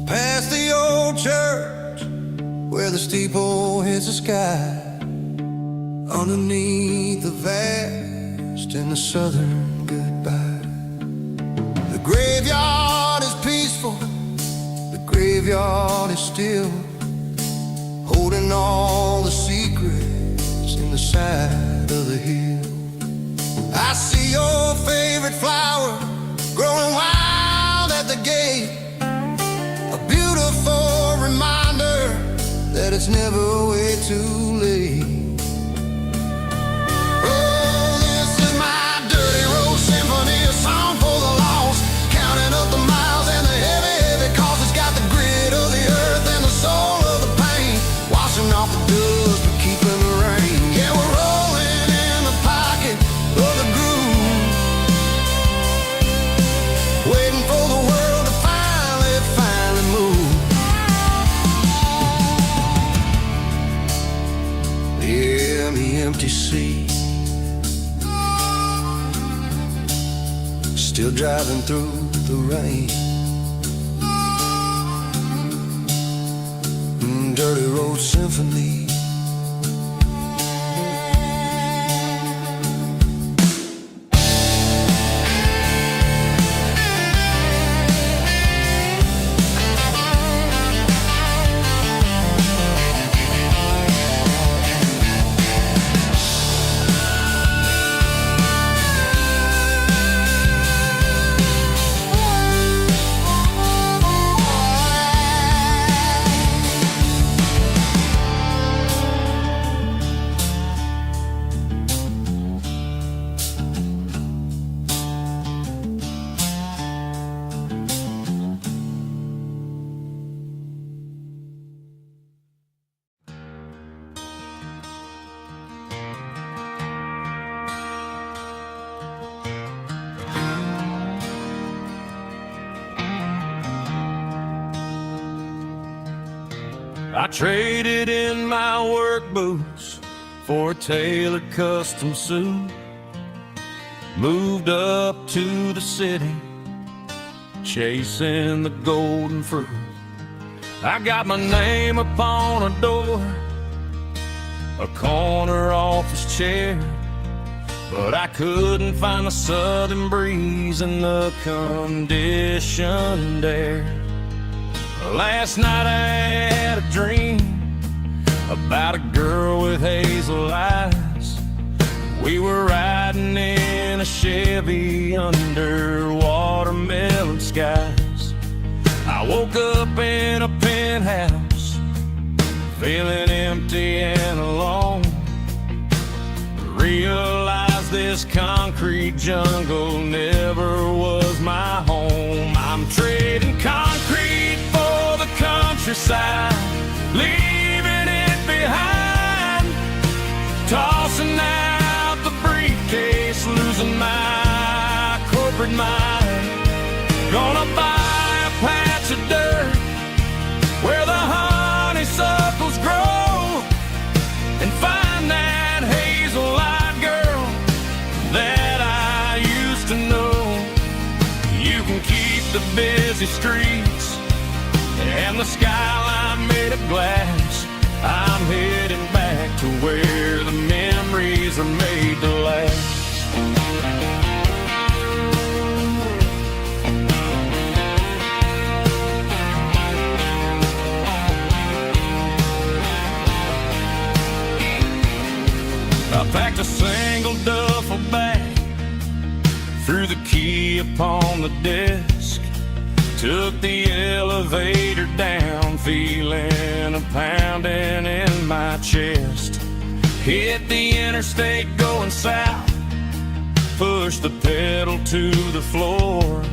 Past the old church where the steeple hits the sky, underneath the vast and the southern goodbye. The graveyard is peaceful, the graveyard is still, holding all the secrets in the side of the hill. I see your favorite flower growing wild at the gate, a beautiful reminder that it's never way too late. Oh, this is my dirty road symphony, a song for the lost, counting up the miles and the heavy, heavy calls. It's got the grit of the earth and the soul of the pain, washing off the dust but keeping the rain. Yeah, we're rolling in the pocket of the groove, waiting for the world to finally move. Yeah, the empty sea, still driving through the rain. Dirty road symphony. I traded in my work boots for a tailored custom suit, moved up to the city, chasing the golden fruit. I got my name upon a door, a corner office chair, but I couldn't find the southern breeze in the conditioned air. Last night I had a dream about a girl with hazel eyes. We were riding in a Chevy under watermelon skies. I woke up in a penthouse, feeling empty and alone. Realized this concrete jungle never was my home. I'm trading concrete for the countryside, leaving it behind, tossing out the briefcase, losing my corporate mind. Gonna buy a patch of dirt where the honeysuckles grow and find that hazel-eyed girl that I used to know. You can keep the busy streets and the skyline made of glass. I'm heading back to where the memories are made to last. I packed a single duffel bag, threw the key upon the desk, took the elevator down, feeling a pounding in my chest. Hit the interstate going south, pushed the pedal to the floor.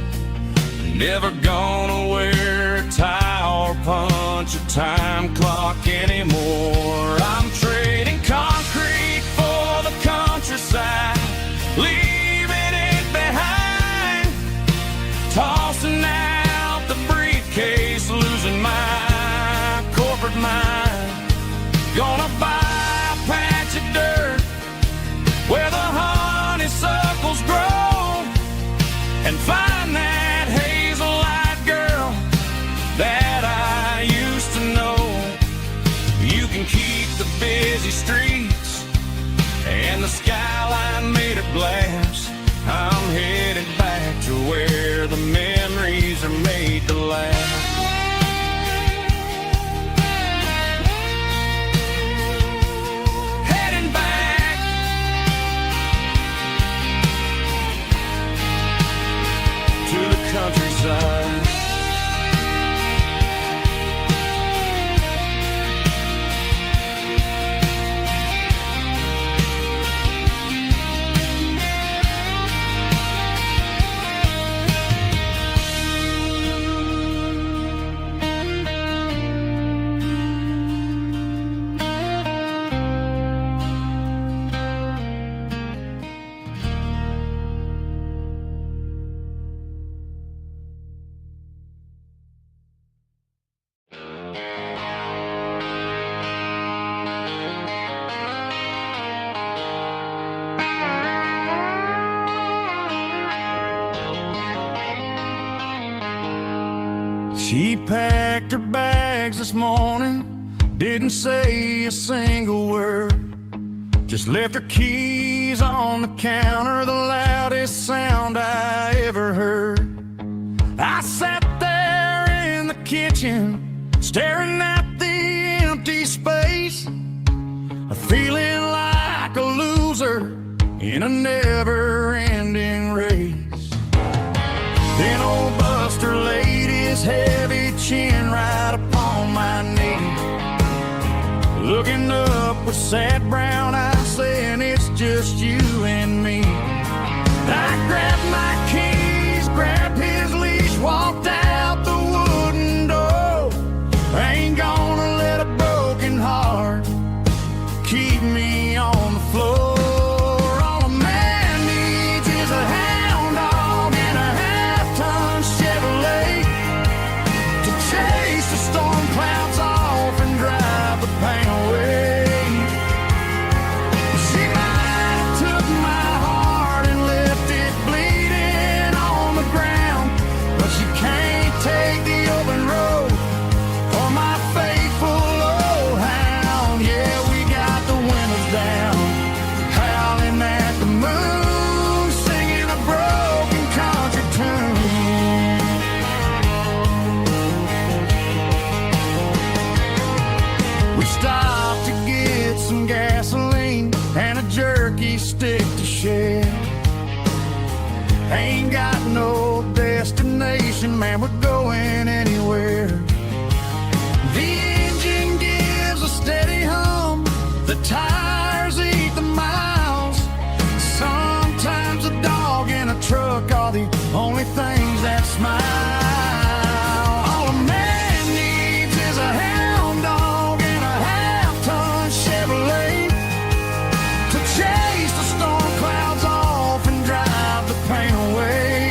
Never gonna wear a tie or punch a time clock anymore. I'm trading concrete for the countryside, leaving it behind, tossing out the briefcase, losing my corporate mind. Gonna buy a patch of dirt where the honeysuckles grow and find that hazel-eyed girl that I used to know. You can keep the busy streets and the skyline made of glass. I'm headed back to where the memories are made to last. Heading back to the countryside. She packed her bags this morning, didn't say a single word, just left her keys on the counter, the loudest sound I ever heard. I sat there in the kitchen, staring at the empty space, feeling like a loser in a never-ending race. Then old Buster laid his heavy chin right upon my knee, looking up with sad brown eyes, saying it's just you and me. I grabbed my keys, grabbed his leash, walked out the wooden door. I ain't gonna let a broken heart keep me on the floor. Stick to share. Ain't got no destination, man, we're going anywhere. The engine gives a steady hum, the tires eat the miles. Sometimes a dog in a truck are the only things that smile. All a man needs is a hound dog and a half-ton Chevrolet to chase the storm clouds off and drive the pain away.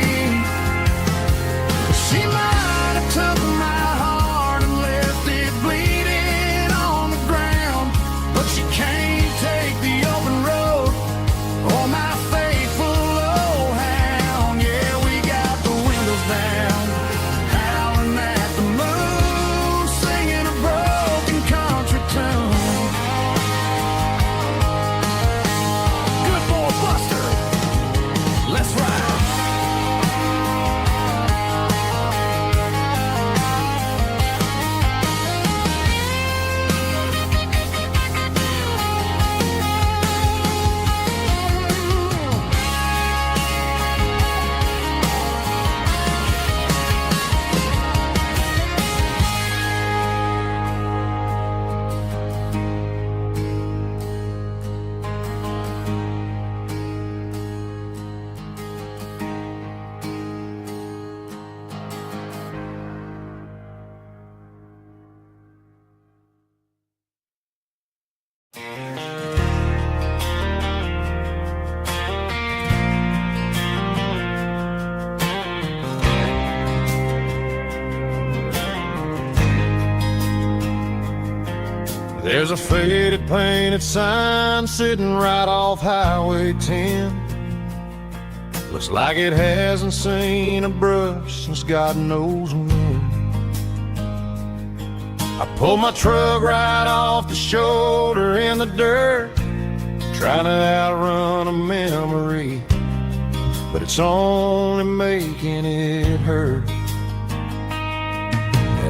There's a faded painted sign sitting right off Highway 10. Looks like it hasn't seen a brush since God knows when. I pulled my truck right off the shoulder in the dirt, trying to outrun a memory, but it's only making it hurt.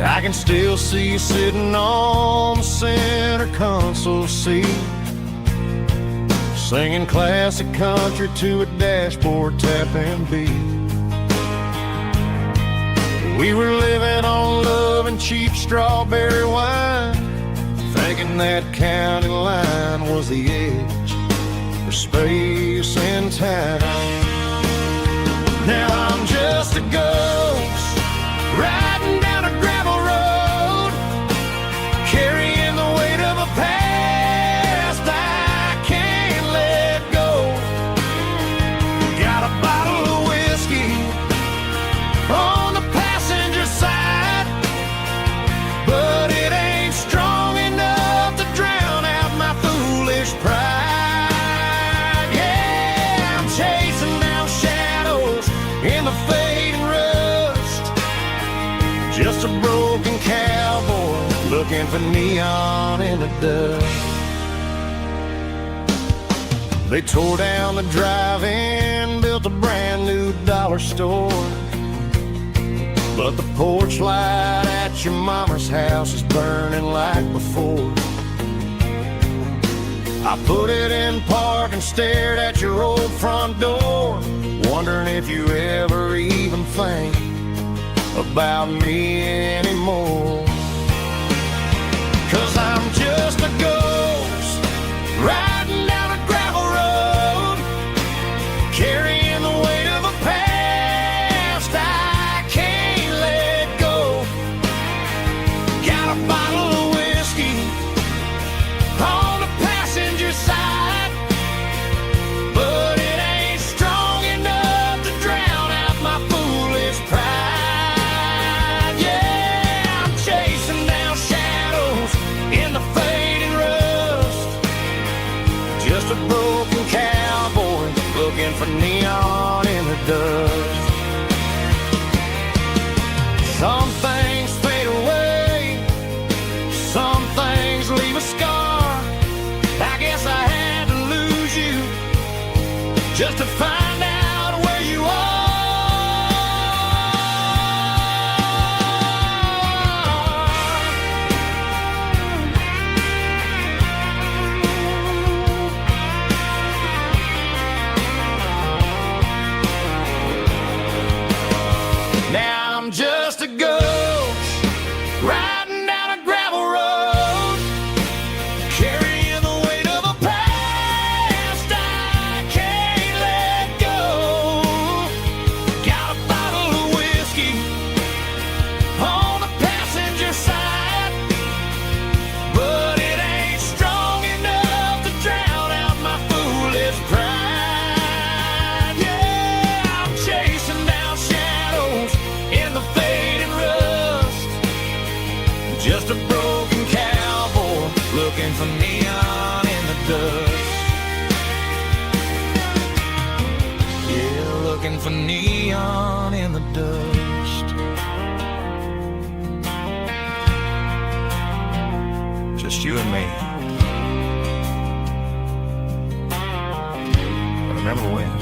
I can still see you sitting on the center console seat, singing classic country to a dashboard tapping beat. We were living on love and cheap strawberry wine, thinking that county line was the edge for space and time. Now I'm just a ghost riding down a gravel road, carrying the weight of a past I can't let go. Got a bottle of whiskey on the passenger side, but it ain't strong enough to drown out my foolish pride. Yeah, I'm chasing down shadows in the fading rust, just a broken cowboy looking for neon in the dust. They tore down the drive-in, built a brand new dollar store, but the porch light at your mama's house is burning like before. I put it in park and stared at your old front door, wondering if you ever even think about me anymore. 'Cause I'm just a ghost riding down a gravel road, carrying the weight of a past I can't let go. Got a bottle of whiskey on the passenger side, but it ain't strong enough to drown out my foolish pride. Yeah, I'm chasing down shadows in the fading rust, just a broken cowboy looking for neon in the dust. Some things fade away, some things leave a scar. I guess I had to lose you just to find out where you are. Now I'm just a ghost riding down a gravel road, carrying the weight of a past I can't let go. Got a bottle of whiskey on the passenger side, but it ain't strong enough to drown out my foolish pride. Yeah, I'm chasing down shadows in the fading rust, just a broken cowboy looking for neon in the dust. Yeah, looking for neon in the dust. Just you and me. I remember when.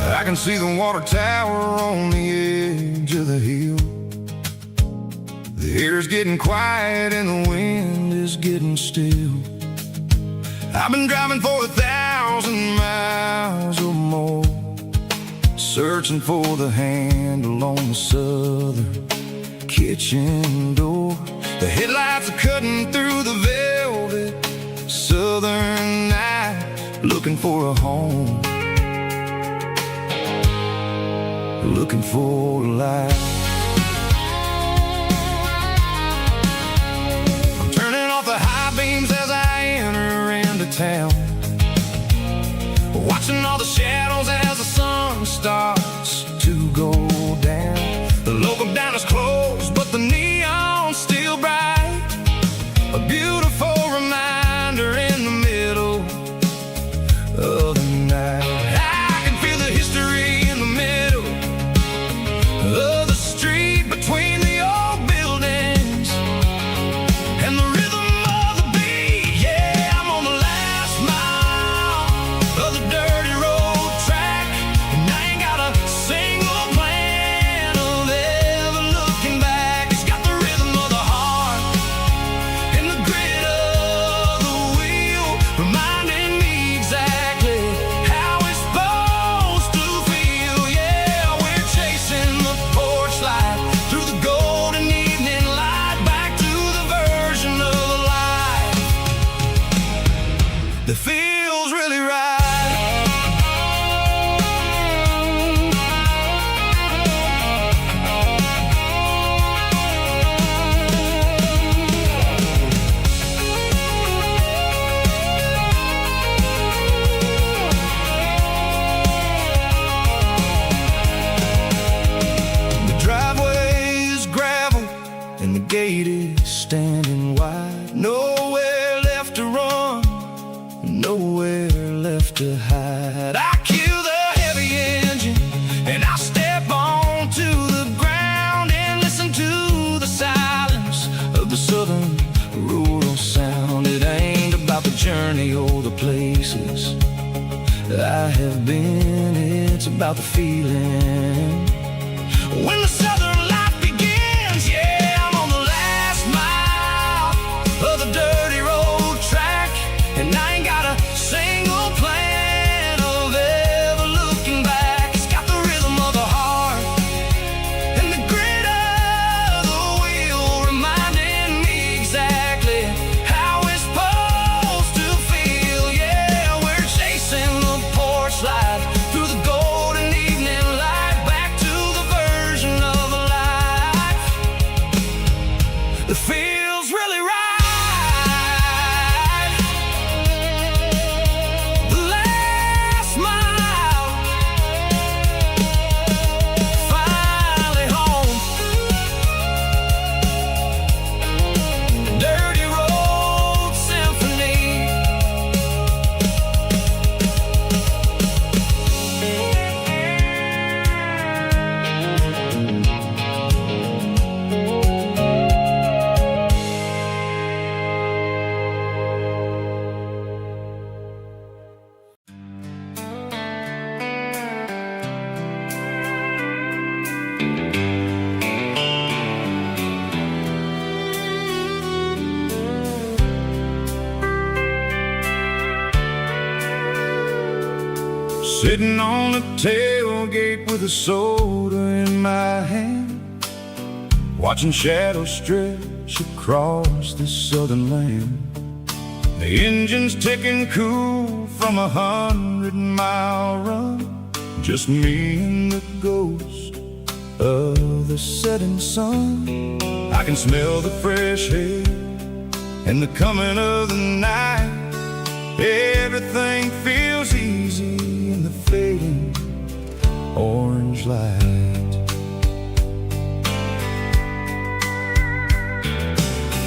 I can see the water tower on the edge of the hill. The air's getting quiet and the wind is getting still. I've been driving for 1,000 miles or more, searching for the handle on the southern kitchen doors. The headlights are cutting through the velvet southern night, looking for a home, looking for a life. I'm turning off the high beams as I enter into town, watching all the shadows as the sun starts to go down. The local diner's closed, but the neon's still bright, a beautiful reminder in the middle of the night. I can feel the history in the middle of the street, between the old buildings and the rhythm of the beat. Yeah, I'm on the last mile of the dirty road track, and I ain't got a single plan of ever looking back. It's got the rhythm of the heart and the grit of the wheel, reminding me exactly how it's supposed to feel. Yeah, we're chasing the porch light through the golden evening light, back to the version of life that feels really right. The driveway is gravel and the gate is standing wide. Nowhere left to run, nowhere left to hide. I kill the heavy engine and I step onto the ground and listen to the silence of the southern rural sound. It ain't about the journey or the places I have been, it's about the feeling when the southern life begins. Yeah, I'm on the last mile of the dirty road track, and I ain't got a single plan of ever looking back. It's got the rhythm of the heart and the grit of the wheel, reminding me exactly how it's supposed to feel. Yeah, we're chasing the porch light through the golden evening light, back to the version of life that feels really right. The last mile, finally home. Dirty Road Symphony. Sitting on the tailgate with a soda in my hand, watching shadows stretch across this southern land. The engine's ticking cool from 100-mile run, just me and the ghost of the setting sun. I can smell the fresh air and the coming of the night. Everything feels easy in the fading orange light.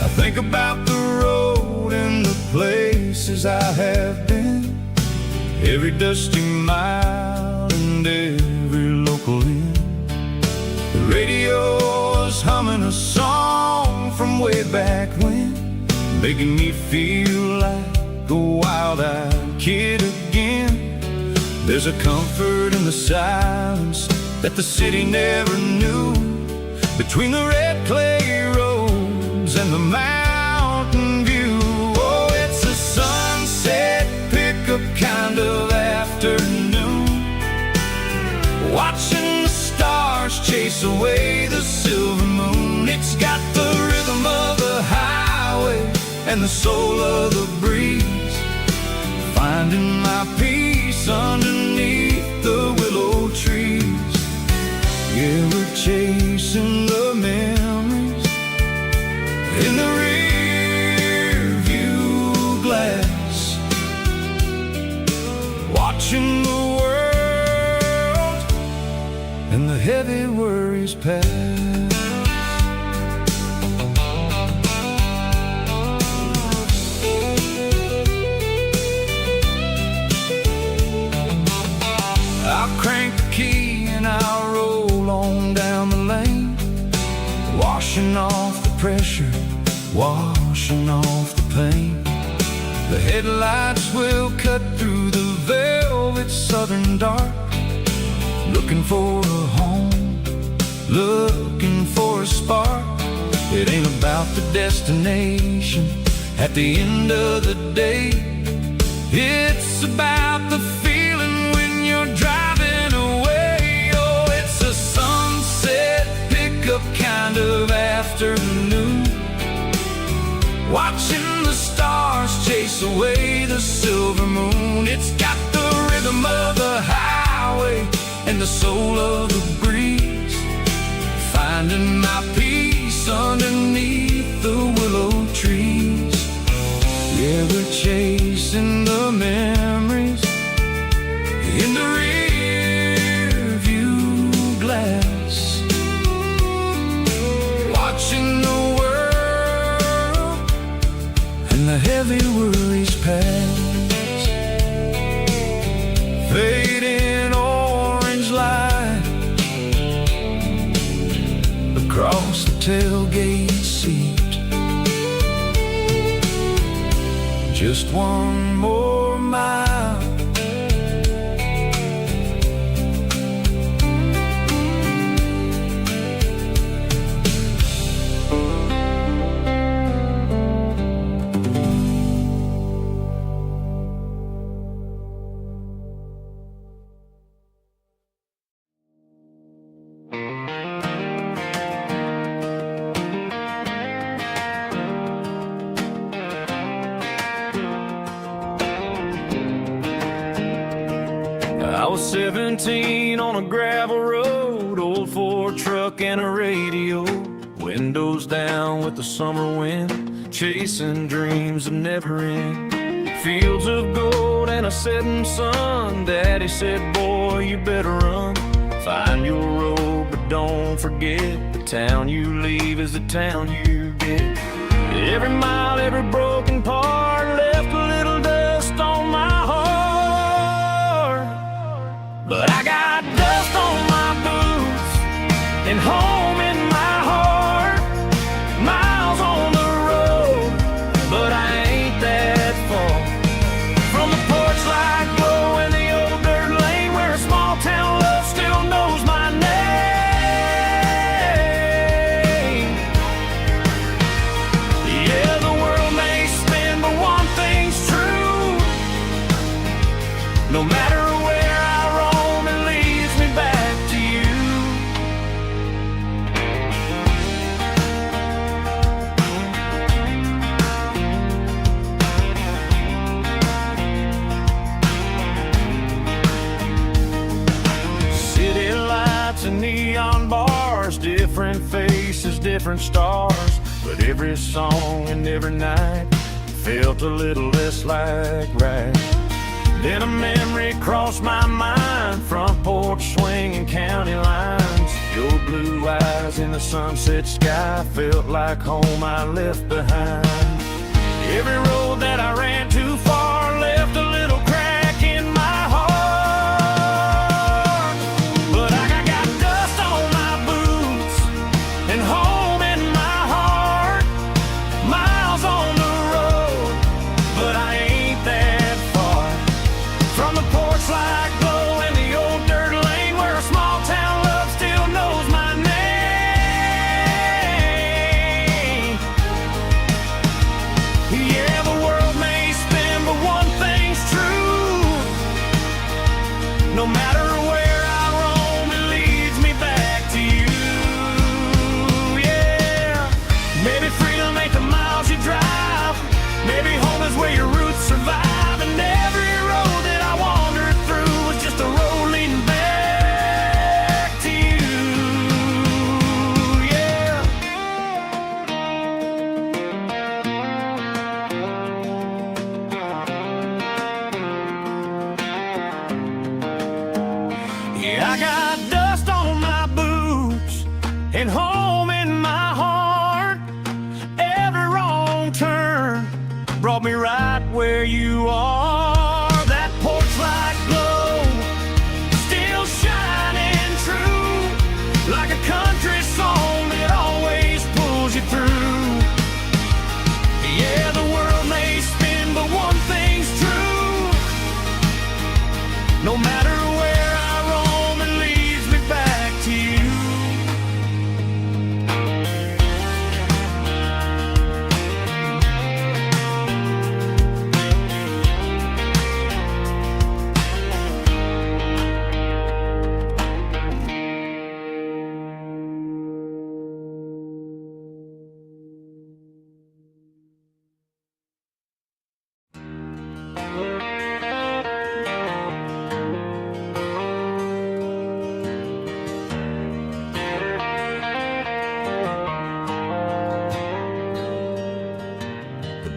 I think about the road and the places I have been, every dusty mile and every local inn. The radio is humming a song from way back when, making me feel like a wild-eyed kid again. There's a comfort in the silence that the city never knew, between the red clay roads and the mountain view. Oh, it's a sunset pickup kind of afternoon, watching the stars chase away the silver moon. It's got the rhythm of the and the soul of the breeze, finding my peace underneath the willow trees. Yeah, we're chasing the memories in the rear view glass, watching the world and the heavy worries pass. I'll crank the key and I'll roll on down the lane, washing off the pressure, washing off the pain. The headlights will cut through the velvet southern dark, looking for a home, looking for a spark. It ain't about the destination at the end of the day, it's about the feeling when you're driving away. Oh, it's a sunset pickup kind of afternoon, watching the stars chase away the silver moon. It's got the rhythm of the highway and the soul of the breeze, finding my peace underneath the willow trees. Yeah, we're chasing the memories in the rear view glass, watching the world and the heavy worries pass. Fading orange light across the tailgate seat, just one more mile. I was 17 on a gravel road, old Ford truck and a radio, windows down with the summer wind, chasing dreams that never end. Fields of gold and a setting sun, Daddy said, boy, you better run. Find your road, but don't forget, the town you leave is the town you get. Every mile, every broken part left a little dust on my heart, but I got dust on my boots and home in my heart. Miles on the road, but I ain't that far from the porch light glow and the old dirt lane where a small town love still knows my name. Yeah, the world may spin, but one thing's true, no matter where I roam, it leads me back to you. City lights and neon bars, different faces, different stars, but every song and every night felt a little less like right. Then a memory crossed my mind, front porch swinging county lines. Your blue eyes in the sunset sky felt like home I left behind. Every road that I ran too far left a little crack in my heart, but I got dust on my boots and home in my heart. Miles on the road, but I ain't that far from the porch light glow and the old dirt lane where a small town love still knows my name. Yeah, the world may spin, and home in my heart. Every wrong turn brought me right where you are. That porch light glow, still shining true, like a country song that always pulls you through. Yeah, the world may spin, but one thing's true. No matter where I roam, it leads me back to you.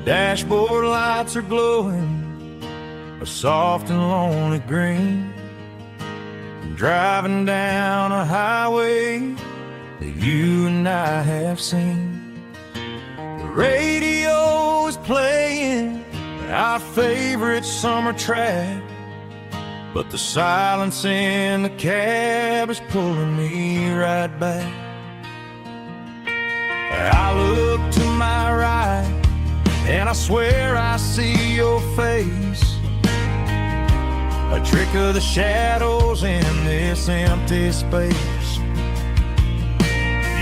Dashboard lights are glowing a soft and lonely green. I'm driving down a highway that you and I have seen. The radio is playing our favorite summer track, but the silence in the cab is pulling me right back. I look to my right and I swear I see your face, a trick of the shadows in this empty space.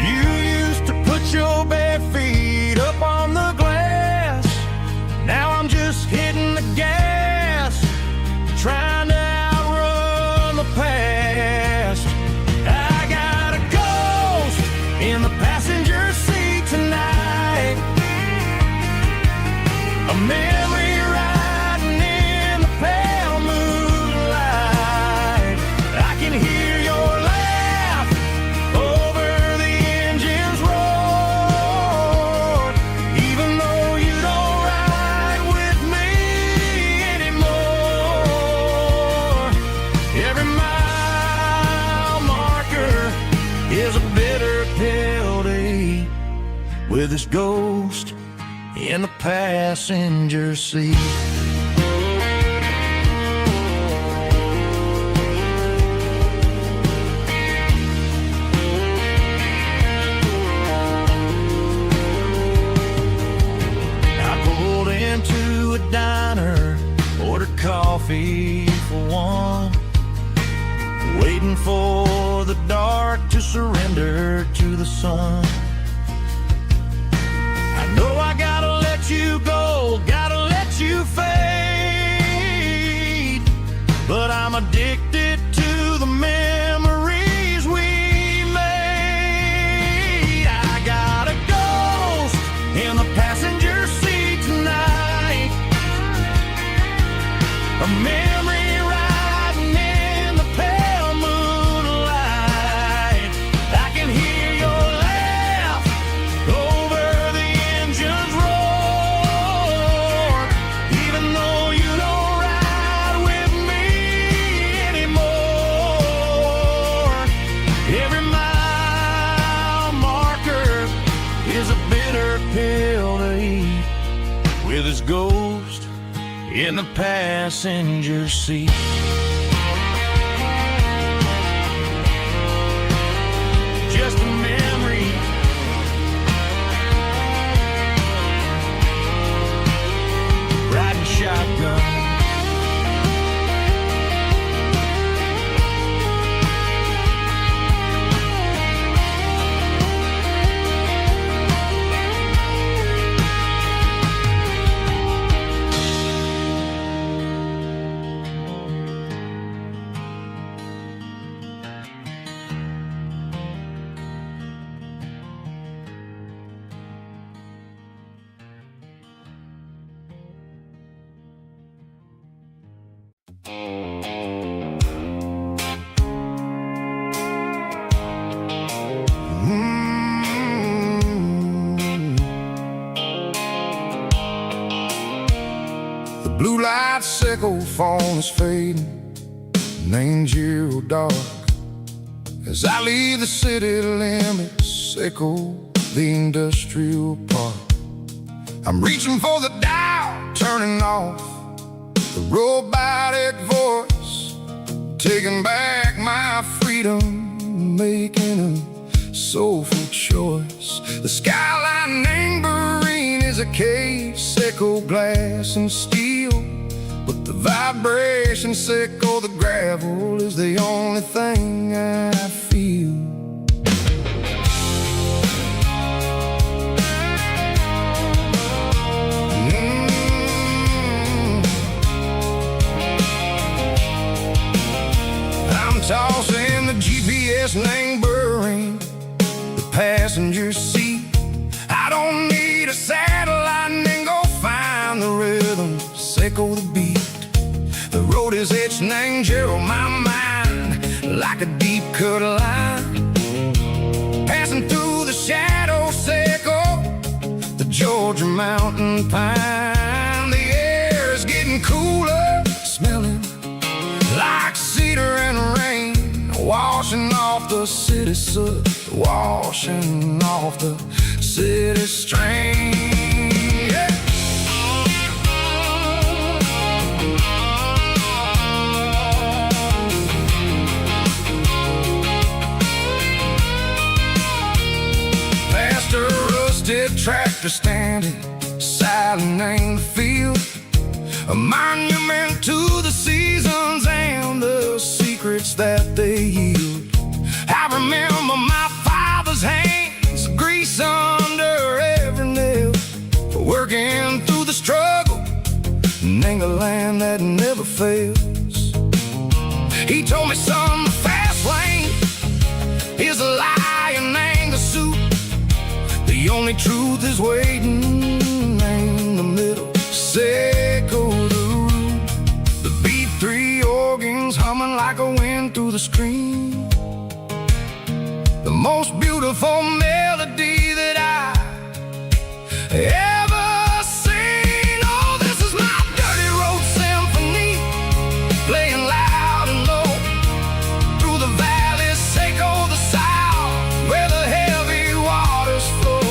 You used to put your bare feet up on the glass. Now I'm just hitting the gas, trying to outrun the past. I got a ghost in the passenger seat tonight, a memory riding in the pale moonlight. I can hear your laugh over the engine's roar, even though you don't ride with me anymore. Every mile marker is a bitter pill to eat, with this ghost in the passenger seat. I pulled into a diner, ordered coffee for one, waiting for the dark to surrender to the sun. I know I gotta let you go, gotta let you fade, but I'm addicted to the memories we made. I got a ghost in the passenger seat tonight, a memory riding in the pale moonlight. I can hear your laugh over the engine's roar, even though you don't ride with me anymore. Every mile marker is a bitter pill to eat, with his ghost in the passenger seat. Just a memory, riding shotgun. The blue light sickle phone is fading, name's you dark, As I leave the city limits, echo the industrial park. I'm reaching for the dial, turning off the robotic voice, taking back my freedom, making a soulful choice. The skyline neighboring is a case, echo glass and steel, but the vibration echo the gravel is the only thing I feel. I'm tossing the GPS neighboring the passenger seat. I don't need a satellite and go find the rhythm, echo the beat. The road is etched and angel on my mind like a deep cut line, passing through the shadows, echo the Georgia mountain pine. The air is getting cooler, smelling like cedar and rain, washing off the city soot, washing off the city strain. Yeah. Past a rusted tractor standing silent in the field, a monument to the seasons and the secrets that they yield. I remember my father's hands, grease under every nail, for working through the struggle and the land that never fails. He told me, son, the fast lane is a lie and ain't the suit. The only truth is waiting in the middle. Echo the root, the B3 organs humming like a wind through the screen. The most beautiful melody that I ever seen. Oh, this is my dirty road symphony, playing loud and low through the valleys, echo the south, where the heavy waters flow.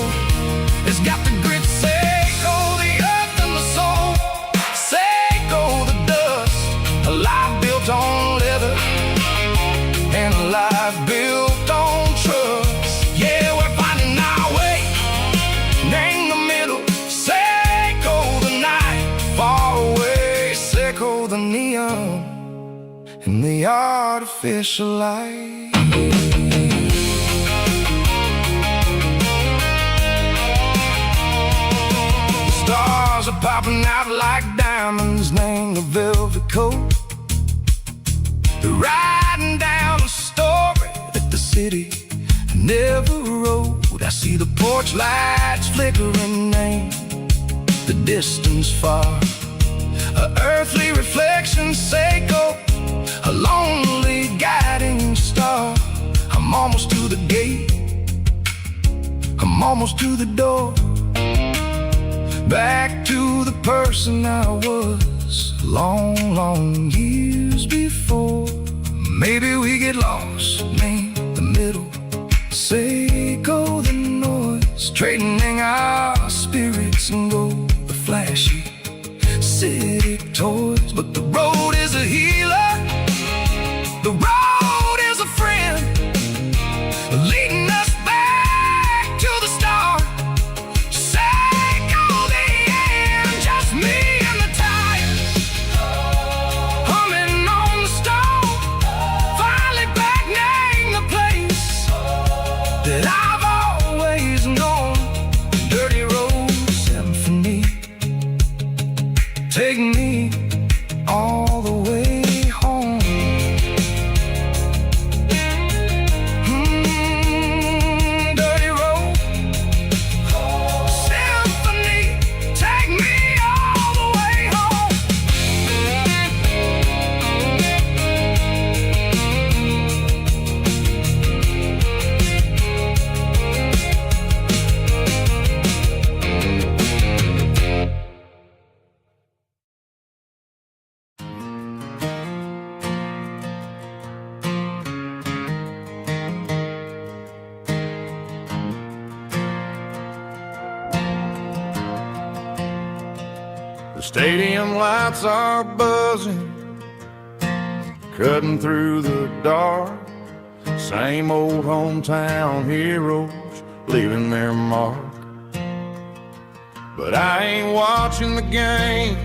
It's got the grit, echo the earth and the soul, echo the dust, a life built on leather and a life built on trust. Yeah, we're finding our way in the middle, echo the night far away, echo the neon and the artificial light. The stars are popping out like diamonds, named the velvet coat. They're riding down a story that the city never wrote. I see the porch lights flickering, name the distance far, a earthly reflection, echo a lonely guiding star. I'm almost to the gate, I'm almost to the door, back to the person I was long, long years before. Maybe we get lost in the middle, echo the noise, trading our spirits and go the flashy city toys. But the road is a healer, the road is a friend, leading us back to the start. Echo the end, just me and the tires, humming on the stove, finally back name the place that I've always known. Dirty road symphony, take me all the way home. Dirty road symphony, take me all the way home. Stadium lights are buzzing, cutting through the dark. Same old hometown heroes leaving their mark. But I ain't watching the game,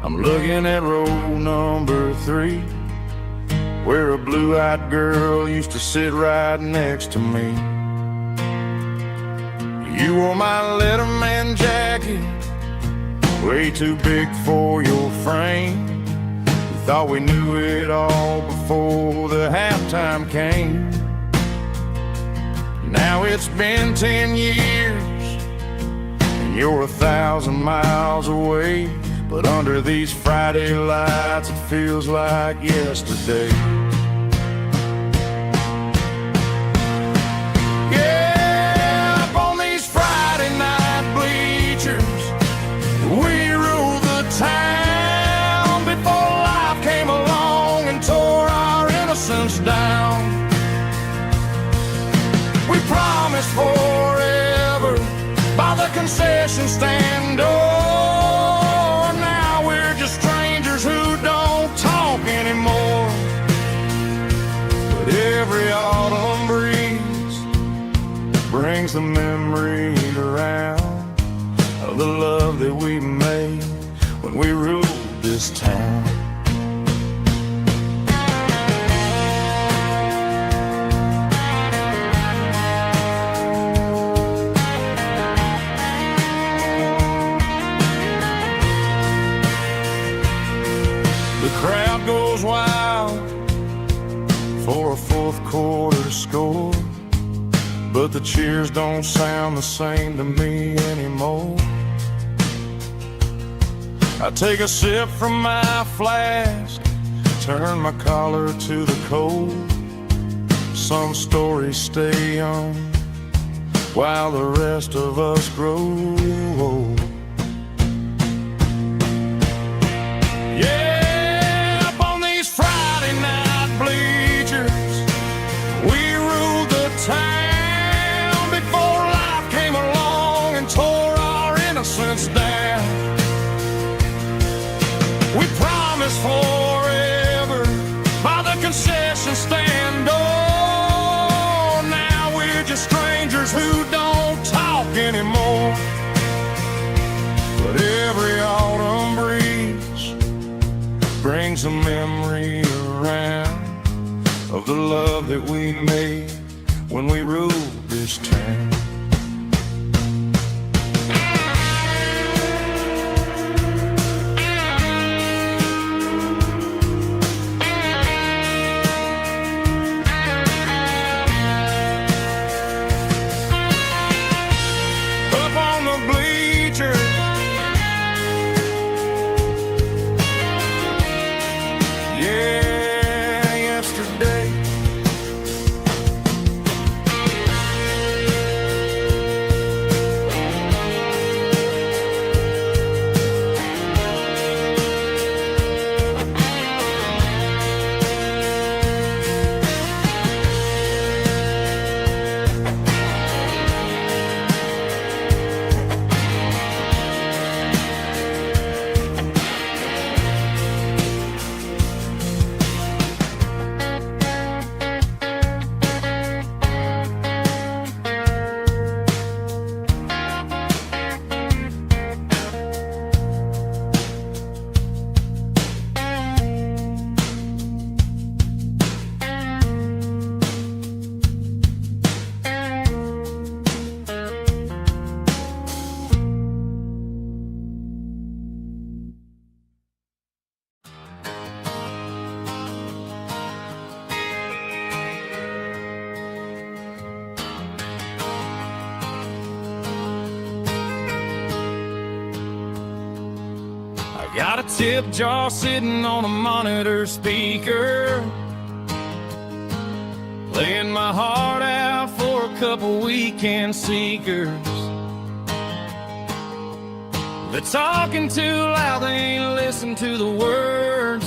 I'm looking at row number 3, where a blue-eyed girl used to sit right next to me. You wore my Letterman jacket, way too big for your frame. We thought we knew it all before the halftime came. Now it's been 10 years, and you're 1,000 miles away. But under these Friday lights, it feels like yesterday. Yeah, up on these Friday night bleachers, we ruled the town before life came along and tore our innocence down. We promised forever by the concession stand door. Who don't talk anymore. But every autumn breeze brings the memory around of the love that we made when we ruled this town. The crowd goes wild for a fourth quarter score, but the cheers don't sound the same to me anymore. I take a sip from my flask, turn my collar to the cold. Some stories stay young while the rest of us grow old. Forever by the concession stand door. Now we're just strangers who don't talk anymore. But every autumn breeze brings a memory around of the love that we made when we ruled this town. Got a tip jar sitting on a monitor speaker, playing my heart out for a couple weekend seekers. They're talking too loud, they ain't listen to the words.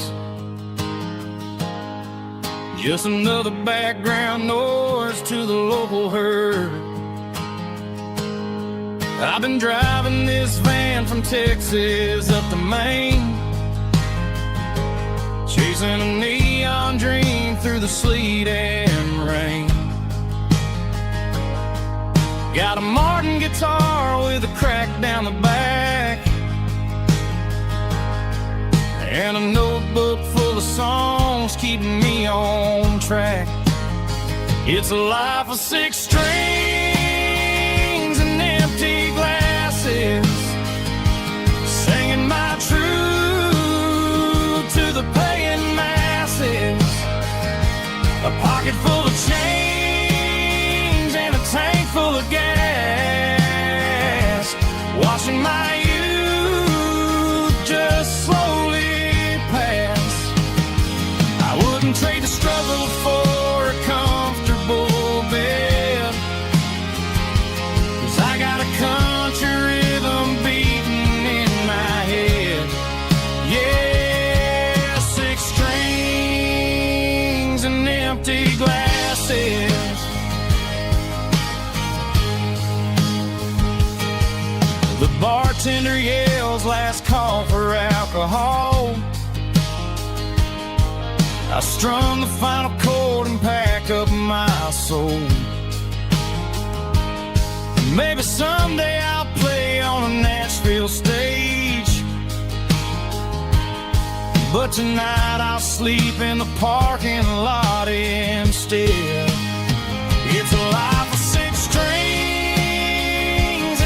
Just another background noise to the local herd. I've been driving this van from Texas up to Maine, chasing a neon dream through the sleet and rain. Got a Martin guitar with a crack down the back, and a notebook full of songs keeping me on track. It's a life of 6 strings and empty glasses, singing my truth to the paying masses. A pocket full of change and a tank full of gas, watching my youth just slowly pass. I wouldn't trade the struggle for a comfortable bed, 'cause I got a country rhythm beating in my head. Yeah, 6 strings and empty glasses. The bartender yells last call for alcohol. I strum the final chord and pack up my soul. Maybe someday I'll play on a Nashville stage, but tonight I'll sleep in the parking lot instead. It's a life of 6 strings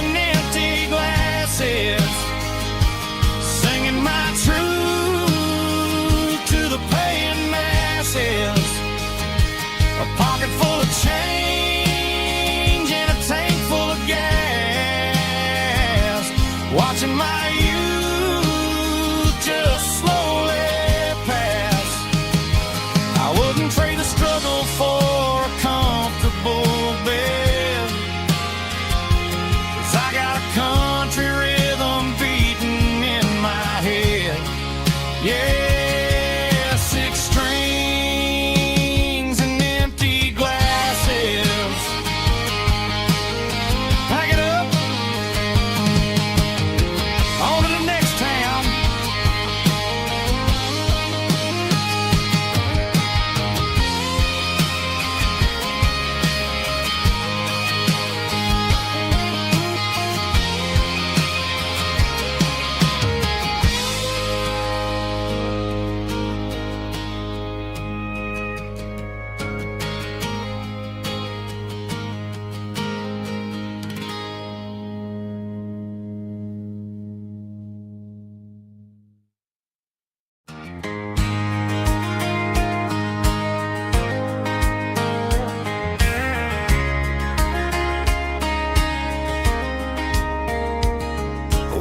and empty glasses, singing my truth to the paying masses. A pocket full of change and a tank full of gas, watching my youth just slowly pass. I wouldn't trade the struggle for a comfortable bed, 'cause I got a country rhythm beating in my head. Yeah, 6 strings and empty glasses. Pack it up, on to the next town.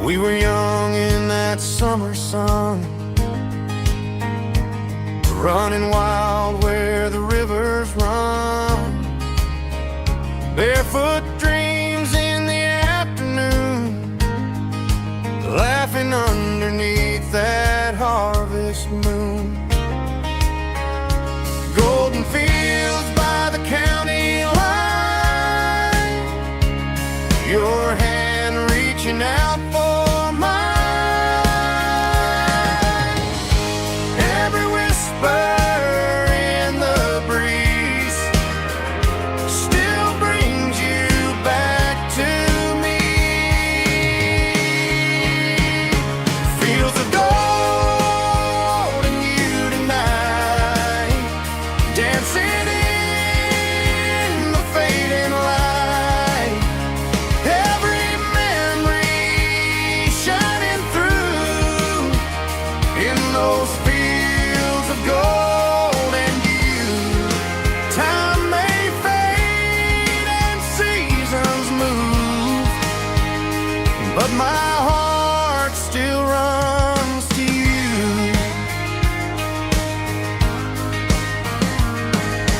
We were young in that summer sun, running wild where the rivers run. Barefoot dreams in the afternoon, laughing underneath that harvest moon. Golden fields by the county line, your hand reaching out for mine. Every whisper in the breeze still brings you back to me. Fields of gold and you tonight, dancing in the fading light. Every memory shining through in those fields of gold and you. Time may fade and seasons move, but my heart still runs to you.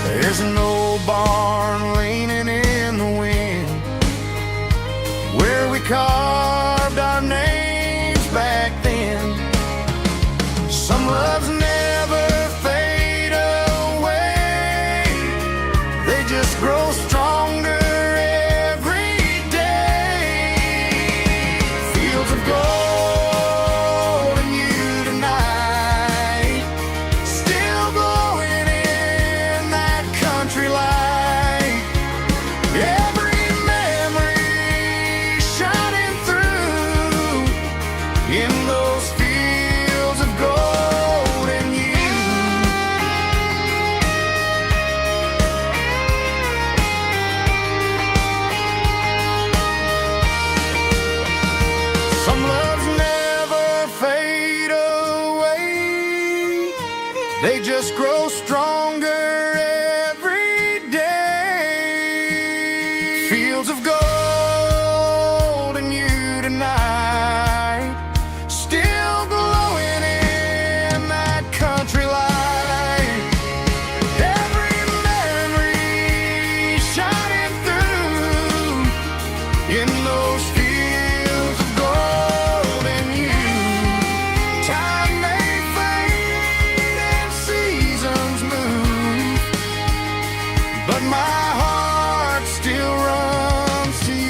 There's an old barn leaning in the wind, where we carved our names back then. Some loves never fade away, they just grow stronger every day. just grow stronger every day. Fields of gold in you tonight, still glowing in that country light. Every memory shining through in those fields of gold in you. Time may fade and seasons move, but my heart still runs to you.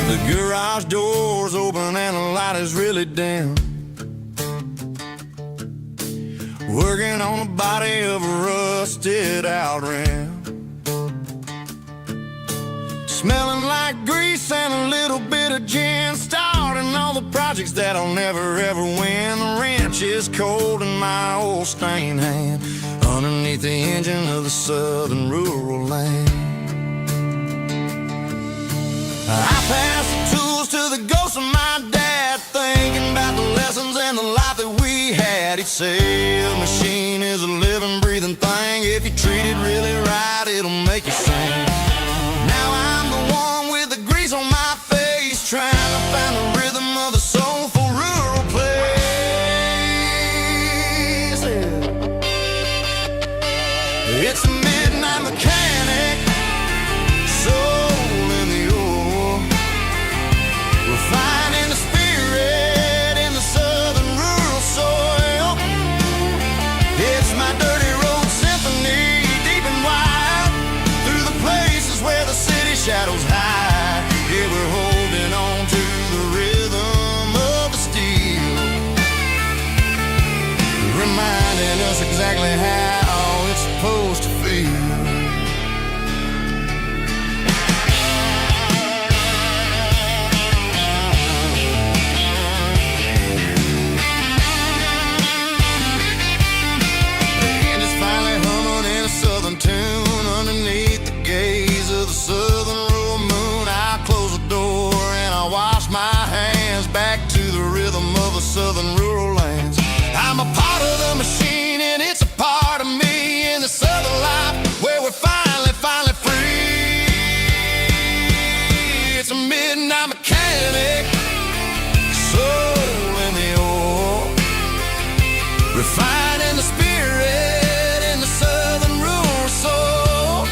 The garage door's open and the light is really dim. Working on the body of a rusted out rim. Smelling like grease and a little bit of gin. Starting all the projects that I'll never ever win. The wrench is cold in my old stained hand, underneath the engine of the southern rural land. I pass the tools to the ghost of my dad, thinking about the lessons and the life that we had. He'd say a machine is a living, breathing thing. If you treat it really right, it'll make you sing. Now I'm the one with the grease on my face, trying to find the rhythm of the soulful rural place. It's a midnight mechanic, soul in the ore, refining the spirit in the southern rural soil. It's my dirty road symphony, deep and wide, through the places where the city shadows hide. Yeah, we're holding on to the rhythm of the steel, reminding us exactly how it's supposed to feel. And it's finally humming in a southern tune underneath the gaze of the southern rural moon. I close the door and I wash my hands back to the rhythm of the southern rural lands. I'm a part of the machine and it's a part of me in the southern life where we're finally free. It's a midnight mechanic, soul in the ore, refining the spirit in the southern rural soul.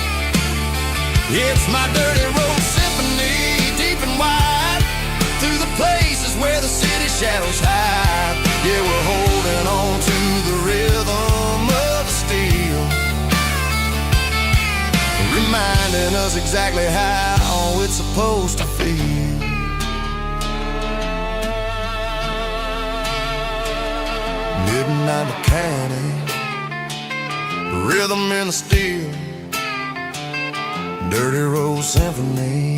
It's my dirty road symphony, deep and wide, through the places where the city shadows hide. Yeah, we're holding on to the rhythm of the steel, reminding us exactly how it's supposed to feel. Midnight mechanic, rhythm in the steel, dirty road symphony.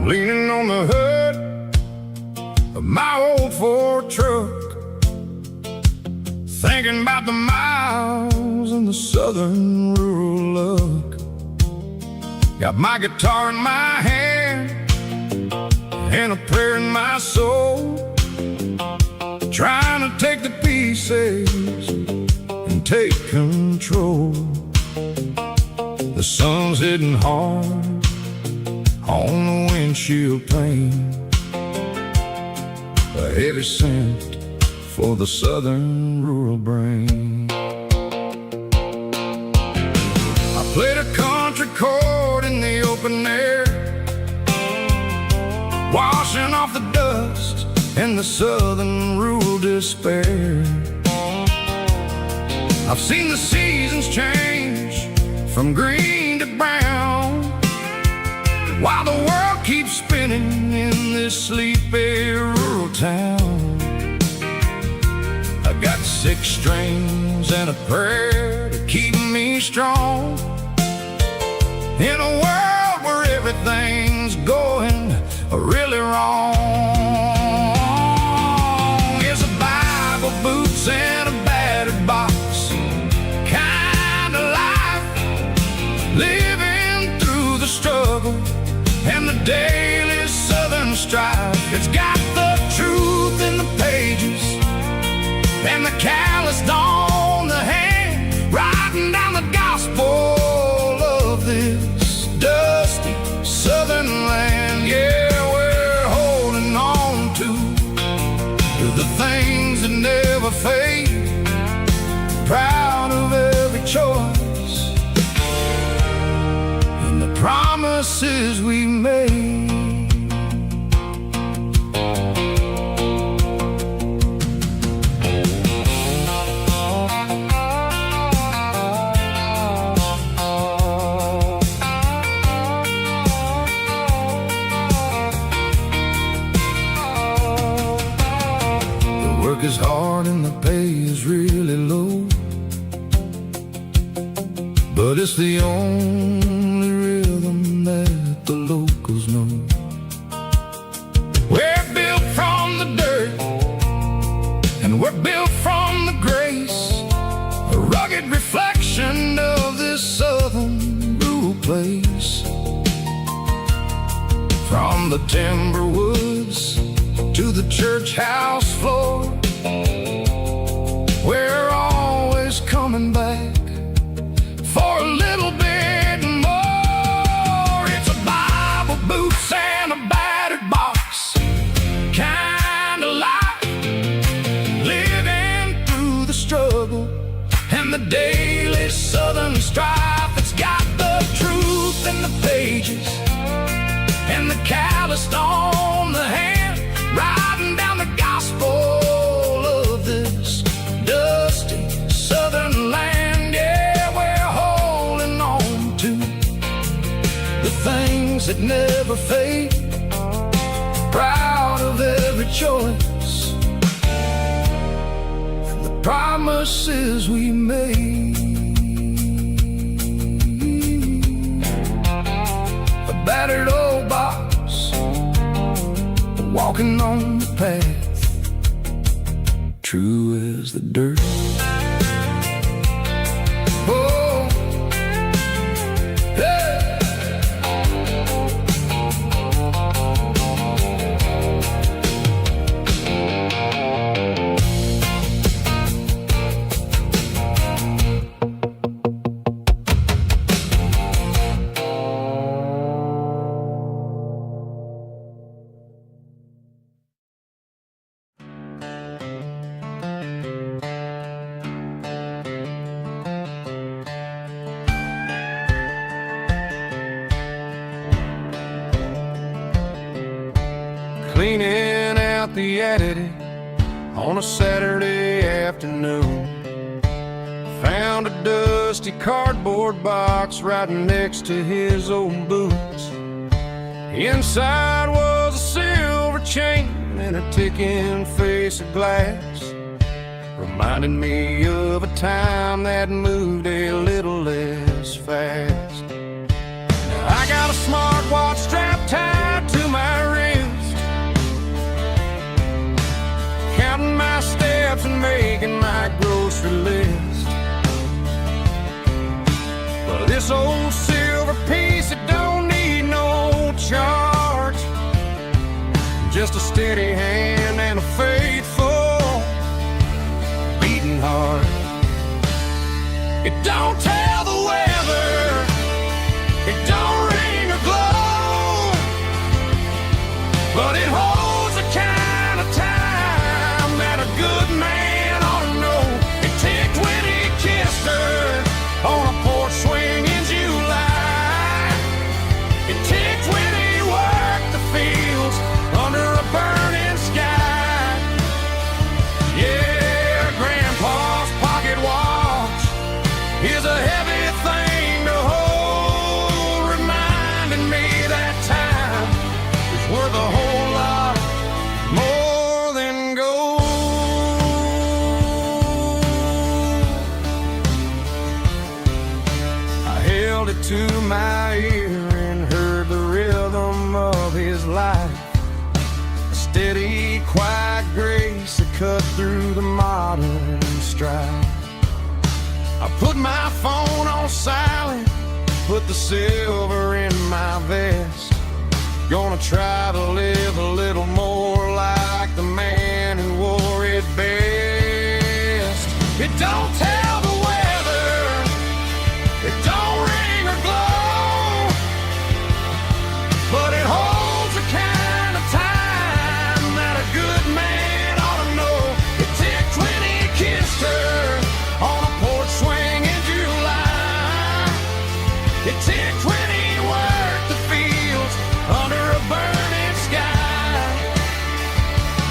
Leaning on the hood of my old Ford truck, thinking about the miles and the southern rural look. Got my guitar in my hand and a prayer in my soul, trying to take the pieces and take control. The sun's hitting hard on the windshield pane, a heavy scent for the southern rural brain. I played a country chord in the open air, washing off the dust and the southern rural despair. I've seen the seasons change from green to brown, while the world keeps spinning in this sleepy rural town. I got 6 strings and a prayer to keep me strong in a world where everything's going really wrong. It's a Bible, boots, and a battered box kind of life, living through the struggle and the daily southern strife. It's got the truth in the pages and the calloused on the hand, writing down the gospel of this dusty southern land. Yeah, we're holding on to the things that never fade, proud of every choice and the promises we made. Work is hard and the pay is really low, but it's the only rhythm that the locals know. We're built from the dirt and we're built from the grace, a rugged reflection of this southern rural place. From the timber woods to the church house floor, we're always coming back for a little bit more. It's a Bible, boots, and a battered box kind of life, living through the struggle and the daily southern strife. It's got the truth in the pages and the calloused on the hand, writing down the gospel of this dusty southern land. Yeah, we're holding on to the things that never fade, proud of every choice and the promises we made. A battered old box, walking on the path, true as the dirt. Oh, hey. Cleaning out the attic on a Saturday afternoon, found a dusty cardboard box right next to his old boots. Inside was a silver chain and a ticking face of glass, reminding me of a time that moved a little less fast. Now I got a smartwatch strapped tied to my wrist, counting my steps and making my grocery just a steady hand and a faithful beating heart. It don't tell the weather, it don't ring or glow, but it holds the kind of time that a good man ought to know. It ticked when he kissed her on a porch swing in July. It ticked when he worked the fields under a burning sky. Yeah, Grandpa's pocket watch is a heavy thing to hold, reminding me that time is worth a whole lot more than gold. I held it to my ear and heard the rhythm of his life, a steady, quiet grace that cut through the modern strife. I put my phone on silent, put the silver in my vest. Gonna try to live a little more like the man who wore it best. It don't tell the weather, it don't ring or glow, but it holds the kind of time that a good man ought to know. It ticked when he kissed her on a porch swing in July. It ticked when he worked the fields under a burning sky.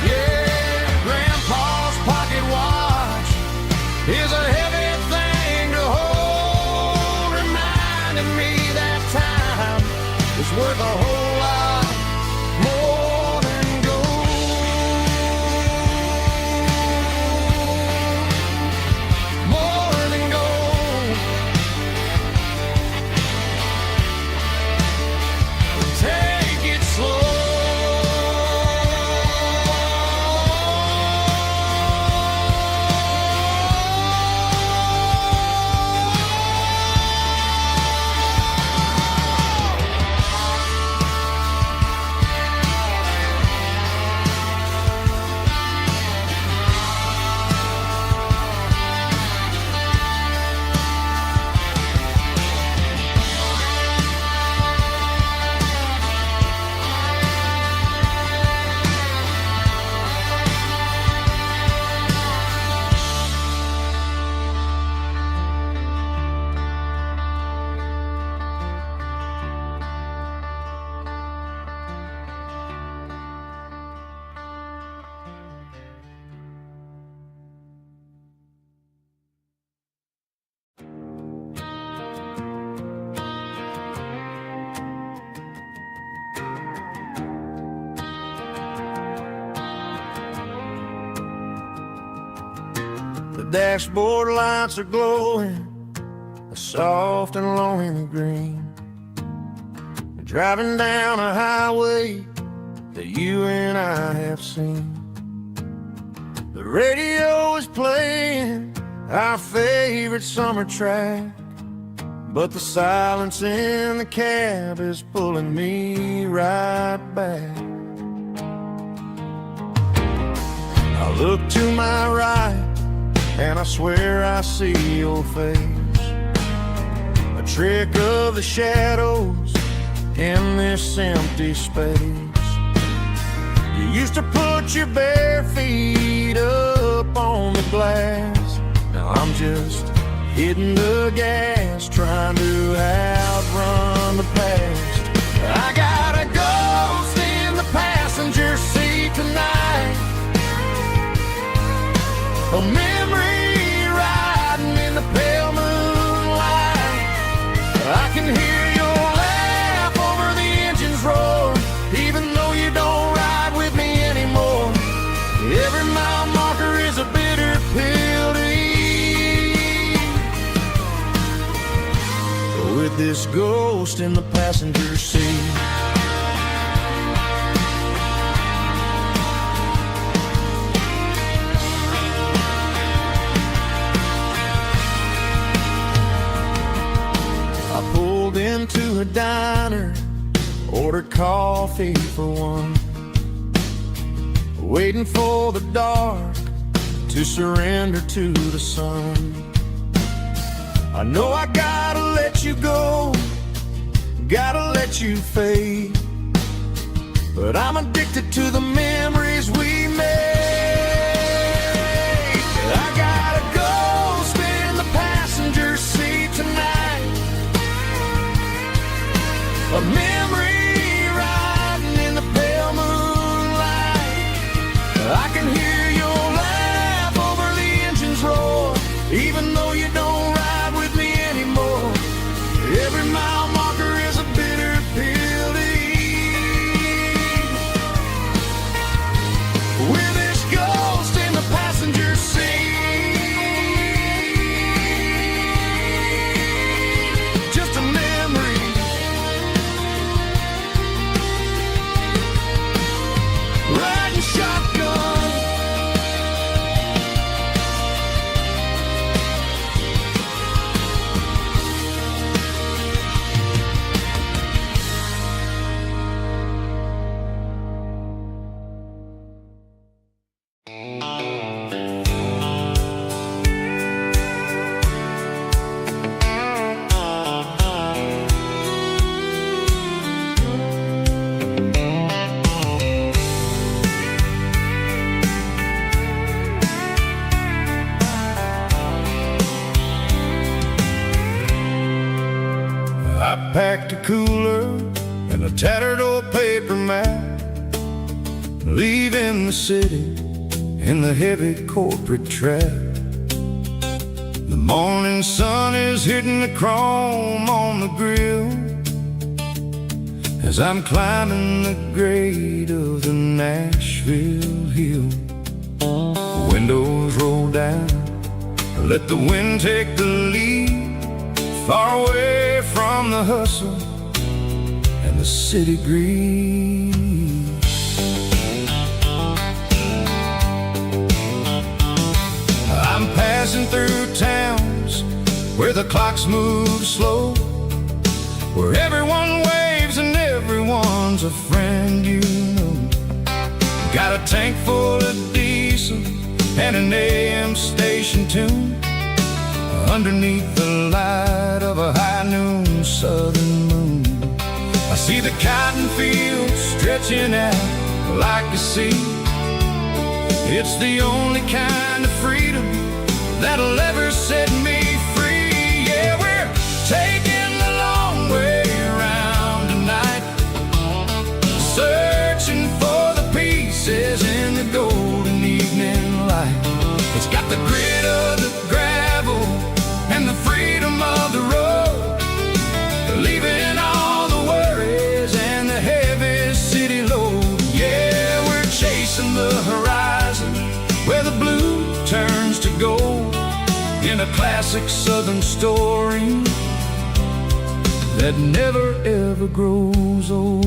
Yeah, Grandpa's pocket watch is a heavy thing to hold, reminding me that time is worth a whole lot more than gold. More than gold. Take it slow. The dashboard lights are glowing, a soft and lonely green. You're driving down a highway that you and I have seen. The radio is playing our favorite summer track, but the silence in the cab is pulling me right back. I look to my right and I swear I see your face, a trick of the shadows in this empty space. You used to put your bare feet up on the glass. Now I'm just hitting the gas, trying to outrun the past. I got a ghost in the passenger seat tonight, a memory riding in the pale moonlight. I can hear your laugh over the engine's roar, even though you don't ride with me anymore. Every mile marker is a bitter pill to eat, with this ghost in the passenger seat. Into a diner, ordered coffee for one. waiting for the dark to surrender to the sun. I know I gotta let you go, gotta let you fade, but I'm addicted to the memories we made. I gotta go spin in the passenger seat tonight, a memory riding in the pale moonlight. I can hear your laugh over the engine's roar, even though you don't ride with me anymore. Every mile marker is a bitter pill to eat. With this ghost in the passenger seat, just a memory. Riding shotgun, I packed a cooler and a tattered old paper map, leaving the city in the heavy corporate trap. The morning sun is hitting the chrome on the grill as I'm climbing the grade of the Nashville hill. The windows roll down, let the wind take the lead, far away from the hustle and the city greed. I'm passing through towns where the clocks move slow, where everyone waves and everyone's a friend you know. Got a tank full of diesel and an AM station tune, underneath the light of a high noon southern moon. I see the cotton fields stretching out like a sea. It's the only kind of freedom that'll ever set me free. Yeah, we're taking the long way around tonight, searching for the pieces in the golden evening light. It's got the grit of the gravel and the freedom of the road, leaving all the worries and the heavy city load. Yeah, we're chasing the horizon where the blue turns to gold, in a classic southern story that never ever grows old.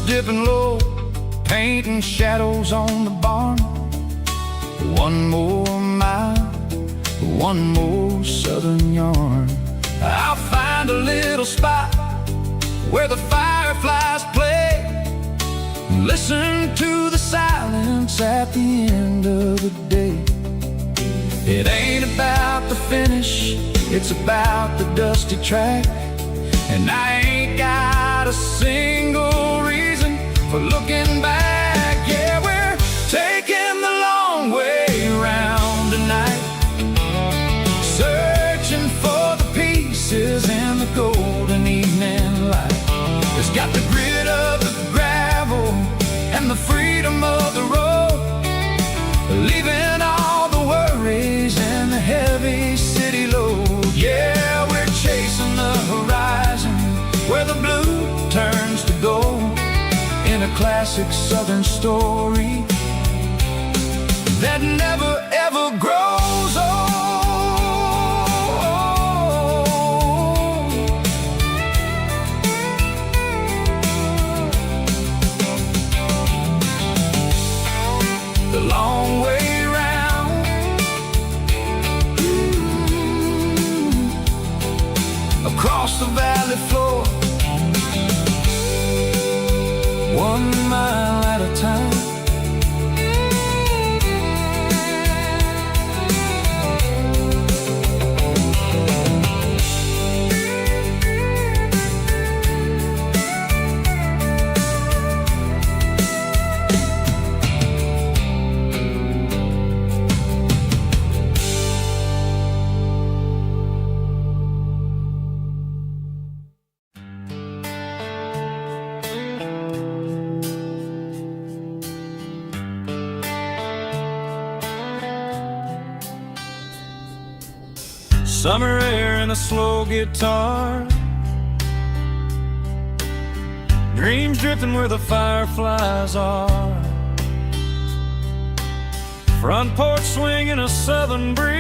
Dipping low, painting shadows on the barn. One more mile, one more southern yarn. I'll find a little spot where the fireflies play, listen to the silence at the end of the day. It ain't about the finish, it's about the dusty track. And I ain't got a single reason for looking back. Yeah, we're taking the long way around tonight, searching for the pieces in the golden evening light. It's got the grit of the gravel and the freedom of the road, leaving all the worries and the heavy city load. Yeah, we're chasing the horizon where the blue turns to gold, in a classic southern story that never ever grows old. 1 mile at a time. Summer air and a slow guitar, dreams drifting where the fireflies are. Front porch swinging a southern breeze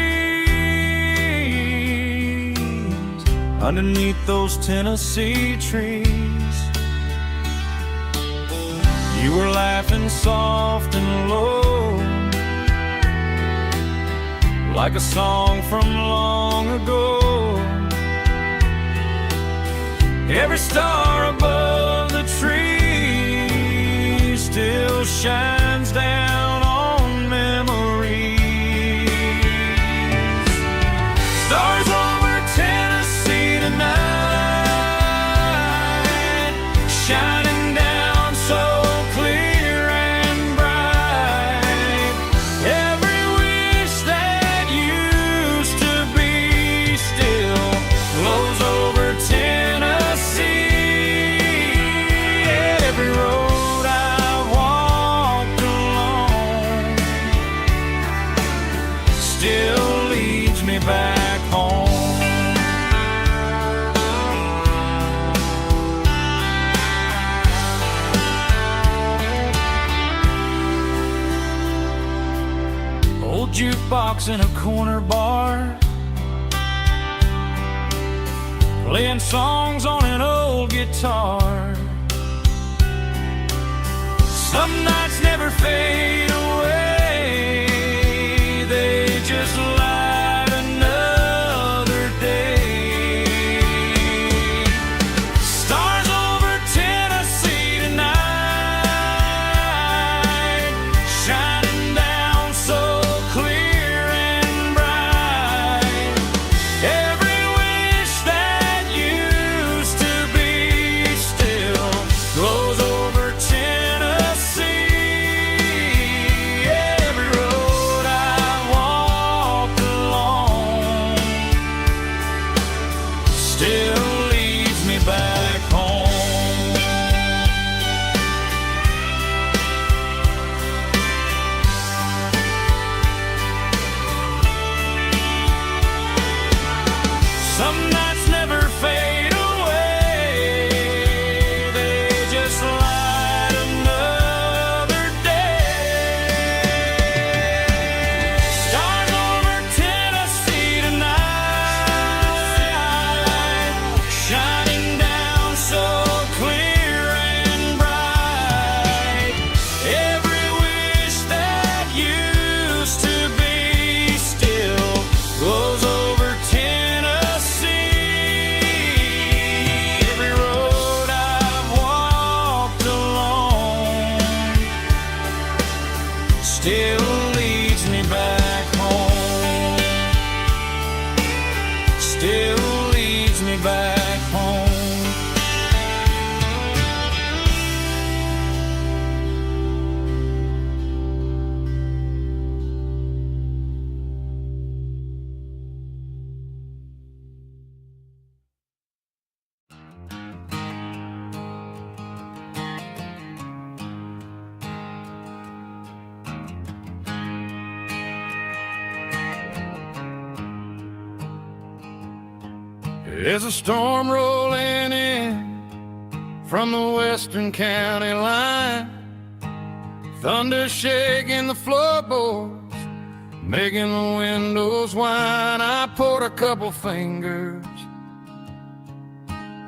underneath those Tennessee trees. You were laughing soft and low, like a song from long ago. Every star above the tree still shines down on memories. Stars over Tennessee tonight, shining down so clear and bright. Every wish that used to be still glows over Tennessee. Every road I've walked along still leads me back home. Old jukebox in a corner bar, playing songs on an old guitar. Some nights never fade away, they just light another day. Stars over Tennessee tonight, shining down so clear and bright. Every wish that used to be still glows over Tennessee. Every road I walked along still leads me back home. Some nights never fade away, they just light another day. Stars over Tennessee tonight, shining down so clear and bright. Every wish that used to be still glows over Tennessee. Every road I've walked along still leads me back home. Still leads me back home. There's a storm rolling in from the western county line, thunder shaking the floorboards, making the windows whine. I poured a couple fingers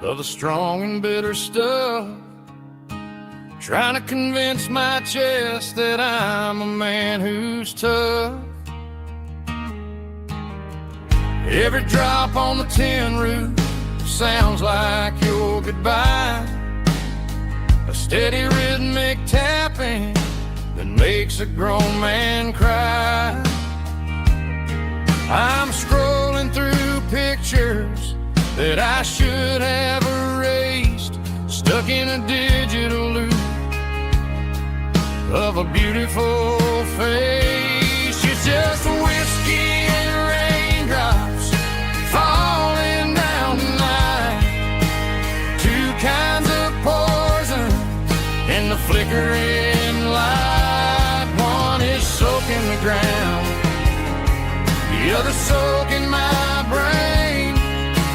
of the strong and bitter stuff, trying to convince my chest that I'm a man who's tough. Every drop on the tin roof sounds like your goodbye. A steady rhythmic tapping that makes a grown man cry. I'm scrolling through pictures that I should have erased, stuck in a digital loop of a beautiful face. It's just whiskey and raindrops falling down tonight, two kinds of poison in the flickering light. One is soaking the ground, the other soaking my brain.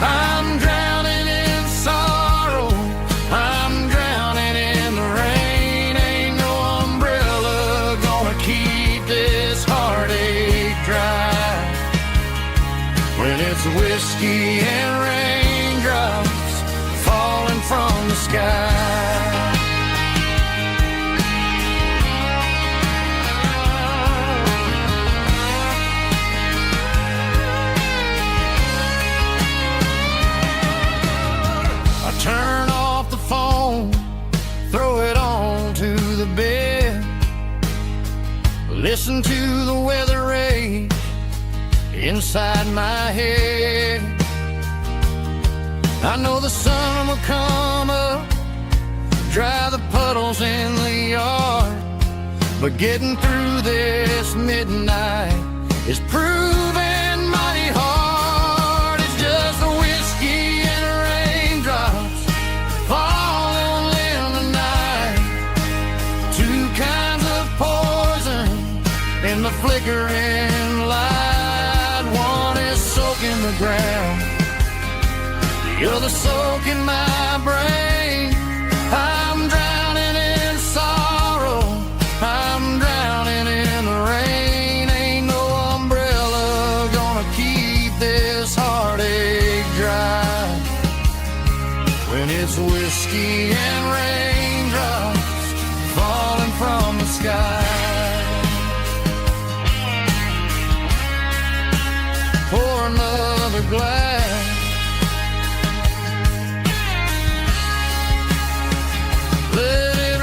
I'm drowning in sorrow, I'm drowning in the rain. Ain't no umbrella gonna keep this heartache dry when it's whiskey and raindrops falling from the sky. Turn off the phone, throw it on to the bed, listen to the weather rage inside my head. I know the sun will come up, dry the puddles in the yard, but getting through this midnight is proving mighty hard. It's just the whiskey and raindrops falling in the night, two kinds of poison in the flickering light. One is soaking the ground, the other soaking my brain. I'm drowning in sorrow, I'm drowning in the rain. Ain't no umbrella gonna keep this heartache dry when it's whiskey and raindrops falling from the sky. Pour another glass, let it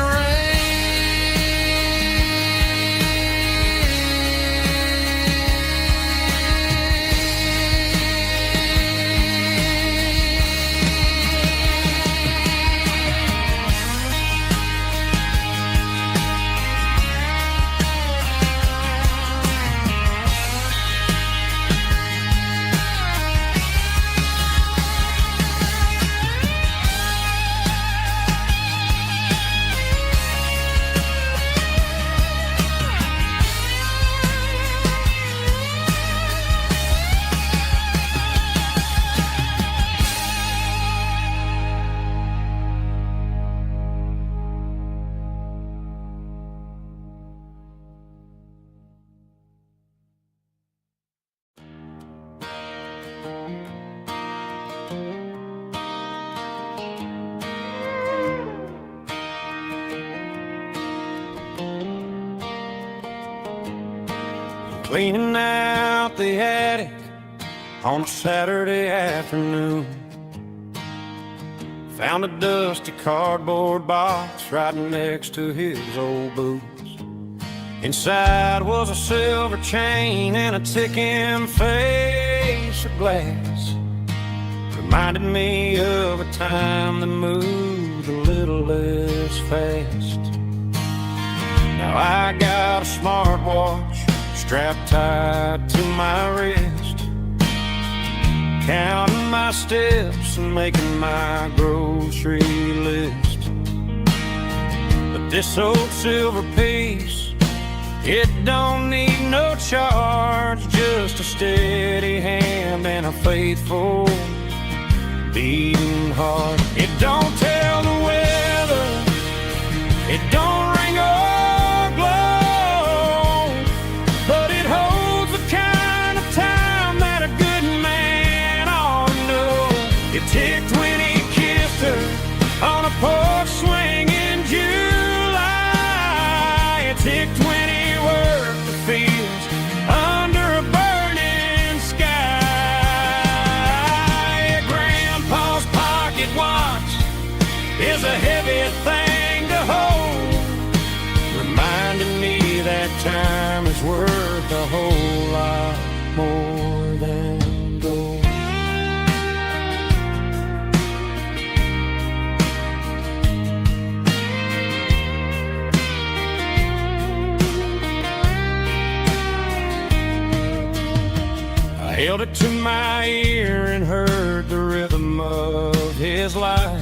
cleaning out the attic on a Saturday afternoon. Found a dusty cardboard box right next to his old boots. Inside was a silver chain and a ticking face of glass. Reminded me of a time that moved a little less fast. Now I got a smartwatch strapped tight to my wrist, counting my steps and making my grocery list. But this old silver piece, it don't need no charge, just a steady hand and a faithful beating heart. It don't tell the weather, it don't ring or glow, but it holds the kind of time that a good man ought to know. It ticked when he kissed her on a porch swing in July. It ticked when he worked the fields under a burning sky. Grandpa's pocket watch is a heavy thing to held it to my ear and heard the rhythm of his life.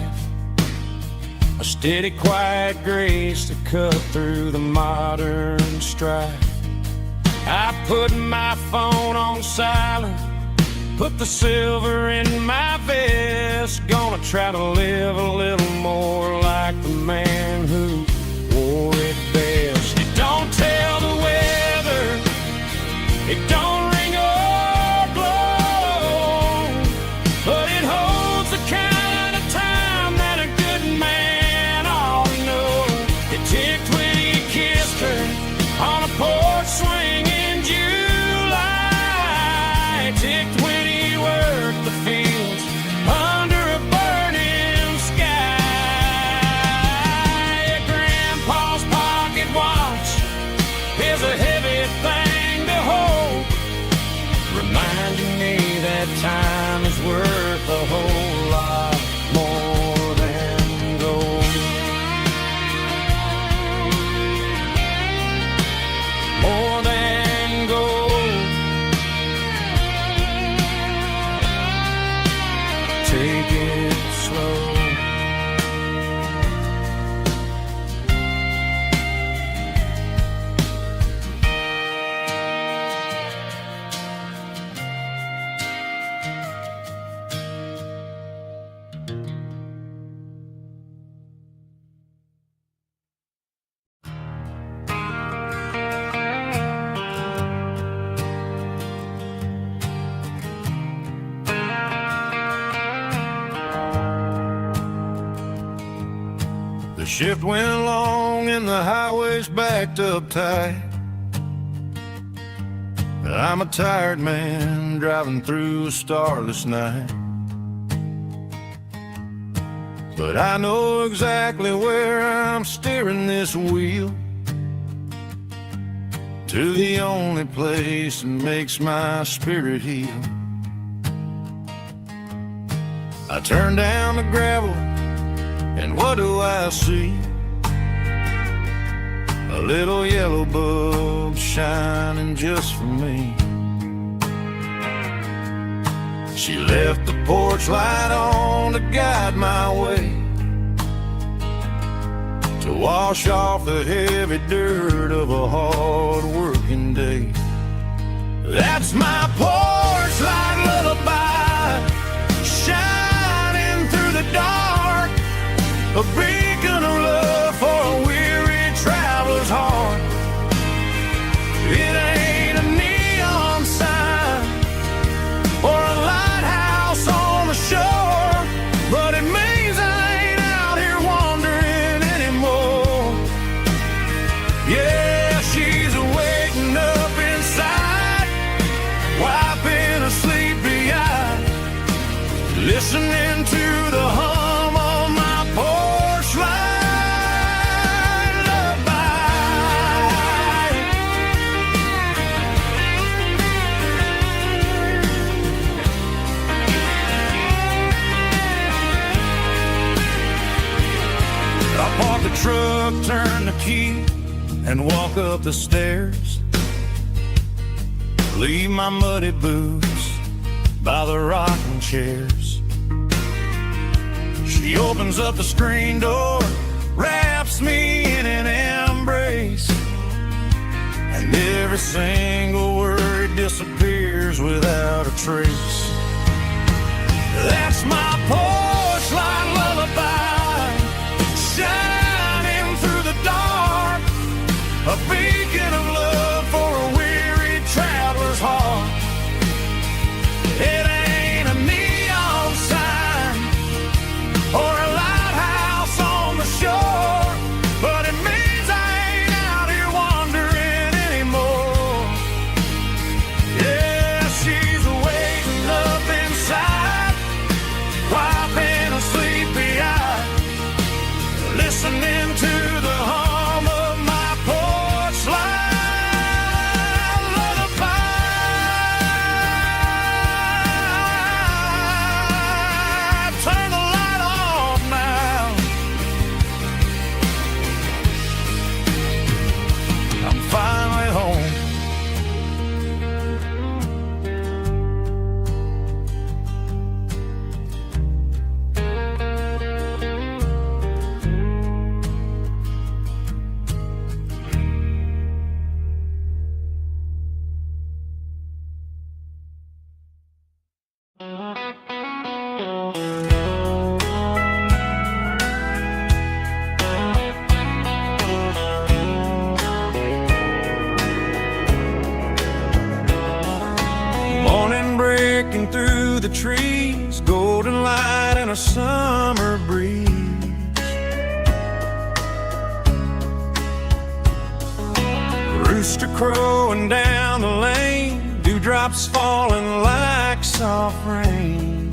A steady, quiet grace to cut through the modern strife. I put my phone on silent, put the silver in my vest. Gonna try to live a little more like the man who wore it best. It don't tell the weather, it don't ring or blow, but it holds the kind of time that a good man ought to know. It ticked when he kissed her on a porch swing in July. It ticked when he worked the fields under a burning sky. Yeah, Grandpa's pocket watch is a heavy thing to hold, reminding me that time is worth a whole lot more than gold. More than gold. Take it slow. The shift went long and the highway's backed up tight. I'm a tired man driving through a starless night, but I know exactly where I'm steering this wheel, to the only place that makes my spirit heal. I turn down the gravel, and what do I see? A little yellow bulb shining just for me. She left the porch light on to guide my way, to wash off the heavy dirt of a hard-working day. That's my porch light lullaby, shining through the dark, a beacon of love for a weary traveler's heart. It ain't a neon sign or a lighthouse on the shore, but it means I ain't out here wandering anymore. Yeah, she's waking up inside, wiping a sleepy eye, listening to the hum of my porch light lullaby. I park the truck, turn the key, and walk up the stairs. Leave my muddy boots by the rocking chairs. She opens up the screen door, wraps me in an embrace, and every single word disappears without a trace. That's my porch light lullaby, shining through the dark, a beacon of love for a weary traveler's heart. It ain't a neon sign or a lighthouse on the shore, but it means I ain't out here wandering anymore. Yeah, she's waking up inside, wiping a sleepy the trees, golden light and a summer breeze. Rooster crowing down the lane, dewdrops falling like soft rain.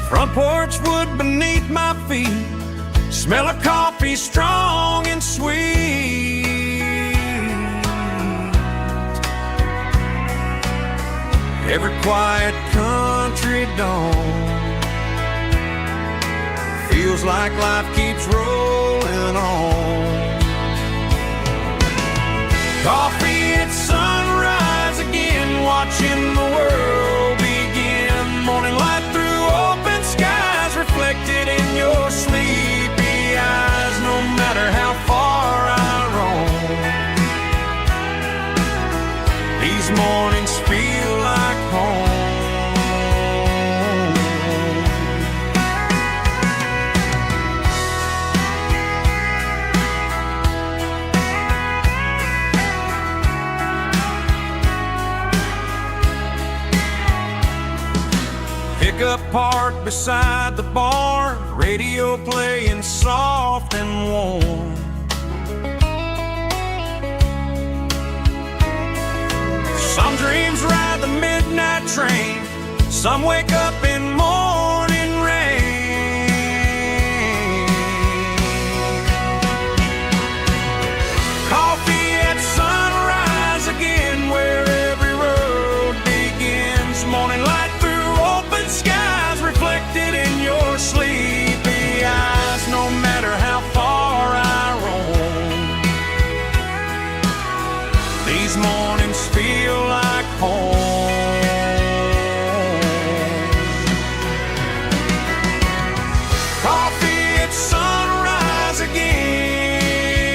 Front porch wood beneath my feet, smell of coffee strong and sweet. Every quiet country dawn feels like life keeps rolling on. Coffee at sunrise again, watching the world begin. Morning light through open skies, reflected in your sleepy eyes. No matter how far I roam, these mornings feel like home. Pickup parked beside the barn, radio playing soft and warm. Some dreams ride the midnight train, some wake up in morning rain. Coffee at sunrise again, where every road begins. Morning light through open skies, reflected in your sleepy eyes. No matter how far I roam, these mornings feel like home. Coffee at sunrise again,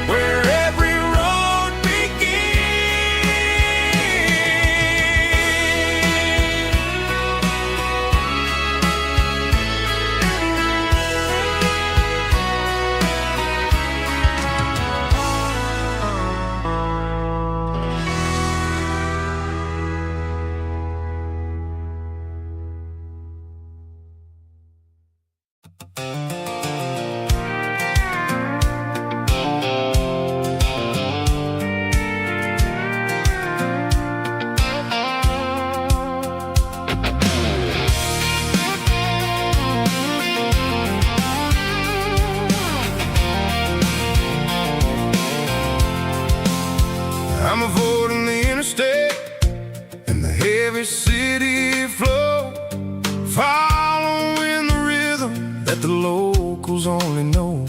where every road I'm avoiding the interstate and the heavy city flow, following the rhythm that the locals only know.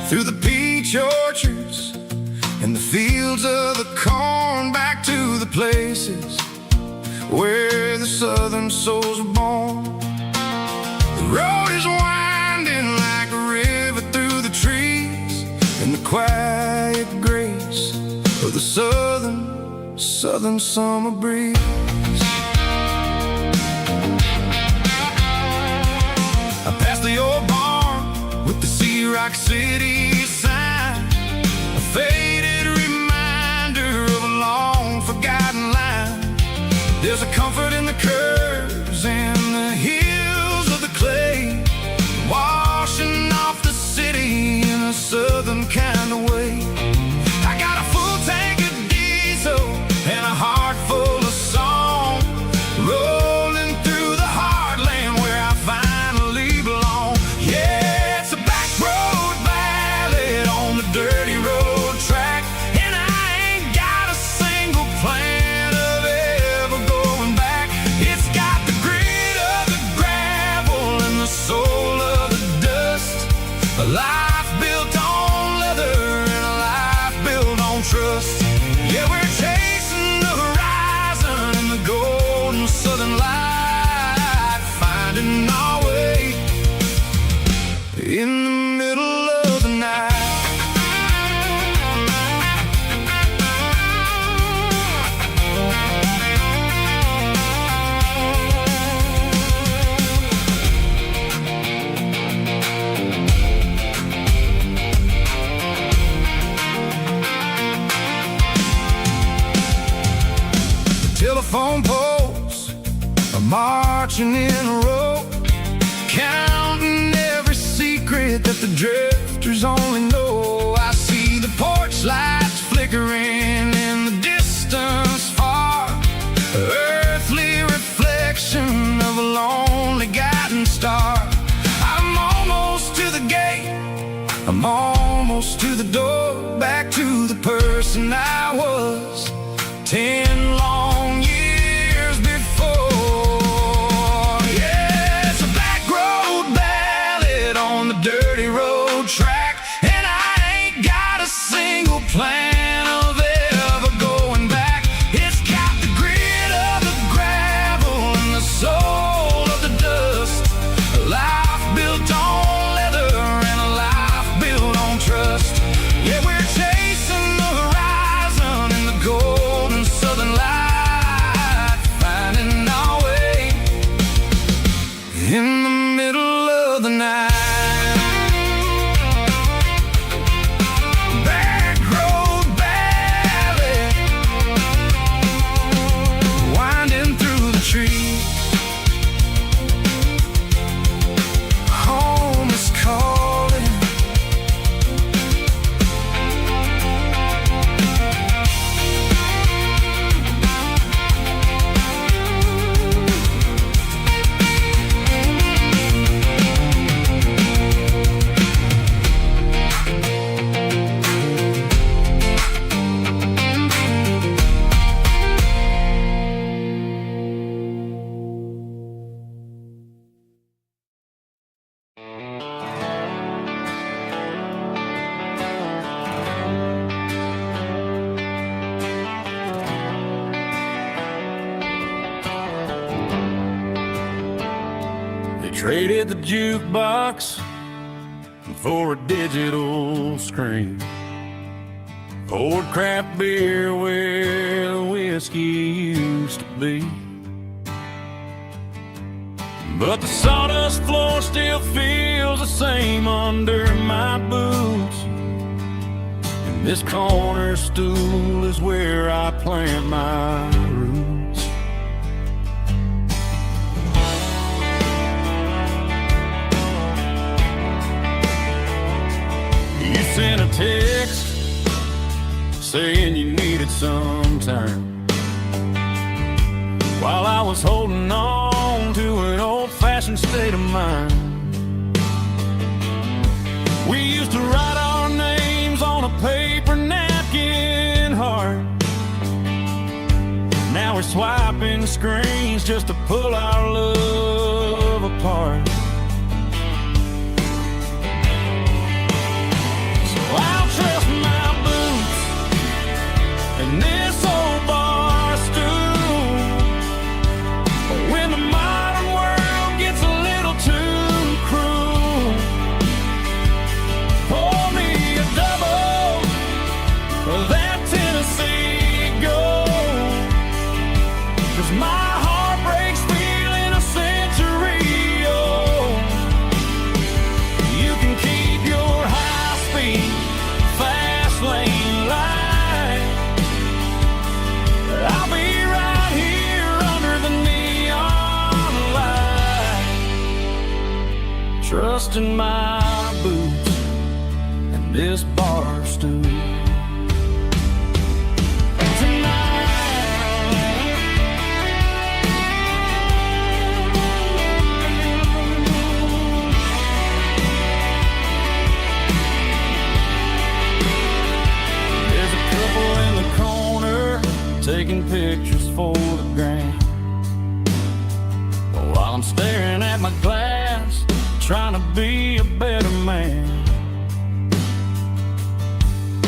Through the peach orchards and the fields of the corn, back to the places where the southern souls were born. The road is winding like a river through the trees, and the quiet grace of the southern summer breeze. I passed the old barn with the Sea Rock City sign, a faded reminder of a long forgotten line. There's a comfort in the curves and the hills of the clay, washing off the city in a southern kind of way. I got a full tank of diesel and a heart full of song. marching in a row, counting every secret that the drifters only know. I see the porch lights flickering in the distance far, earthly reflection of a lonely guiding star. I'm almost to the gate, I'm almost to the door, back to the person I was 10 long years before. Yeah, it's a back road ballad on the dirty road track, and I ain't got a single plan of ever going back. It's got the grit of the gravel and the soul of the dust, a life built on leather and a life built on trust. Yeah, we're chasing the horizon in the golden southern light, finding our way in the middle of the night. Back road ballad, winding through the trees. Home is calling. They traded the jukebox for a digital screen, poured craft beer where the whiskey used to be. But the sawdust floor still feels the same under my boots, and this corner stool is where I plant my roots. You sent a text saying you needed some time, while I was holding on to an old-fashioned state of mind. We used to write our names on a paper napkin heart. Now we're swiping screens just to pull our love apart. So I'll trust my boots and this old bar stool when the modern world gets a little too cruel. Pour me a double of that Tennessee Gold, 'cause my heart breaks feeling a century old. You can keep your high-speed, fast lane light, but I'll be right here under the neon light, trusting my boots and this bar stool. There's a couple in the corner taking pictures for the gram, while I'm staring at my glass, trying to be a better man.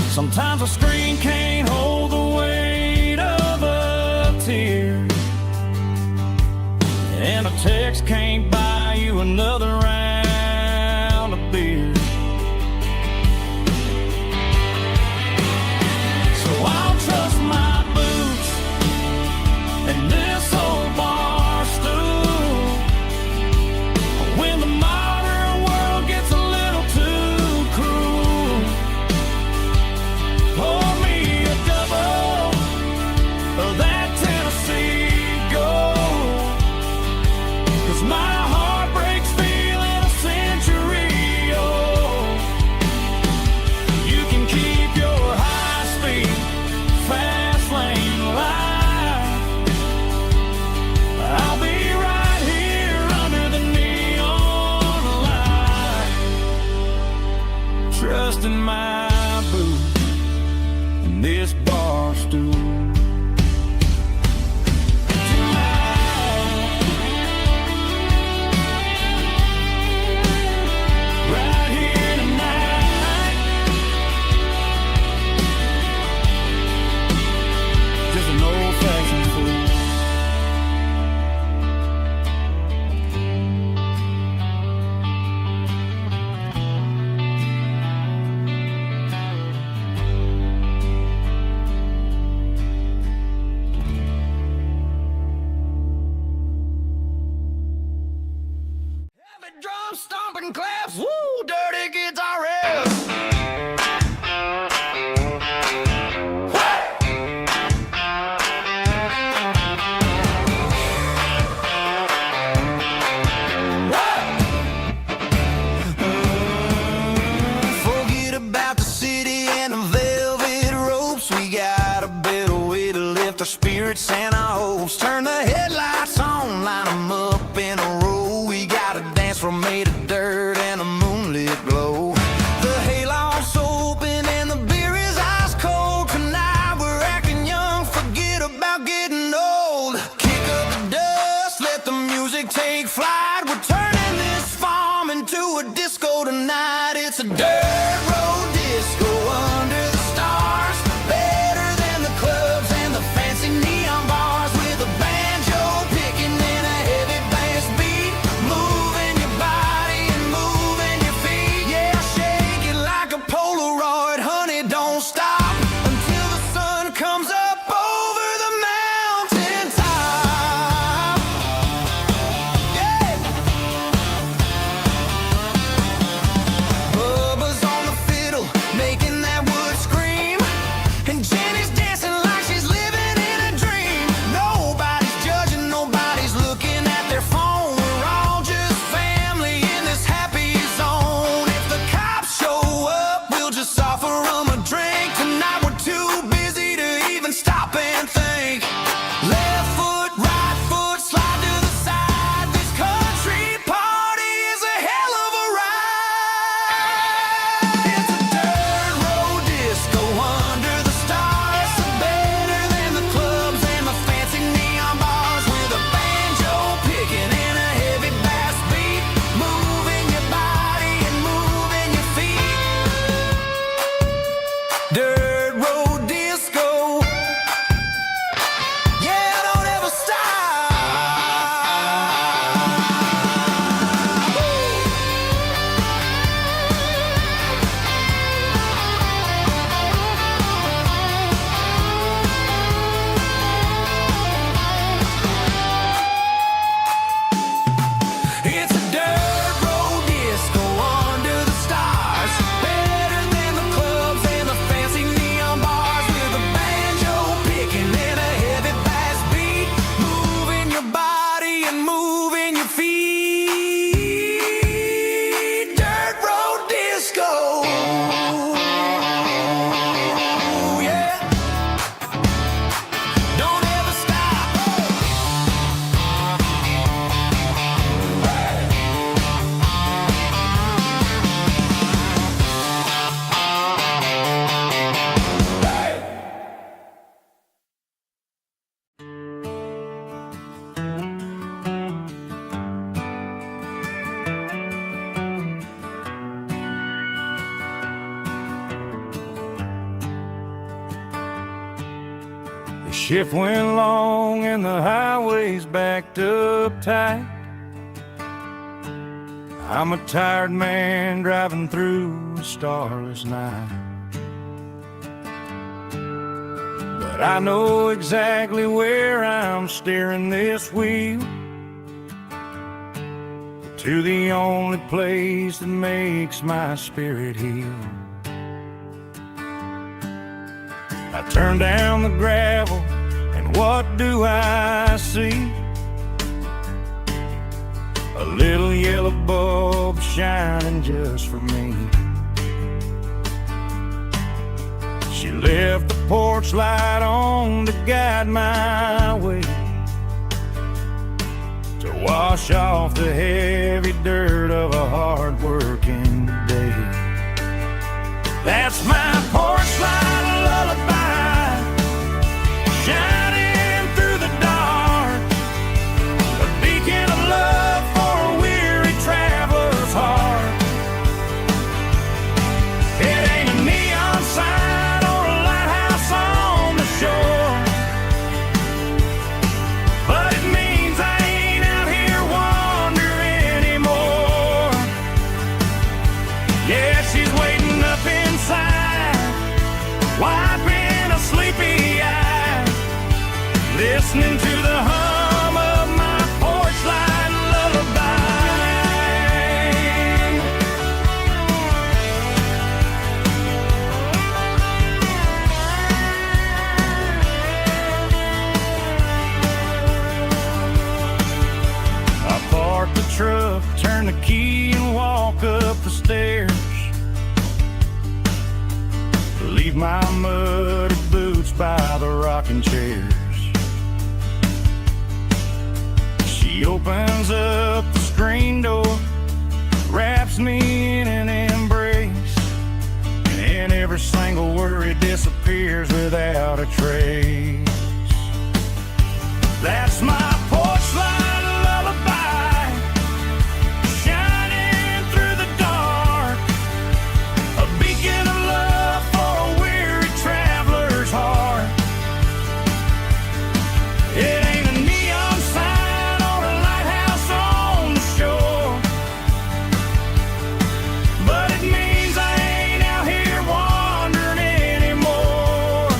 Sometimes a screen can't hold the weight of a tear, and a text can't buy you another round of beer. So I'll trust my boots and this old bar stool when the modern world gets a little too cruel. Pour me a double of that Tennessee Gold, stomping claps, woo, dirty guitar riffs. Forget about the city and the velvet ropes. We got a better way to lift our spirits and our hopes. Turn the headlights on, line them up in a row. We got a dance floor made of dirt and a moonlit glow. The hayloft's open and the beer is ice cold. Tonight we're acting young, forget about getting old. Kick up the dust, let the music take flight. We're turning this farm into a disco tonight. It's a dirt road disco under the stars. Better than the clubs and the fancy neon bars. With a banjo picking and a heavy bass beat. Moving your body and moving your feet. Yeah, shake it like a Polaroid, honey, don't stop until the sun comes up over the mountain top. Yeah. Bubba's on the fiddle, making that wood scream. And Jenny's dancing like she's living in a dream. Nobody's judging, nobody's looking at their phone. We're all just family in this happy zone. If the cops show up, we'll just offer them a drink. Tonight we're too busy to even stop and think. Left foot, right foot, slide to the side. This country party is a hell of a ride. It's a dirt road disco under the stars. Better than the clubs and the fancy neon bars. With a banjo picking and a heavy bass beat. Moving your body and moving your feet. Dirt road disco. Yeah, don't ever stop. It's a dirt road disco under the stars. Better than the clubs and the fancy neon bars. With a banjo picking and a heavy bass beat. Moving your body and moving your feet. Dirt road disco. Yeah. Don't ever stop. The shift went long and the highway's backed up tight. I'm a tired man driving through a starless night. But I know exactly where I'm steering this wheel, to the only place that makes my spirit heal. I turn down the gravel, and what do I see? A little yellow bulb shining just for me. She left the porch light on to guide my way, to wash off the heavy dirt of a hard-working day. That's my porch light lullaby, shining through the dark, a beacon of love for a weary traveler's heart. It ain't a neon sign or a lighthouse on the shore, but it means I ain't out here wandering anymore. Yeah, she's waiting up inside, wiping a sleepy eye, listening to the hum of my porch light lullaby. turn the key and walk up the stairs. Leave my muddy boots by the rocking chairs. She opens up the screen door, wraps me in an embrace, and every single worry disappears without a trace. That's my porch light lullaby, shining through the dark, a beacon of love for a weary traveler's heart. It ain't a neon sign or a lighthouse on the shore, but it means I ain't out here wandering anymore.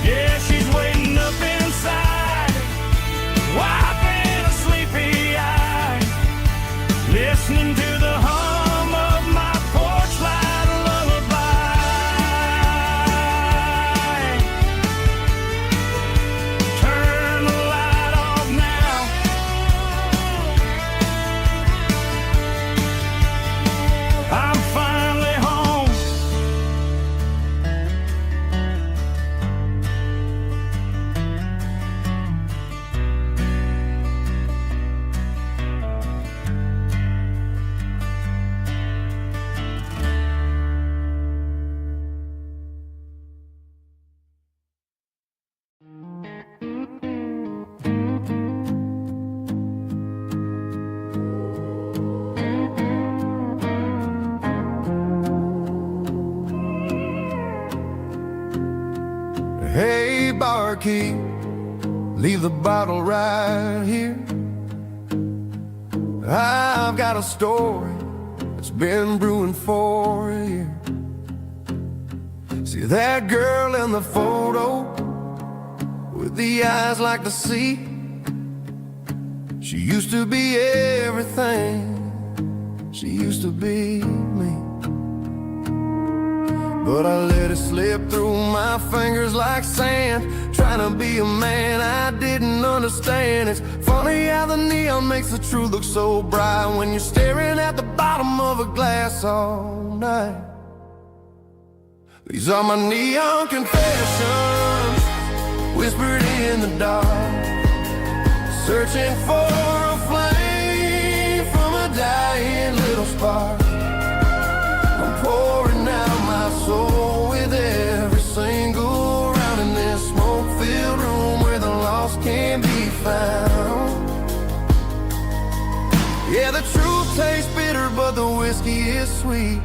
Yeah, she's waiting up inside, wiping a sleepy eye, listening to the hum of my porch light lullaby. Turn the light off now. I'm finally home. Hey, barkeep, leave the bottle right here. I've got a story that's been brewing for a year. See that girl in the photo with the eyes like the sea? She used to be everything. She used to be me. But I let it slip through my fingers like sand, trying to be a man I didn't understand. It's funny how the neon makes the truth look so bright when you're staring at the bottom of a glass all night. These are my neon confessions, whispered in the dark, searching for a flame from a dying little spark. I'm pouring out my soul with every single round in this smoke-filled room where the lost can be found. Yeah, the truth tastes bitter, but the whiskey is sweet.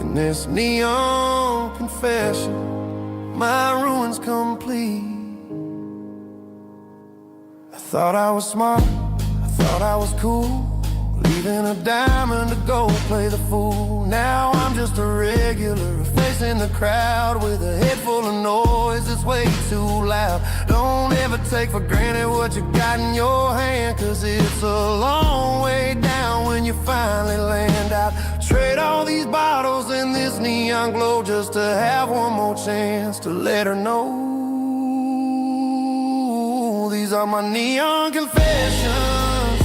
In this neon confession, my ruin's complete. I thought I was smart, I thought I was cool, leaving a diamond to go play the fool. Now I'm just a regular, facing the crowd with a head full of noise that's way too loud. Don't ever take for granted what you got in your hand, cause it's a long way down when you finally land out. Trade all these bottles and this neon glow just to have one more chance to let her know. These are my neon confessions,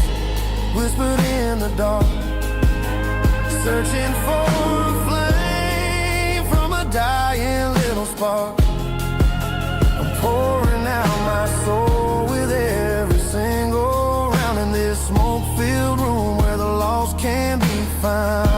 whispered in the dark, searching for a flame from a dying little spark. I'm pouring out my soul with every single round in this smoke-filled room where the lost can be found.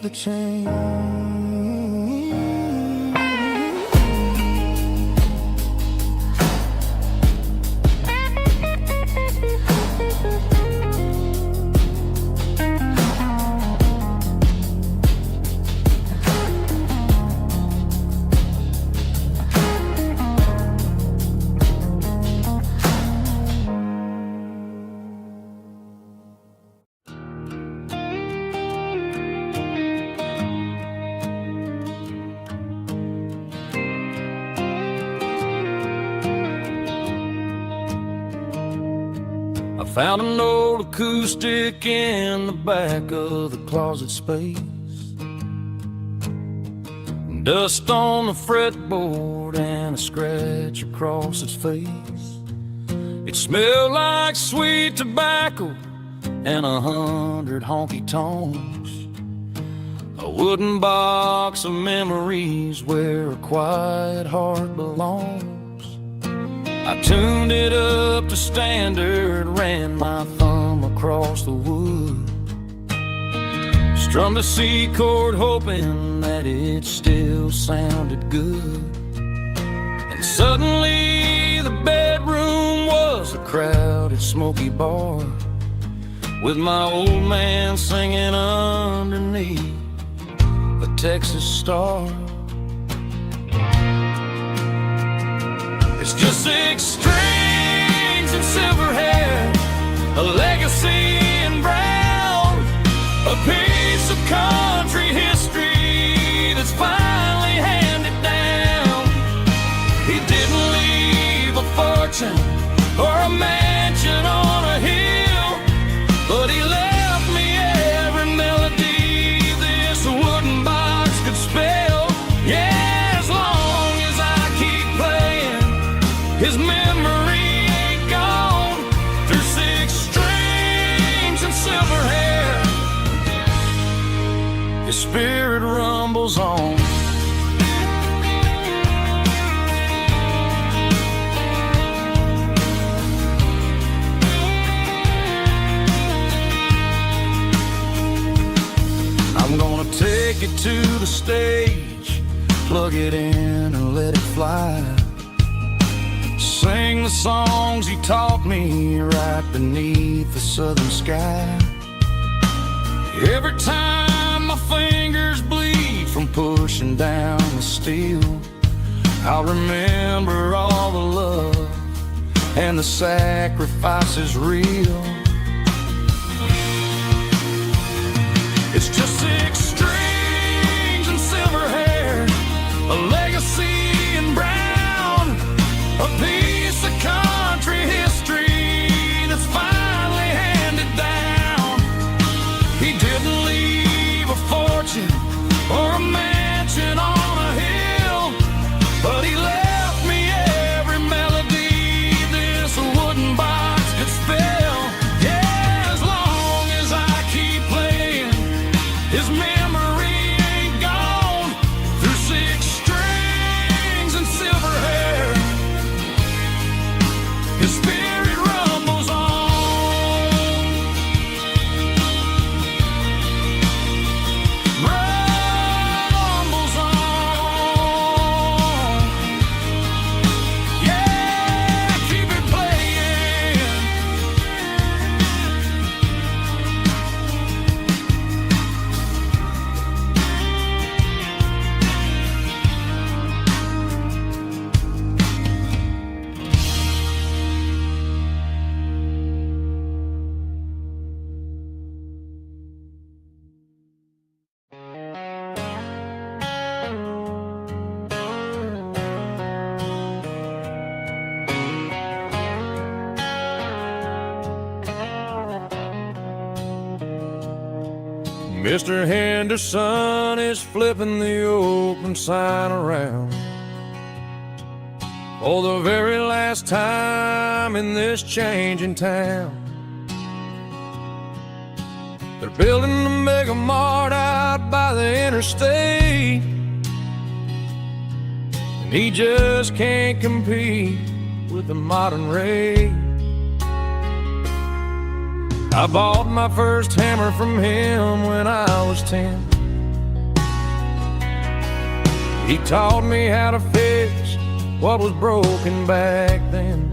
the change. Found an old acoustic in the back of the closet space. Dust on the fretboard and a scratch across its face. It smelled like sweet tobacco and 100 honky-tonks. A wooden box of memories where a quiet heart belongs. I tuned it up to standard, ran my thumb across the wood, strummed a C chord hoping that it still sounded good. And suddenly the bedroom was a crowded smoky bar, with my old man singing underneath the Texas star. It's just 6 strings and silver hair, a legacy in brown, a piece of country history that's finally handed down. He didn't leave a fortune or a mansion on a hill, but he left me every melody this wooden box could spell. Yeah. His memory ain't gone through 6 strings and silver hair. His spirit rumbles on. I'm gonna take it to the stage, plug it in and let it fly. Sing the songs he taught me right beneath the southern sky. Every time my fingers bleed from pushing down the steel, I'll remember all the love and the sacrifices real. It's just 6 strings and silver hair, a legacy in brown, a piece of country history that's finally handed down. He didn't leave a fortune or a mansion on a hill, but he left me every melody this wooden box could spell. Yeah, as long as I keep playing, his memory ain't gone through 6 strings and silver hair. His spirit rumbles on. Rumbles on. Yeah, keep it playing. Mr. Henderson is flipping the open sign around for the very last time in this changing town. They're building a mega mart out by the interstate, and he just can't compete with the modern rate. I bought my first hammer from him when I was 10. He taught me how to fix what was broken back then.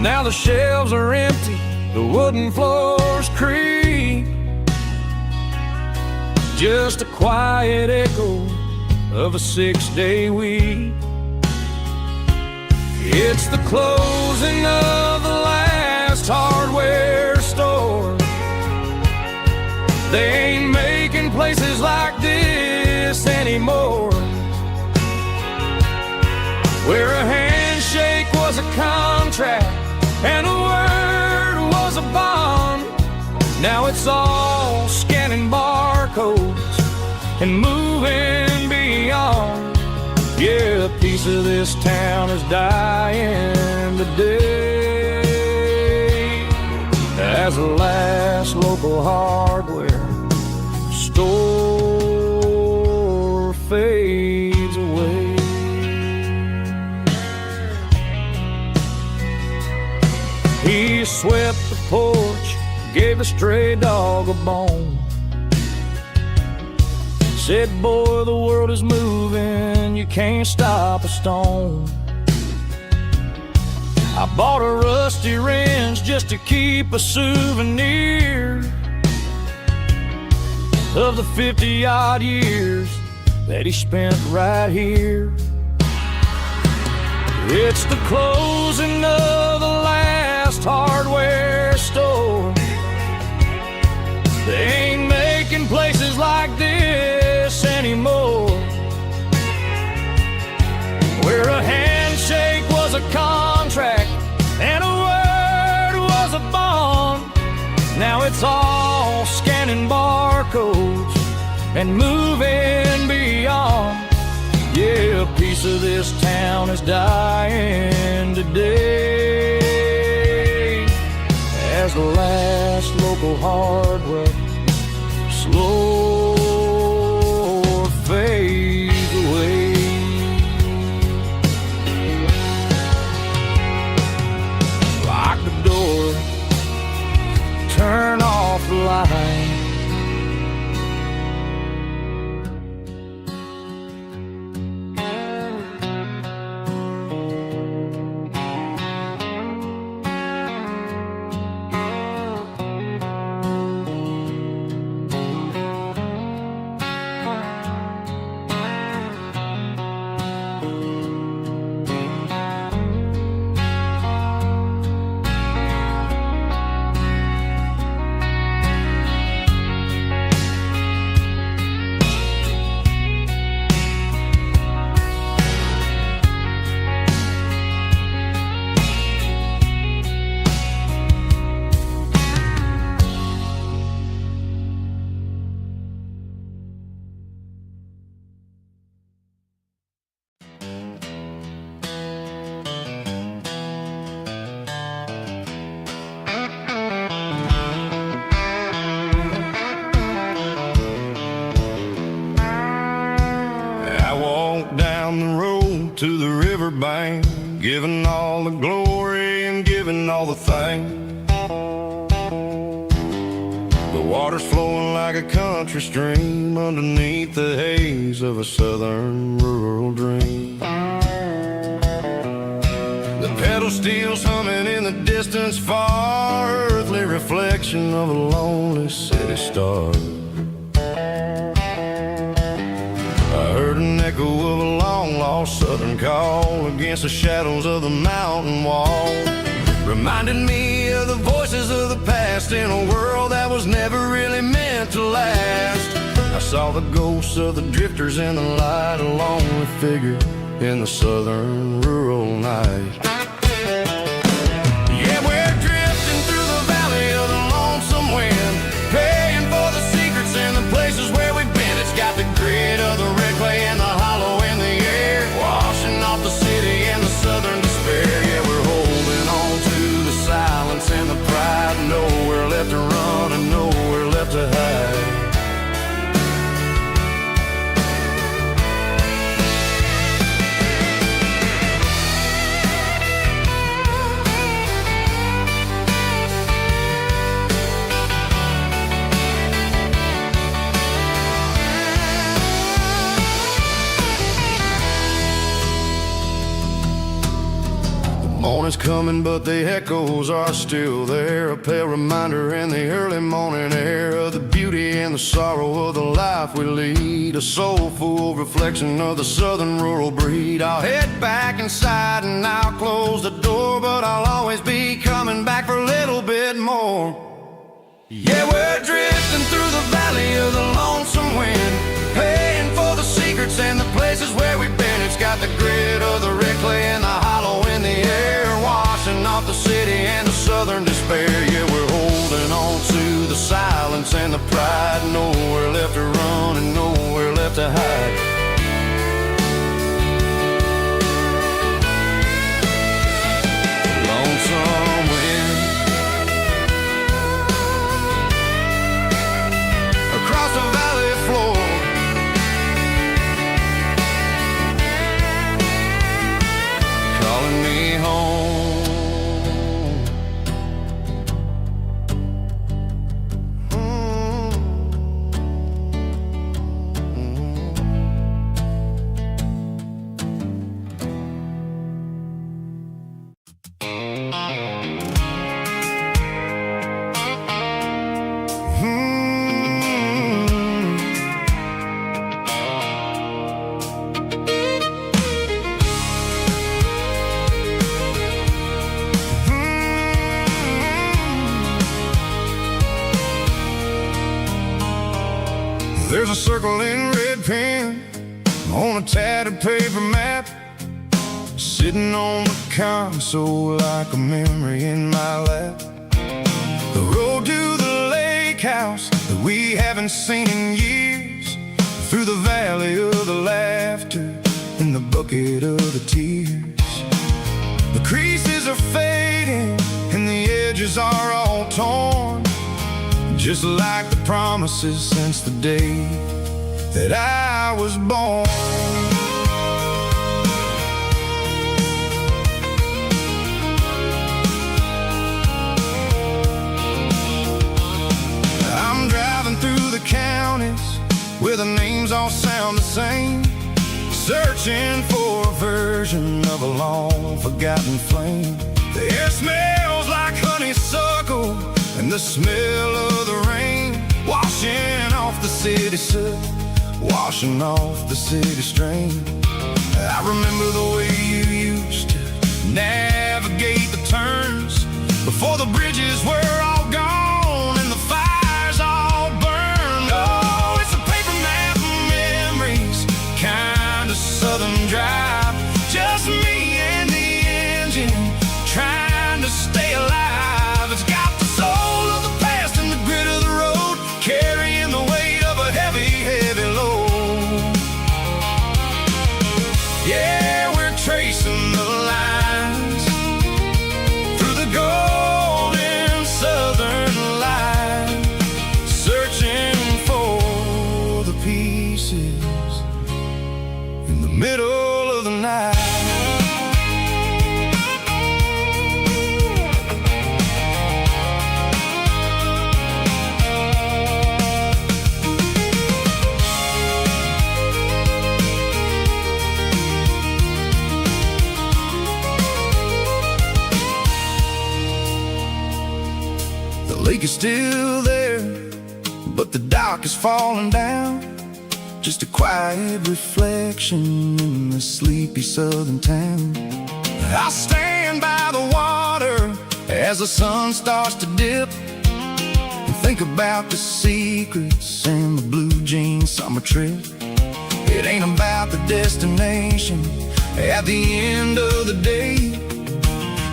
Now the shelves are empty, the wooden floors creak, just a quiet echo of a 6-day week. It's the closing of the last hardware store. They ain't making places like this anymore, where a handshake was a contract and a word was a bond. Now it's all scanning barcodes and moving beyond. Yeah, a piece of this town is dying today as the last local hardware store fades away. He swept the porch, gave the stray dog a bone, said, boy, the world is moving, you can't stop a stone. I bought a rusty wrench just to keep a souvenir of the 50-odd years that he spent right here. It's the closing of the last hardware store. They ain't making places like this anymore, where a handshake was a contract and a word was a bond. Now it's all scanning barcodes and moving beyond. Yeah, a piece of this town is dying today as the last local hardware slow fades away. Lock the door, turn off the light. To the riverbank, giving all the glory and giving all the thanks. The water's flowing like a country stream underneath the haze of a southern rural dream. The pedal steel's humming in the distance far, earthly reflection of a lonely city star. I heard an echo of a long-lost southern call against the shadows of the mountain wall, reminded me of the voices of the past in a world that was never really meant to last. I saw the ghosts of the drifters in the light, a lonely figure in the southern rural night. Yeah, we're drifting through the valley of the lonesome wind, paying for the secrets and the places where we've been. It's got the grit of the red clay and the hollow in the air, washing off the city and the southern despair. Yeah, we're holding on to the silence and the pride, nowhere left to run and nowhere left to hide. morning's coming, but the echoes are still there. A pale reminder in the early morning air of the beauty and the sorrow of the life we lead. A soulful reflection of the southern rural breed. I'll head back inside and I'll close the door, but I'll always be coming back for a little bit more. Yeah, we're drifting through the valley of the lonesome wind, paying for the secrets and the places where we've been. It's got the grit of the red clay and the hollow in the air, washing off the city and the southern despair. Yeah, we're holding on to the silence and the pride. Nowhere left to run and nowhere left to hide. Lonesome wind across the valley floor, calling me home. There's a circle in red pen on a tattered paper map, sitting on the console like a memory in my lap. The road to the lake house that we haven't seen in years, through the valley of the laughter and the bucket of the tears. The creases are fading and the edges are all torn, just like the promises since the day that I was born. I'm driving through the counties where the names all sound the same, searching for a version of a long forgotten flame. The air smells like honeysuckle and the smell of the rain, washing off the city soot, washing off the city strain. I remember the way you used to navigate the turns before the bridges were all gone and the fires all burned. Oh, it's a paper map of memories, kind of southern drive, just me and the engine trying to stay alive. It's got the soul of the past and the grit of the road, carrying the weight of a heavy, heavy load. Yeah, we're tracing the lines through the golden southern light, searching for the pieces in the middle of the night. The lake is still there, but the dock is falling down, just a quiet reflection in the sleepy southern town. I'll stand by the water as the sun starts to dip and think about the secrets and the blue jean summer trip. It ain't about the destination at the end of the day,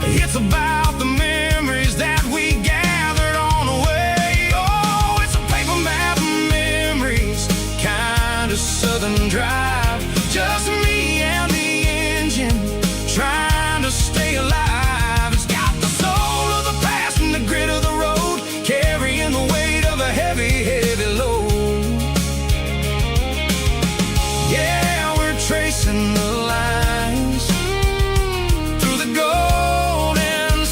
it's about the memories that we gathered on the way. Oh, it's a paper map of memories, kind of southern drive, just me and the engine trying to stay alive. It's got the soul of the past and the grit of the road, carrying the weight of a heavy, heavy load. Yeah, we're tracing the lines through the golden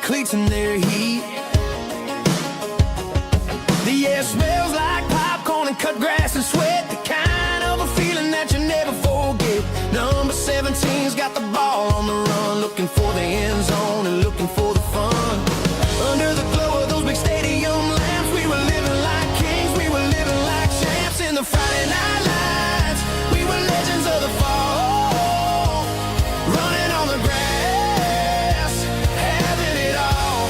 cleats in their heat. The air smells like popcorn and cut grass and sweat, the kind of a feeling that you never forget. Number 17's got the ball on the run, looking for the end zone and looking for the fun. Under the glow of those big stadium lamps, we were living like kings, we were living like champs in the Friday night lights. We were legends of the fall, running on the grass, having it all.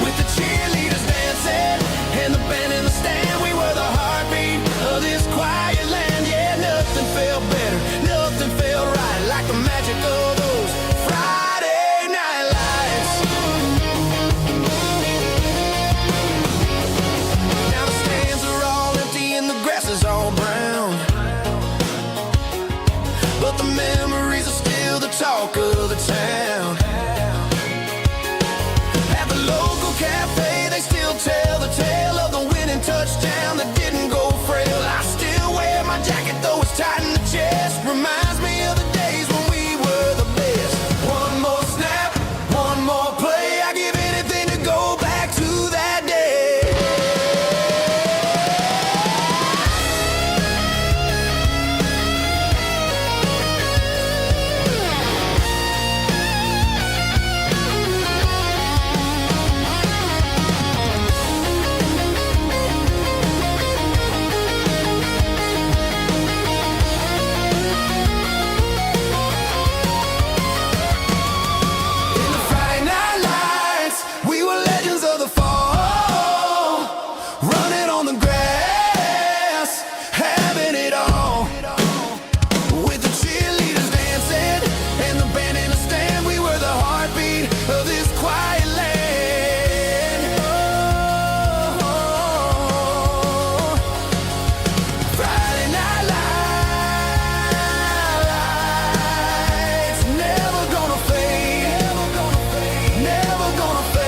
With the cheerleaders dancing and the band in the stand, we were the heartbeat of this quiet land. Yeah, nothing felt better, nothing felt right like the magic of those Friday night lights. Now the stands are all empty and the grass is all brown, but the memories are still the talk of the town. At the local cafe, they still tell the tale of the winning touchdown that didn't go frail. I still wear my jacket though it's tight in the chest. Reminds me of the days when we were the best. One more snap, one more play, I give anything to go back to that day. In the Friday night lights, we were legends of the fall, running on the grass, having it all. With the cheerleaders dancing and the band in the stand, we were the heartbeat of this quiet land. Oh, Friday night lights, never gonna fade, never gonna fade.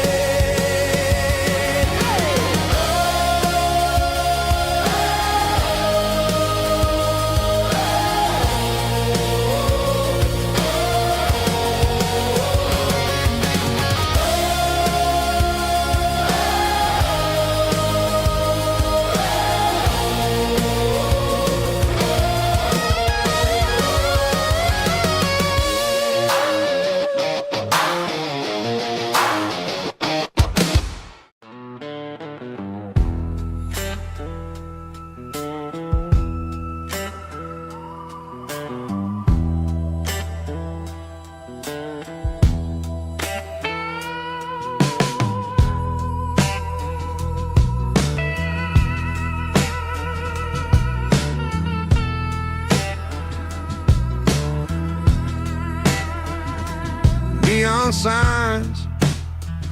Neon signs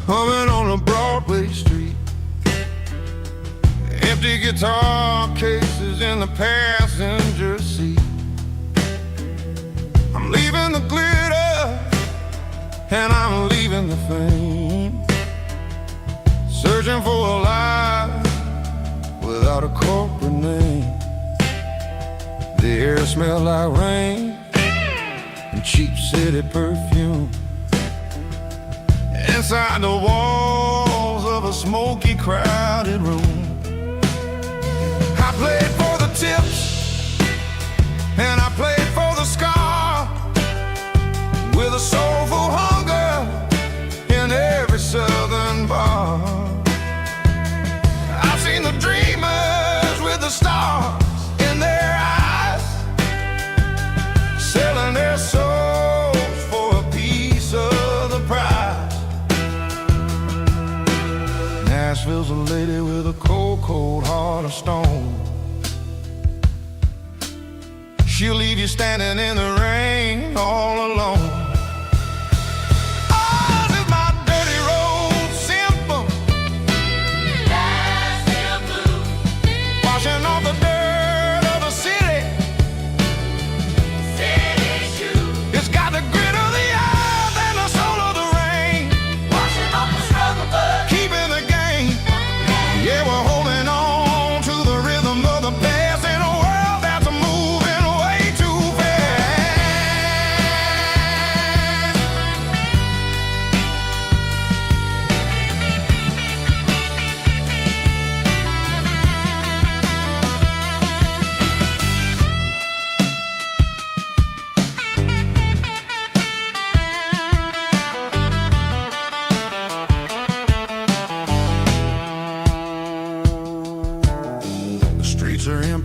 humming on a Broadway street, empty guitar cases in the passenger seat. I'm leaving the glitter and I'm leaving the fame, searching for a life without a corporate name. The air smelled like rain and cheap city perfume. Inside the walls of a smoky, crowded room, I played for the tips and I played for the scar, with a soulful hunger in every southern bar. I've seen the dreamers with the stars in their eyes, selling their souls for a piece of the prize. Nashville's a lady with a cold, cold heart of stone. She'll leave you standing in the rain all alone. Ours is my dirty road simple, washing off the dirt of the city. It's got the grit of the earth and the soul of the rain, Washing off the struggle, but keeping the game. Yeah, we're holding on to the rhythm of the past in a world that's moving way too fast.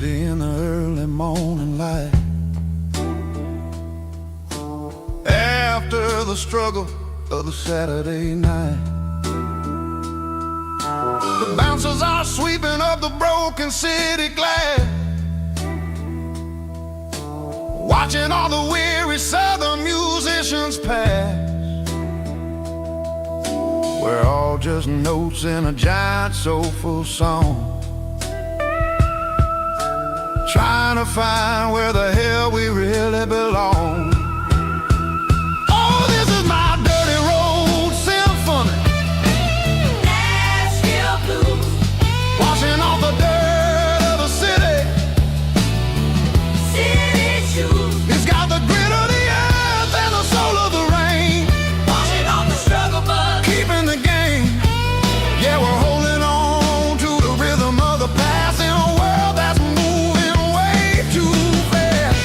Saturday in the early morning light. After the struggle of the Saturday night, the bouncers are sweeping up the broken city glass, watching all the weary southern musicians pass. We're all just notes in a giant soulful song, trying to find where the hell we really belong. Oh, this is my dirty road symphony, Nashville blues, washing off the dirt of the city. city shoes, It's got the grit of the earth and the soul of the rain, washing off the struggle bug. keeping the game. Yeah, we're holding on to the rhythm of the past in a world that's moving way too fast.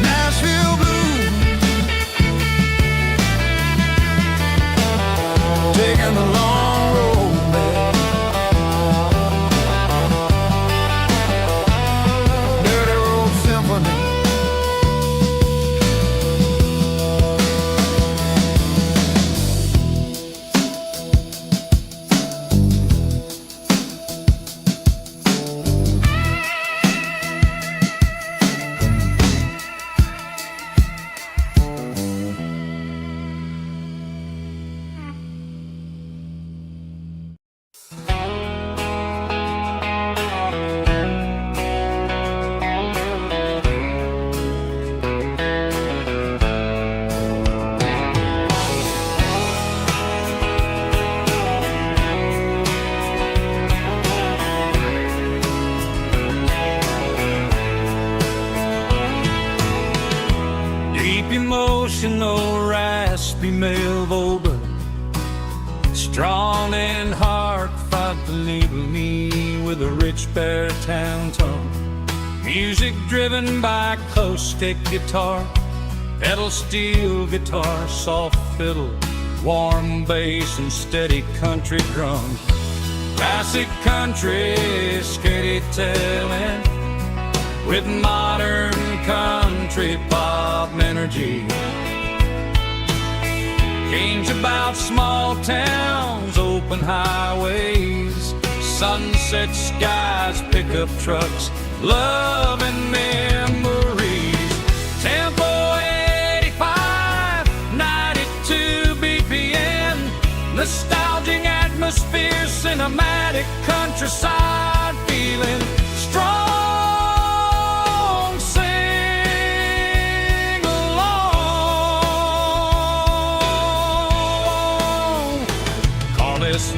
Nashville blues, taking the long road back. Dirty Road Symphony. Deep emotional, raspy male vulva, strong and heart fight to label me with a rich baritone tone. Music driven by acoustic guitar, pedal steel guitar, soft fiddle, warm bass and steady country drum. Classic country storytelling with modern country pop energy. Games about small towns, open highways, sunset skies, pickup trucks, love and memories. Tempo 85, 92 BPM, nostalgic atmosphere, cinematic countryside feeling strong. Sing along. Call this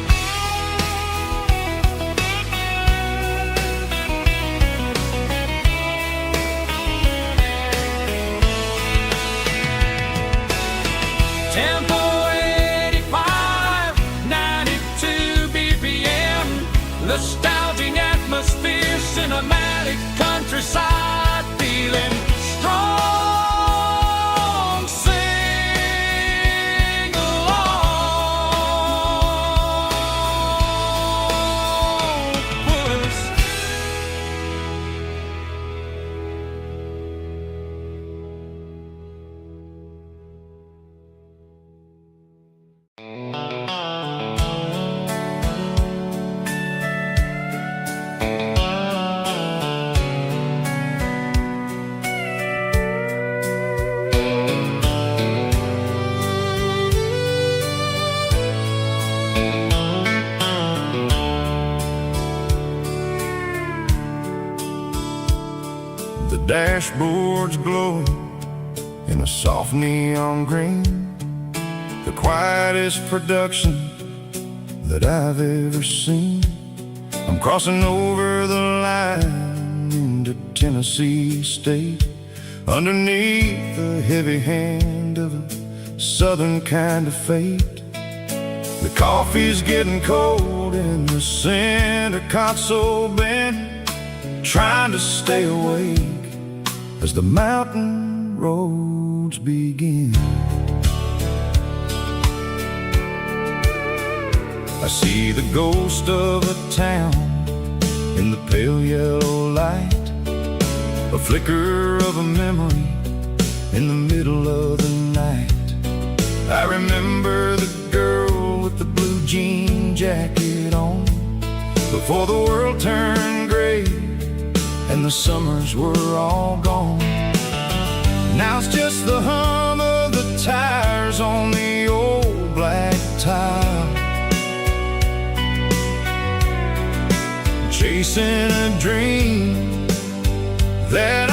Tempo 85, 92 BPM, nostalgic atmosphere, cinematic countryside feeling strong. Sing along. Puss. The dashboard's glowing in a soft neon green, the quietest production that I've ever seen. I'm crossing over the line into Tennessee State, underneath the heavy hand of a southern kind of fate. The coffee's getting cold in the center console bin, trying to stay awake as the mountain roads begin. I see the ghost of a town in the pale yellow light, a flicker of a memory in the middle of the night. I remember the girl with the blue jean jacket on, before the world turned gray and the summers were all gone. Now it's just the hum of the tires on the old black tile, chasing a dream that